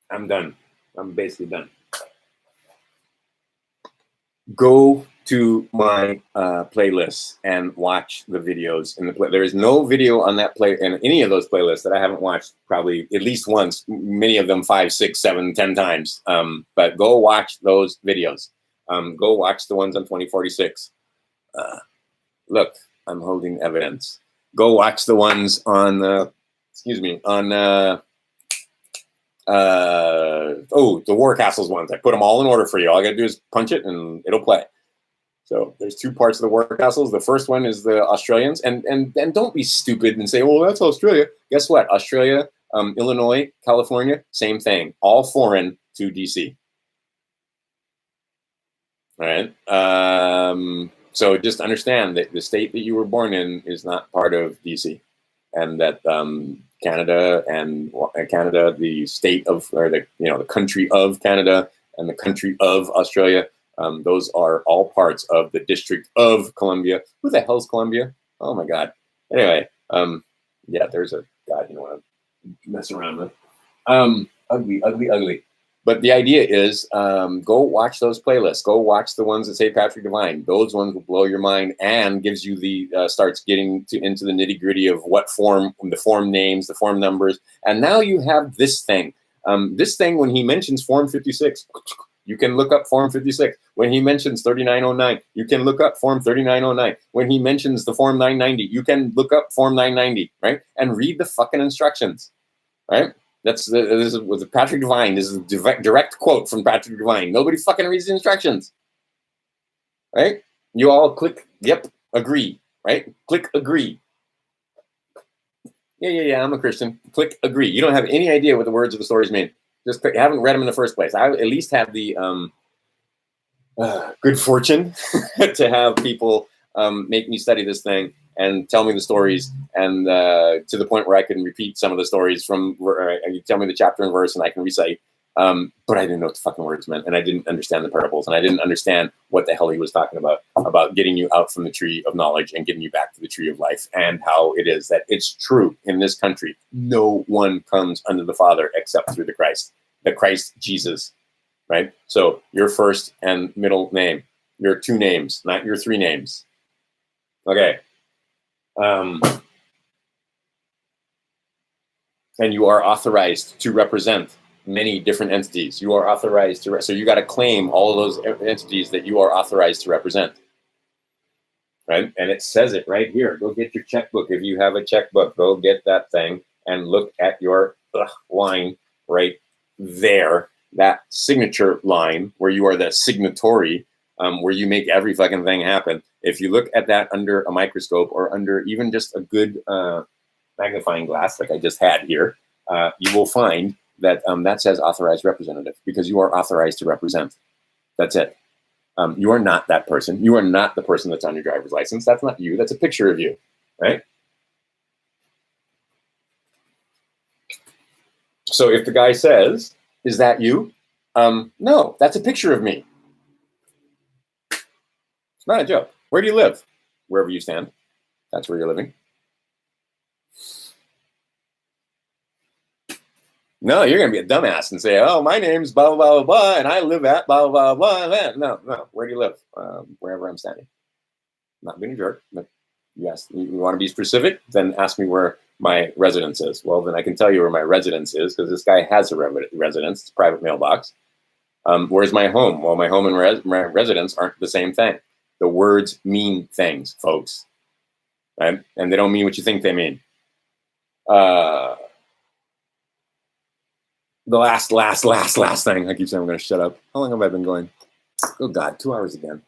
I'm done. I'm basically done. Go to my playlist and watch the videos in the play. There is no video on that play in any of those playlists that I haven't watched probably at least once, many of them 5, 6, 7, 10 times. But go watch those videos. Go watch the ones on 2046. Look, I'm holding evidence. Go watch the ones on the War Castles ones. I put them all in order for you. All I gotta do is punch it and it'll play. So there's 2 parts of the War Castles. The first one is the Australians, and don't be stupid and say, well, that's Australia. Guess what? Australia, Illinois, California, same thing. All foreign to DC. All right. So just understand that the state that you were born in is not part of DC, and that Canada, the state of, or the country of Canada and the country of Australia, those are all parts of the District of Columbia. Who the hell's Columbia? Oh my God. Anyway, yeah, there's a God you don't want to mess around with. Ugly. But the idea is, go watch those playlists. Go watch the ones that say Patrick Devine. Those ones will blow your mind and gives you the starts getting into the nitty gritty of what form, the form names, the form numbers, and now you have this thing. This thing, when he mentions Form 56, you can look up Form 56. When he mentions 3909, you can look up Form 3909. When he mentions the Form 990, you can look up Form 990, right? And read the fucking instructions, right? This is with Patrick Devine. This is a direct quote from Patrick Devine. Nobody fucking reads the instructions, right? You all click, yep, agree, right? Click agree. Yeah, I'm a Christian. Click agree. You don't have any idea what the words of the stories mean. Just haven't read them in the first place. I at least have the good fortune to have people make me study this thing and tell me the stories, and to the point where I can repeat some of the stories from. You tell me the chapter and verse, and I can recite. But I didn't know what the fucking words meant, and I didn't understand the parables, and I didn't understand what the hell he was talking about getting you out from the tree of knowledge and getting you back to the tree of life, and how it is that it's true in this country. No one comes under the Father except through the Christ Jesus, right? So your first and middle name, your two names, not your three names. Okay. And you are authorized to represent many different entities. You are authorized to, so you got to claim all of those entities that you are authorized to represent, right? And it says it right here. Go get your checkbook. If you have a checkbook, go get that thing and look at your line right there, that signature line where you are the signatory, where you make every fucking thing happen. If you look at that under a microscope or under even just a good magnifying glass like I just had here, you will find that that says authorized representative, because you are authorized to represent. That's it. You are not that person. You are not the person that's on your driver's license. That's not you. That's a picture of you, right? So if the guy says, is that you? No, that's a picture of me. It's not a joke. Where do you live? Wherever you stand. That's where you're living. No, you're going to be a dumbass and say, oh, my name's blah, blah, blah, blah, and I live at blah, blah, blah, blah. No. Where do you live? Wherever I'm standing. Not being a jerk, but yes, you want to be specific? Then ask me where my residence is. Well, then I can tell you where my residence is, because this guy has a residence. It's a private mailbox. Where's my home? Well, my home and my residence aren't the same thing. The words mean things, folks, right? And they don't mean what you think they mean. The last thing. I keep saying I'm going to shut up. How long have I been going? Oh, God, 2 hours again.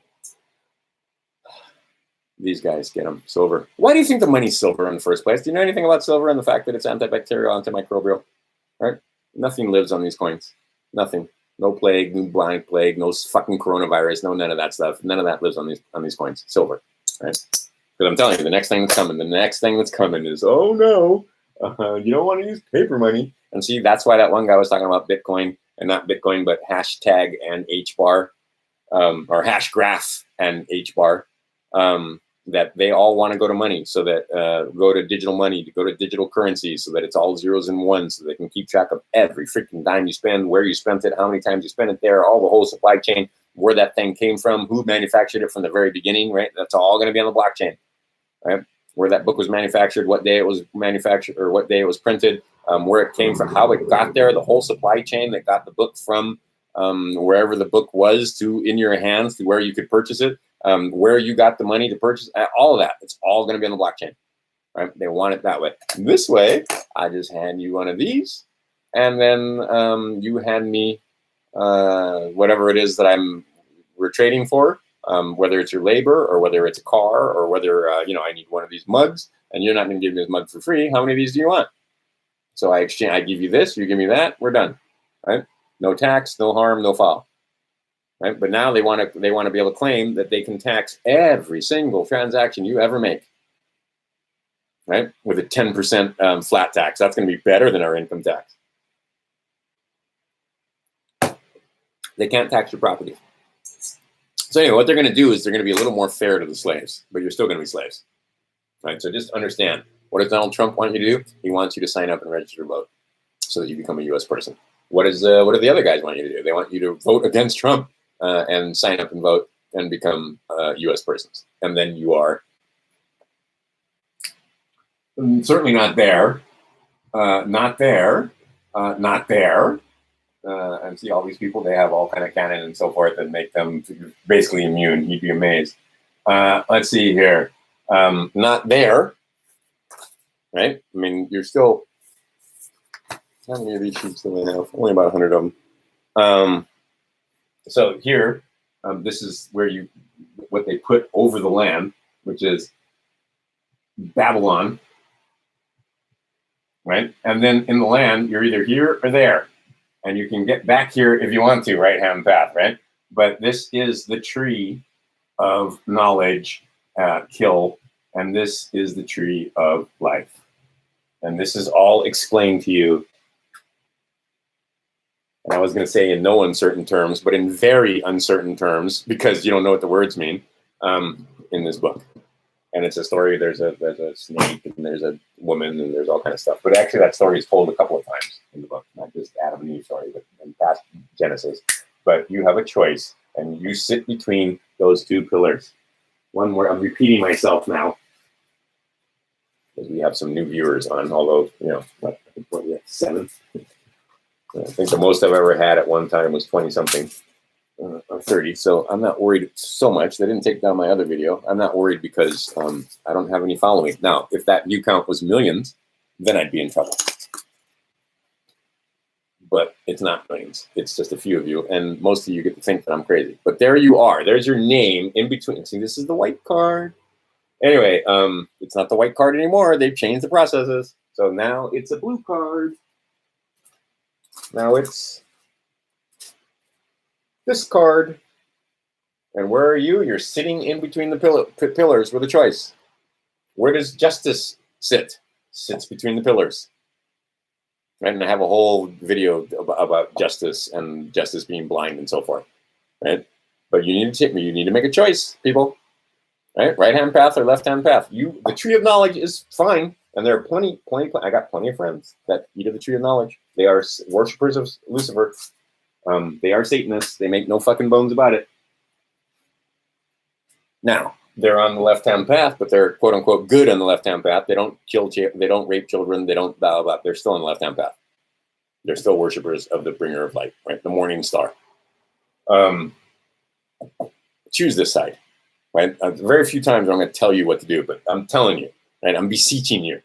These guys get them. Silver. Why do you think the money's silver in the first place? Do you know anything about silver and the fact that it's antibacterial, antimicrobial? Right? Nothing lives on these coins. Nothing. No plague, no blind plague, no fucking coronavirus, no none of that stuff. None of that lives on these coins. Silver. Right? Because I'm telling you, the next thing that's coming is, oh no, you don't want to use paper money. And see, that's why that one guy was talking about Bitcoin, and not Bitcoin, but hashtag and HBAR, or hash graph and HBAR, that they all want to go to money, so that go to digital money, to go to digital currency, so that it's all zeros and ones, so they can keep track of every freaking dime you spend, where you spent it, how many times you spent it there, all the whole supply chain, where that thing came from, who manufactured it from the very beginning, right? That's all going to be on the blockchain, right? Where that book was manufactured, what day it was manufactured, or what day it was printed, where it came from, how it got there, the whole supply chain that got the book from wherever the book was to in your hands to where you could purchase it, where you got the money to purchase, all of that. It's all going to be on the blockchain, right? They want it that way. This way, I just hand you one of these, and then you hand me whatever it is that we're trading for. Whether it's your labor, or whether it's a car, or whether I need one of these mugs, and you're not going to give me this mug for free. How many of these do you want? So I give you this, you give me that, we're done, right? No tax, no harm, no foul, right? But now they want to be able to claim that they can tax every single transaction you ever make, right? With a 10% flat tax. That's going to be better than our income tax. They can't tax your property. So anyway, what they're going to do is they're going to be a little more fair to the slaves, but you're still going to be slaves, right? So just understand, what does Donald Trump want you to do? He wants you to sign up and register to vote so that you become a U.S. person. what do the other guys want you to do? They want you to vote against Trump and sign up and vote and become U.S. persons. And then you are certainly not there, not there, not there. And see all these people, they have all kind of canon and so forth that make them basically immune. You'd be amazed. Let's see here. Not there, right? I mean, you're still, how many of these sheets do we have? Only about 100 of them. So here, this is where what they put over the land, which is Babylon, right? And then in the land, you're either here or there. And you can get back here if you want to, right-hand path, right? But this is the tree of knowledge, kill, and this is the tree of life. And this is all explained to you. And I was going to say in no uncertain terms, but in very uncertain terms, because you don't know what the words mean, in this book. And it's a story, there's a snake, and there's a woman, and there's all kind of stuff. But actually that story is told a couple of times in the book, not just Adam and Eve story, but in past Genesis. But you have a choice, and you sit between those two pillars. One where I'm repeating myself now, because we have some new viewers on, although, you know, what we have, 7? I think the most I've ever had at one time was 20-something. Or 30, so I'm not worried so much. They didn't take down my other video. I'm not worried because I don't have any following. Now, if that view count was millions, then I'd be in trouble. But it's not millions. It's just a few of you, and most of you get to think that I'm crazy. But there you are. There's your name in between. See, this is the white card. Anyway, it's not the white card anymore. They've changed the processes. So now it's a blue card. Now it's this card. And where are you? You're sitting in between the pillars with a choice. Where does justice sit? Sits between the pillars. Right? And I have a whole video about justice and justice being blind and so forth. Right? But you need to make a choice, people. Right? Right-hand path or left-hand path. The tree of knowledge is fine. And there are plenty, I got plenty of friends that eat of the tree of knowledge. They are worshippers of Lucifer. They are Satanists. They make no fucking bones about it. Now, they're on the left-hand path, but they're quote-unquote good on the left-hand path. They don't kill, they don't rape children. They don't blah, blah, blah. They're still on the left-hand path. They're still worshipers of the bringer of light, right? The morning star. Choose this side, right? Very few times I'm going to tell you what to do, but I'm telling you, right? I'm beseeching you.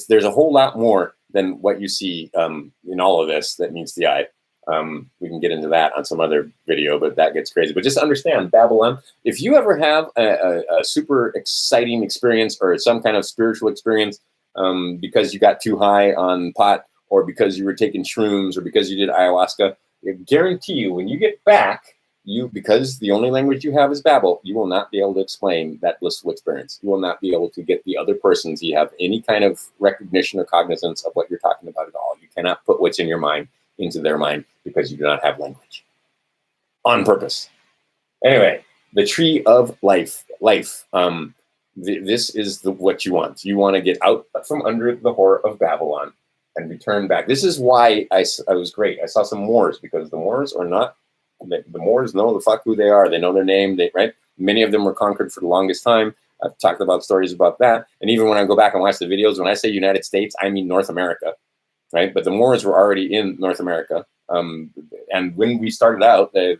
There's a whole lot more than what you see in all of this that meets the eye. We can get into that on some other video, but that gets crazy. But just understand, Babylon, if you ever have a super exciting experience or some kind of spiritual experience because you got too high on pot or because you were taking shrooms or because you did ayahuasca, I guarantee you when you get back, because the only language you have is Babel, you will not be able to explain that blissful experience. You will not be able to get the other persons. You have any kind of recognition or cognizance of what you're talking about at all. You cannot put what's in your mind into their mind because you do not have language on purpose. Anyway, the tree of life. This is what you want. You want to get out from under the whore of Babylon and return back. This is why I was great. I saw some Moors because the Moors are not, the Moors know the fuck who they are. They know their name, right? Many of them were conquered for the longest time. I've talked about stories about that. And even when I go back and watch the videos, when I say United States, I mean North America. Right, but the Moors were already in North America, and when we started out, the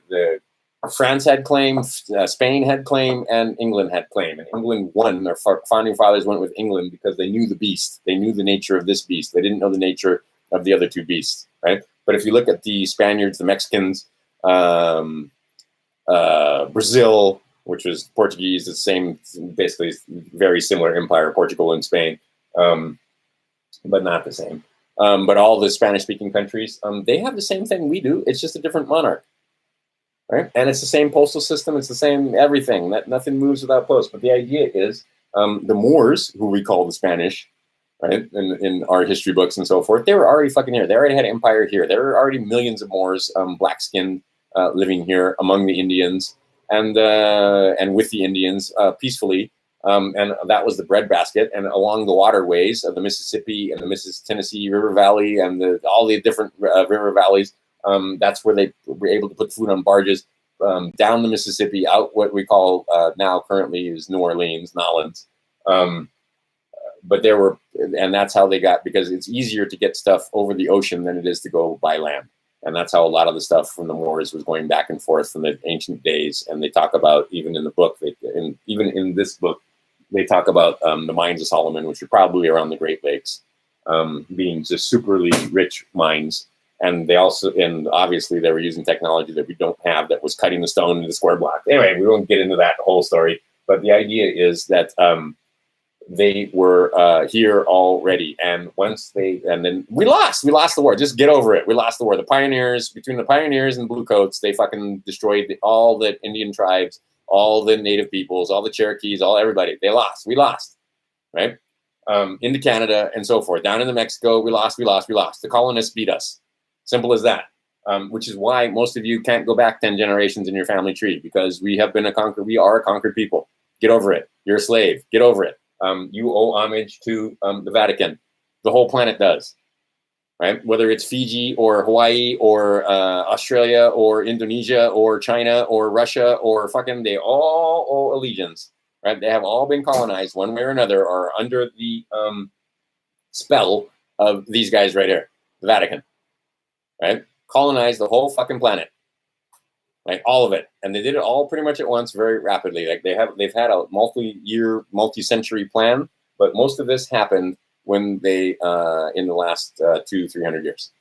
France had claim, Spain had claim, and England had claim. And England won. Their founding fathers went with England because they knew the beast. They knew the nature of this beast. They didn't know the nature of the other two beasts. Right, but if you look at the Spaniards, the Mexicans, Brazil, which was Portuguese, the same, basically very similar empire, Portugal and Spain, but not the same. But all the Spanish-speaking countries, they have the same thing we do. It's just a different monarch, right? And it's the same postal system. It's the same everything. Nothing moves without post. But the idea is the Moors, who we call the Spanish, right, in our history books and so forth, they were already fucking here. They already had an empire here. There were already millions of Moors, black-skinned, living here among the Indians and with the Indians peacefully And that was the breadbasket. And along the waterways of the Mississippi and the Tennessee River Valley and all the different river valleys, that's where they were able to put food on barges down the Mississippi, out what we call now currently is New Orleans, Nolens. But there were, and that's how they got, because it's easier to get stuff over the ocean than it is to go by land. And that's how a lot of the stuff from the Moors was going back and forth from the ancient days. And they talk about, even in the book, even in this book, they talk about the mines of Solomon, which are probably around the Great Lakes, being just superly rich mines. And they also, and obviously they were using technology that we don't have, that was cutting the stone into square block. Anyway, we won't get into that whole story. But the idea is that they were here already. And then we lost the war. Just get over it. We lost the war. The pioneers, between the pioneers and bluecoats, they fucking destroyed all the Indian tribes, all the native peoples, all the Cherokees, everybody. They lost. We lost, right? Into Canada and so forth. Down into Mexico, we lost. The colonists beat us. Simple as that. Which is why most of you can't go back 10 generations in your family tree, because we are a conquered people. Get over it. You're a slave. Get over it. You owe homage to the Vatican. The whole planet does, right? Whether it's Fiji or Hawaii or Australia or Indonesia or China or Russia or they all owe allegiance, right? They have all been colonized one way or another, or under the spell of these guys right here, the Vatican, right? Colonized the whole fucking planet. Like all of it, and they did it all pretty much at once, very rapidly. Like they've had a multi-year, multi-century plan, but most of this happened when they in the last 200-300 years,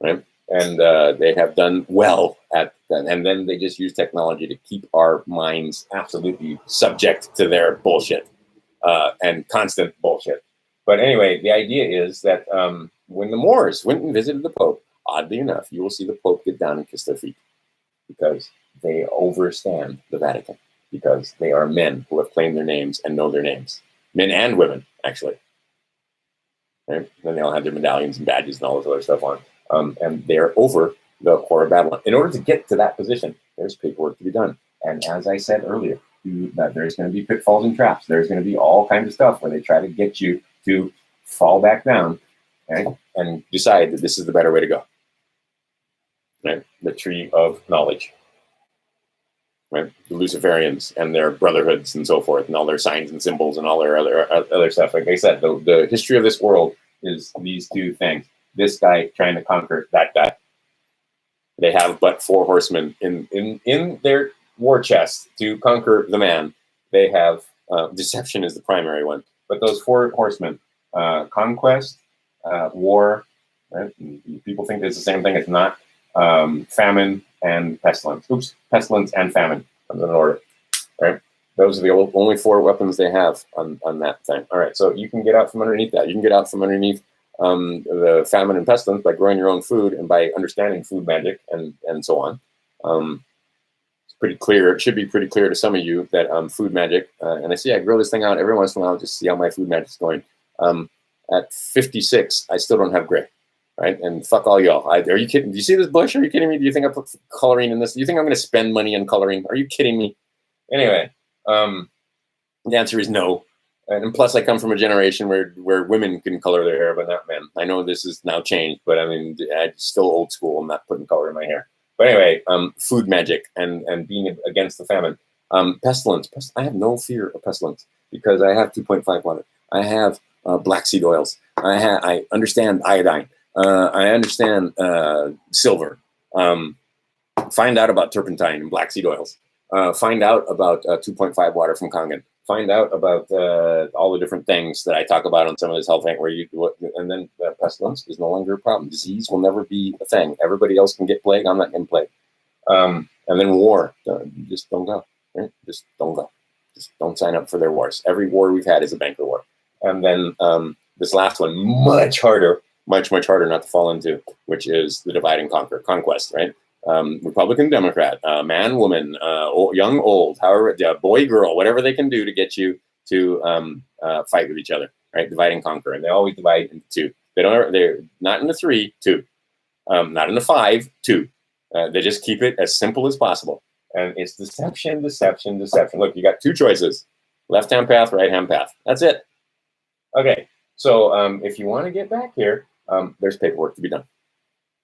right? And they have done well at that. And then they just use technology to keep our minds absolutely subject to their bullshit and constant bullshit. But anyway, the idea is that when the Moors went and visited the Pope, oddly enough, you will see the Pope get down and kiss their feet, because they overstand the Vatican, because they are men who have claimed their names and know their names. Men and women, actually. Right? Then they all have their medallions and badges and all this other stuff on. And they're over the Whore of Babylon. In order to get to that position, there's paperwork to be done. And as I said earlier, that there's going to be pitfalls and traps. There's going to be all kinds of stuff where they try to get you to fall back down, right? And decide that this is the better way to go. Right? The tree of knowledge, right? The Luciferians and their brotherhoods and so forth, and all their signs and symbols and all their other stuff. Like I said, the history of this world is these two things. This guy trying to conquer that guy. They have but 4 horsemen in their war chest to conquer the man. They have deception is the primary one, but those 4 horsemen: conquest, war. Right? People think it's the same thing. It's not. Famine and pestilence. Pestilence and famine comes in order, right? Those are the only 4 weapons they have on that thing. All right, so you can get out from underneath that. You can get out from underneath the famine and pestilence by growing your own food and by understanding food magic and so on. It's pretty clear. It should be pretty clear to some of you that food magic, and I grow this thing out every once in a while just to see how my food magic's going. At 56, I still don't have gray. Right? And fuck all y'all. Are you kidding? Do you see this bush? Are you kidding me? Do you think I put coloring in this? Do you think I'm going to spend money on coloring? Are you kidding me? Anyway, the answer is no. And plus, I come from a generation where women can color their hair, but not men. I know this is now changed, but I mean, I'm still old school. I'm not putting color in my hair. But anyway, food magic and being against the famine. Pestilence. I have no fear of pestilence because I have 2.5 water. I have black seed oils. I understand iodine. I understand silver. Find out about turpentine and black seed oils. Find out about 2.5 water from Kangen. Find out about all the different things that I talk about on some of this health thing and then pestilence is no longer a problem. Disease will never be a thing. Everybody else can get plague. I'm not getting plague. And then war. Just don't go. Right? Just don't go. Just don't sign up for their wars. Every war we've had is a banker war. And then this last one, much harder not to fall into, which is the divide and conquer, conquest, right? Republican, Democrat, man, woman, young, old, however, boy, girl, whatever they can do to get you to fight with each other, right? Divide and conquer, and they always divide into 2. They're not into 3, 2, not into 5, 2. They just keep it as simple as possible, and it's deception. Look, you got 2 choices. Left-hand path, right-hand path. That's it. Okay, so if you want to get back here, there's paperwork to be done.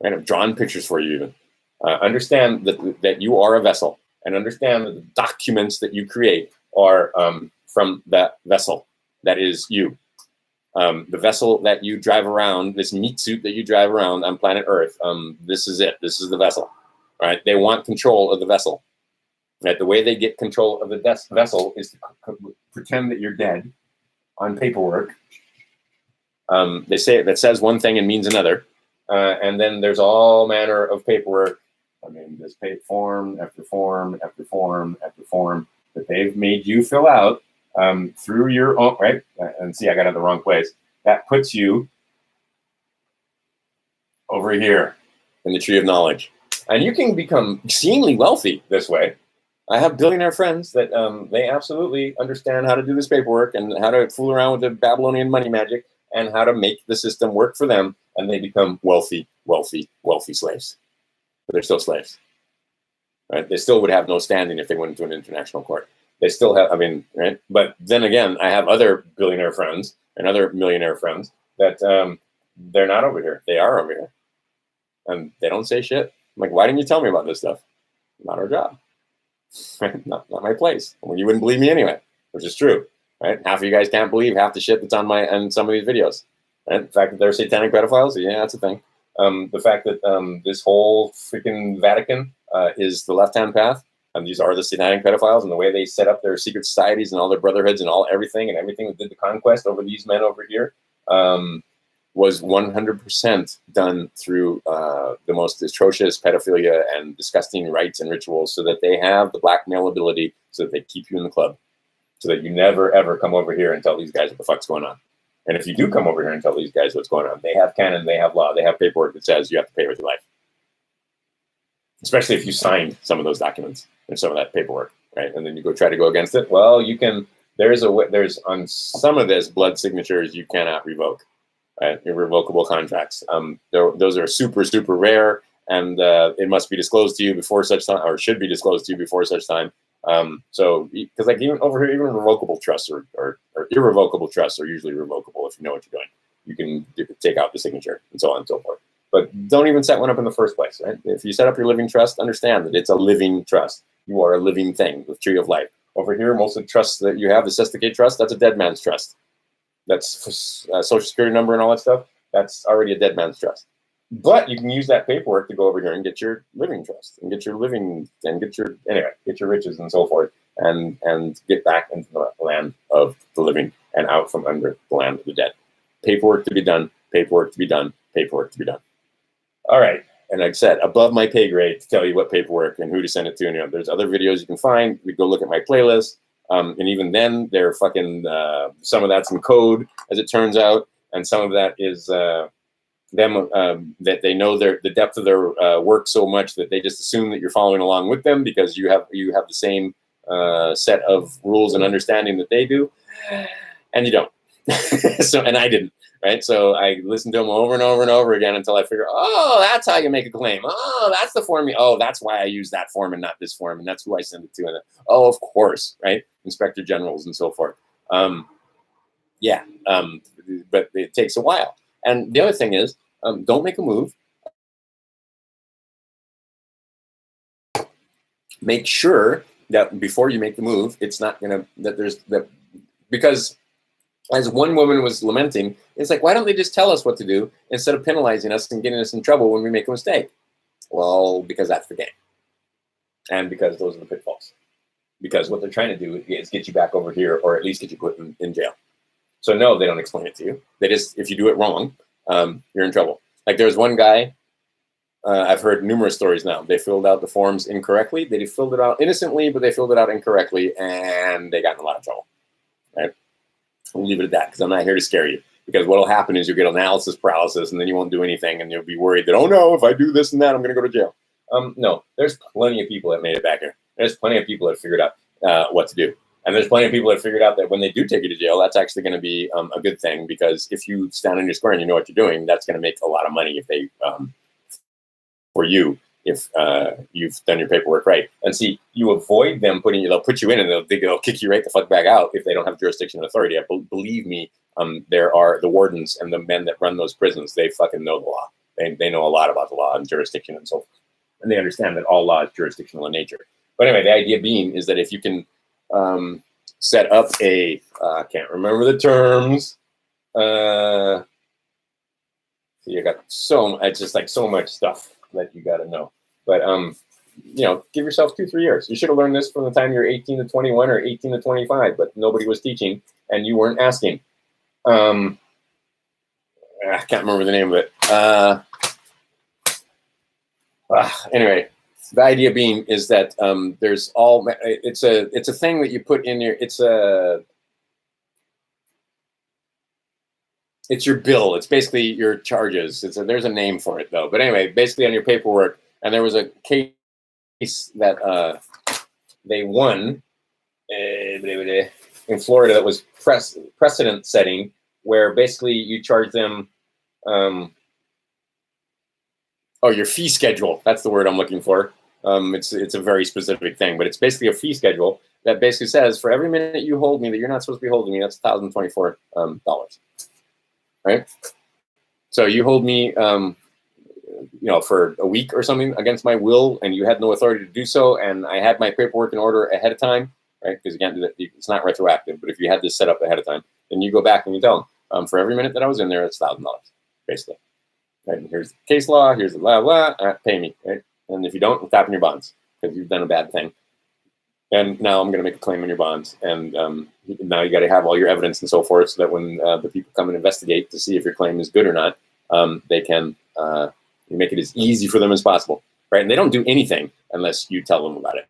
Right? I've drawn pictures for you even. Understand that you are a vessel, and understand that the documents that you create are from that vessel. That is you. The vessel that you drive around, this meat suit that you drive around on planet Earth, this is it. This is the vessel. Right? They want control of the vessel. Right? The way they get control of the vessel is to pretend that you're dead on paperwork. They say that says one thing and means another. And then there's all manner of paperwork. I mean, there's form after form after form after form that they've made you fill out through your own, right? And see, I got it the wrong place. That puts you over here in the tree of knowledge. And you can become extremely wealthy this way. I have billionaire friends that they absolutely understand how to do this paperwork and how to fool around with the Babylonian money magic and how to make the system work for them. And they become wealthy, wealthy, wealthy slaves. But they're still slaves. Right? They still would have no standing if they went into an international court. They still have, I mean, right? But then again, I have other billionaire friends and other millionaire friends that they're not over here. They are over here. And they don't say shit. I'm like, why didn't you tell me about this stuff? Not our job. Right? Not my place. Well, you wouldn't believe me anyway, which is true. Right? Half of you guys can't believe half the shit that's on some of these videos. Right? The fact that they're satanic pedophiles, yeah, that's a thing. The fact that this whole freaking Vatican is the left-hand path, and these are the satanic pedophiles, and the way they set up their secret societies and all their brotherhoods and everything that did the conquest over these men over here was 100% done through the most atrocious pedophilia and disgusting rites and rituals, so that they have the blackmail ability, so that they keep you in the club, so that you never ever come over here and tell these guys what the fuck's going on. And if you do come over here and tell these guys what's going on, they have canon, they have law, they have paperwork that says you have to pay with your life. Especially if you signed some of those documents and some of that paperwork, right? And then you try to go against it. Well, you can. There's on some of this blood signatures you cannot revoke, right? Irrevocable contracts. Those are super, super rare, and it must be disclosed to you before such time, or should be disclosed to you before such time. So, because like even over here, even revocable trusts or irrevocable trusts are usually revocable if you know what you're doing. You can take out the signature and so on and so forth. But don't even set one up in the first place, right? If you set up your living trust, understand that it's a living trust. You are a living thing with Tree of Life. Over here, most of the trusts that you have, the Sesticate Trust, that's a dead man's trust. That's Social Security number and all that stuff. That's already a dead man's trust. But you can use that paperwork to go over here and get your living trust and get your get your riches and so forth, and get back into the land of the living and out from under the land of the dead. Paperwork to be done, paperwork to be done, paperwork to be done. All right. And like I said, above my pay grade to tell you what paperwork and who to send it to. And, there's other videos you can find. We go look at my playlist. And even then, they're fucking, some of that's in code, as it turns out. And some of that is them, that they know the depth of their work so much that they just assume that you're following along with them because you have the same set of rules and understanding that they do. And you don't. And I didn't. Right, so I listened to them over and over and over again until I figured, oh, that's how you make a claim. Oh, that's the form. Oh, that's why I use that form and not this form, and that's who I send it to. And oh, of course, right, inspector generals and so forth. But it takes a while. And the other thing is, don't make a move. Make sure that before you make the move, it's not gonna because. As one woman was lamenting, it's like, why don't they just tell us what to do instead of penalizing us and getting us in trouble when we make a mistake? Well, because that's the game. And because those are the pitfalls. Because what they're trying to do is get you back over here, or at least get you put in jail. So no, they don't explain it to you. They just, if you do it wrong, you're in trouble. Like there's one guy, I've heard numerous stories now. They filled out the forms incorrectly. They filled it out innocently, but they filled it out incorrectly, and they got in a lot of trouble. Right? We'll leave it at that because I'm not here to scare you. Because what will happen is you'll get analysis paralysis, and then you won't do anything, and you'll be worried that, oh no, if I do this and that, I'm going to go to jail. No, there's plenty of people that made it back here. There's plenty of people that figured out what to do. And there's plenty of people that figured out that when they do take you to jail, that's actually going to be a good thing, because if you stand in your square and you know what you're doing, that's going to make a lot of money if they for you if you've done your paperwork right. And see, you avoid them they'll put you in and they'll kick you right the fuck back out if they don't have jurisdiction and authority. Believe me, there are the wardens and the men that run those prisons. They fucking know the law. They know a lot about the law and jurisdiction and so forth. And they understand that all law is jurisdictional in nature. But anyway, the idea being is that if you can set up I can't remember the terms. So you got it's just like so much stuff that you got to know. But, give yourself 2-3 years. You should have learned this from the time you're 18 to 21 or 18 to 25, but nobody was teaching and you weren't asking. I can't remember the name of it. Anyway, the idea being is that it's a thing that you put in it's your bill. It's basically your charges. There's a name for it though. But anyway, basically on your paperwork, and there was a case that they won in Florida that was precedent setting, where basically you charge them your fee schedule. That's the word I'm looking for. It's a very specific thing, but it's basically a fee schedule that basically says for every minute you hold me that you're not supposed to be holding me, that's $1,024. Right? So you hold me, for a week or something against my will, and you had no authority to do so, and I had my paperwork in order ahead of time, right? Because again, it's not retroactive, but if you had this set up ahead of time, then you go back and you tell them, for every minute that I was in there, it's $1,000, basically. Right? And here's the case law, here's the blah, blah, pay me, right? And if you don't, I'm tapping your bonds, because you've done a bad thing. And now I'm going to make a claim on your bonds. And now you got to have all your evidence and so forth, so that when the people come and investigate to see if your claim is good or not, they can make it as easy for them as possible, right? And they don't do anything unless you tell them about it.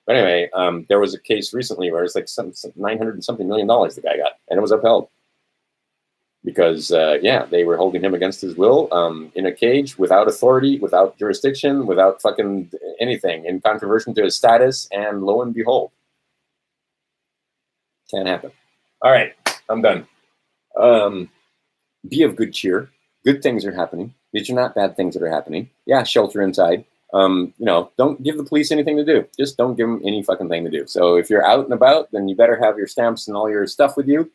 But anyway, there was a case recently where it's like some $900 and something million the guy got, and it was upheld because they were holding him against his will in a cage without authority, without jurisdiction, without fucking anything, in contravention to his status, and lo and behold, can't happen. All right, I'm done. Be of good cheer. Good things are happening. These are not bad things that are happening. Yeah, shelter inside. Don't give the police anything to do. Just don't give them any fucking thing to do. So if you're out and about, then you better have your stamps and all your stuff with you.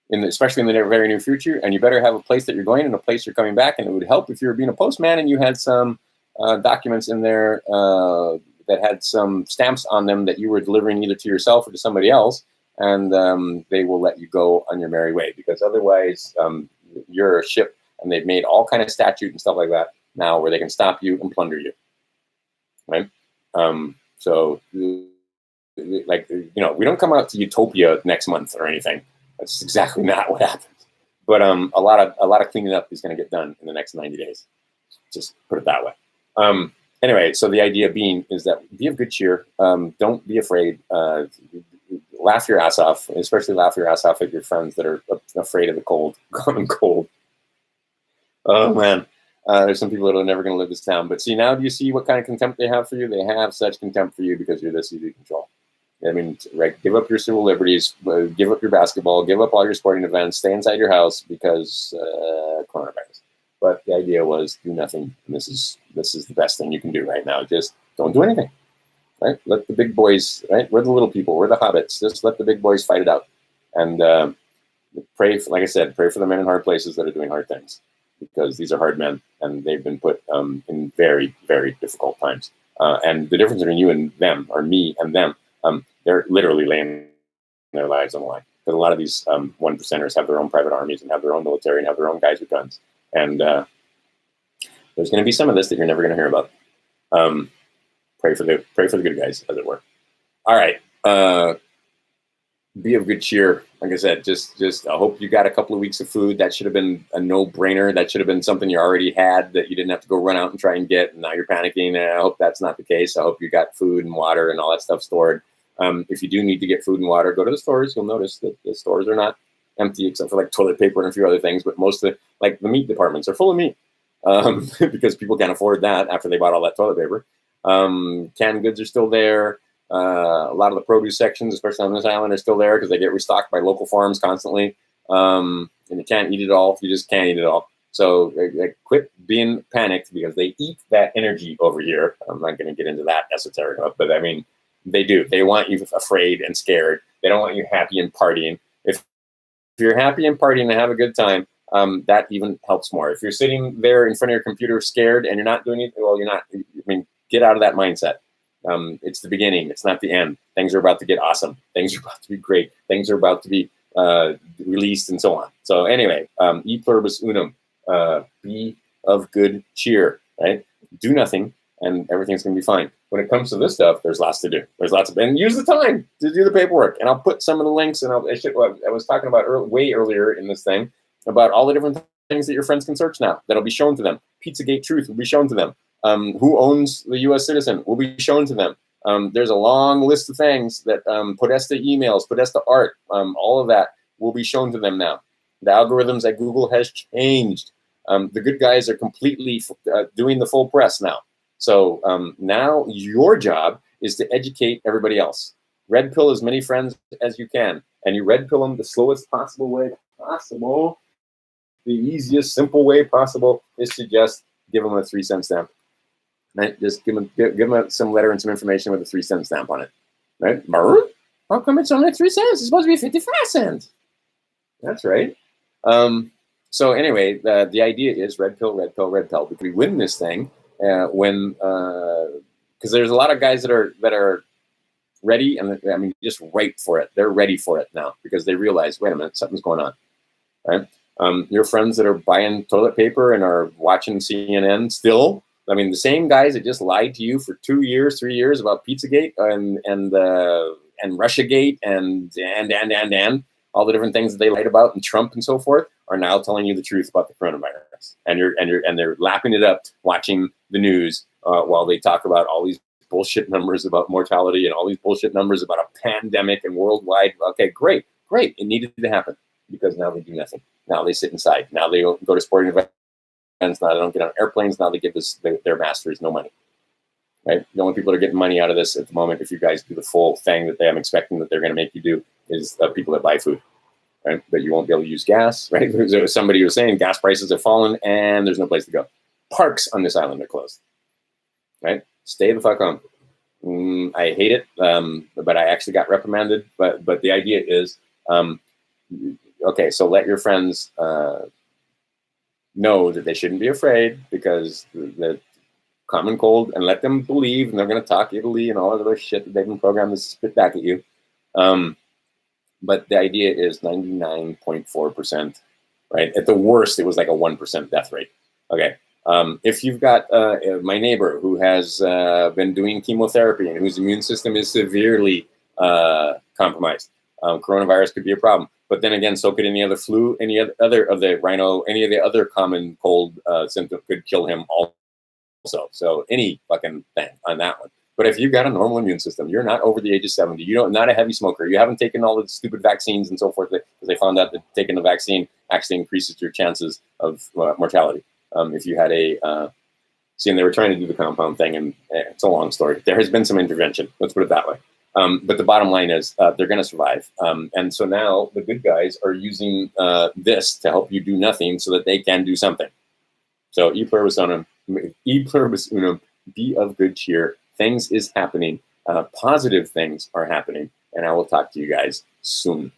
Especially in the very near future, and you better have a place that you're going and a place you're coming back. And it would help if you were being a postman and you had some documents in there that had some stamps on them that you were delivering either to yourself or to somebody else, and they will let you go on your merry way, because otherwise you're a ship, and they've made all kind of statute and stuff like that now where they can stop you and plunder you, right? So we don't come out to utopia next month or anything. That's exactly not what happens. But a lot of cleaning up is going to get done in the next 90 days. Just put it that way. Anyway, so the idea being is that be of good cheer. Don't be afraid. Laugh your ass off, especially laugh your ass off at your friends that are afraid of the cold, common cold. Oh, man. There's some people that are never going to live this down. But see, now do you see what kind of contempt they have for you? They have such contempt for you because you're this easy to control. I mean, right? Give up your civil liberties, give up your basketball, give up all your sporting events, stay inside your house because coronavirus. But the idea was do nothing. And this is the best thing you can do right now. Just don't do anything, right? Let the big boys, right? We're the little people. We're the hobbits. Just let the big boys fight it out. And pray, like I said, pray for the men in hard places that are doing hard things, because these are hard men and they've been put in very, very difficult times. And the difference between you and them, or me and them, they're literally laying their lives on the line. Because a lot of these 1%ers have their own private armies and have their own military and have their own guys with guns. And there's going to be some of this that you're never going to hear about. Pray for the good guys, as it were. All right. Be of good cheer. Like I said, just I hope you got a couple of weeks of food. That should have been a no-brainer. That should have been something you already had that you didn't have to go run out and try and get. And now you're panicking. I hope that's not the case. I hope you got food and water and all that stuff stored. If you do need to get food and water, go to the stores. You'll notice that the stores are not empty except for like toilet paper and a few other things. But most of the meat departments are full of meat because people can't afford that after they bought all that toilet paper. Canned goods are still there. A lot of the produce sections, especially on this island, are still there because they get restocked by local farms constantly. And you can't eat it all. You just can't eat it all. So quit being panicked because they eat that energy over here. I'm not going to get into that esoteric stuff, but I mean, they do. They want you afraid and scared. They don't want you happy and partying. If you're happy and partying and have a good time, that even helps more. If you're sitting there in front of your computer scared and you're not doing anything, well, you're not. I mean, get out of that mindset. It's the beginning. It's not the end. Things are about to get awesome. Things are about to be great. Things are about to be released and so on. So anyway, e pluribus unum, be of good cheer, right? Do nothing and everything's going to be fine. When it comes to this stuff, there's lots to do. There's lots of, and use the time to do the paperwork. And I'll put some of the links, and I was talking about way earlier in this thing about all the different things that your friends can search now that'll be shown to them. Pizzagate Truth will be shown to them. Who owns the U.S. citizen will be shown to them. There's a long list of things that Podesta emails, Podesta art, all of that will be shown to them now. The algorithms at Google has changed. The good guys are completely doing the full press now. So now your job is to educate everybody else. Red pill as many friends as you can, and you red pill them the slowest possible way possible. The easiest, simple way possible is to just give them a 3-cent stamp. Right? Just give them some letter and some information with a 3-cent stamp on it. Right? How come it's only 3 cents? It's supposed to be 55 cents. That's right. So anyway, the idea is red pill, red pill, red pill. If we win this thing, because there's a lot of guys that are ready, and I mean just ripe for it. They're ready for it now because they realize, wait a minute, something's going on. Right? Your friends that are buying toilet paper and are watching CNN still. I mean, the same guys that just lied to you for 2 years, 3 years about Pizzagate and Russiagate and all the different things that they lied about, and Trump and so forth, are now telling you the truth about the coronavirus. And they're lapping it up, watching the news while they talk about all these bullshit numbers about mortality and all these bullshit numbers about a pandemic and worldwide. Okay, great. It needed to happen because now they do nothing. Now they sit inside. Now they don't go to sporting events. Now they don't get on airplanes. Now they give their masters no money. Right? The only people that are getting money out of this at the moment, if you guys do the full thing that I'm expecting that they're going to make you do, is people that buy food. Right? But you won't be able to use gas. Right? There was somebody who was saying gas prices have fallen and there's no place to go. Parks on this island are closed. Right? Stay the fuck home. I hate it, but I actually got reprimanded. But the idea is, okay, so let your friends know that they shouldn't be afraid because the common cold, and let them believe, and they're going to talk Italy and all of other shit that they've been programmed to spit back at you. But the idea is 99.4%, right? At the worst, it was like a 1% death rate. Okay. If you've got my neighbor who has been doing chemotherapy and whose immune system is severely compromised, coronavirus could be a problem. But then again, so could any other flu, any other of the rhino, any of the other common cold symptom could kill him also. So any fucking thing on that one. But if you've got a normal immune system, you're not over the age of 70, you're not a heavy smoker, you haven't taken all the stupid vaccines and so forth, because they found out that taking the vaccine actually increases your chances of mortality. If you had see, and they were trying to do the compound thing, and it's a long story. There has been some intervention, let's put it that way. But the bottom line is they're going to survive. And so now the good guys are using this to help you do nothing so that they can do something. So e pluribus unum, be of good cheer. Things is happening. Positive things are happening. And I will talk to you guys soon.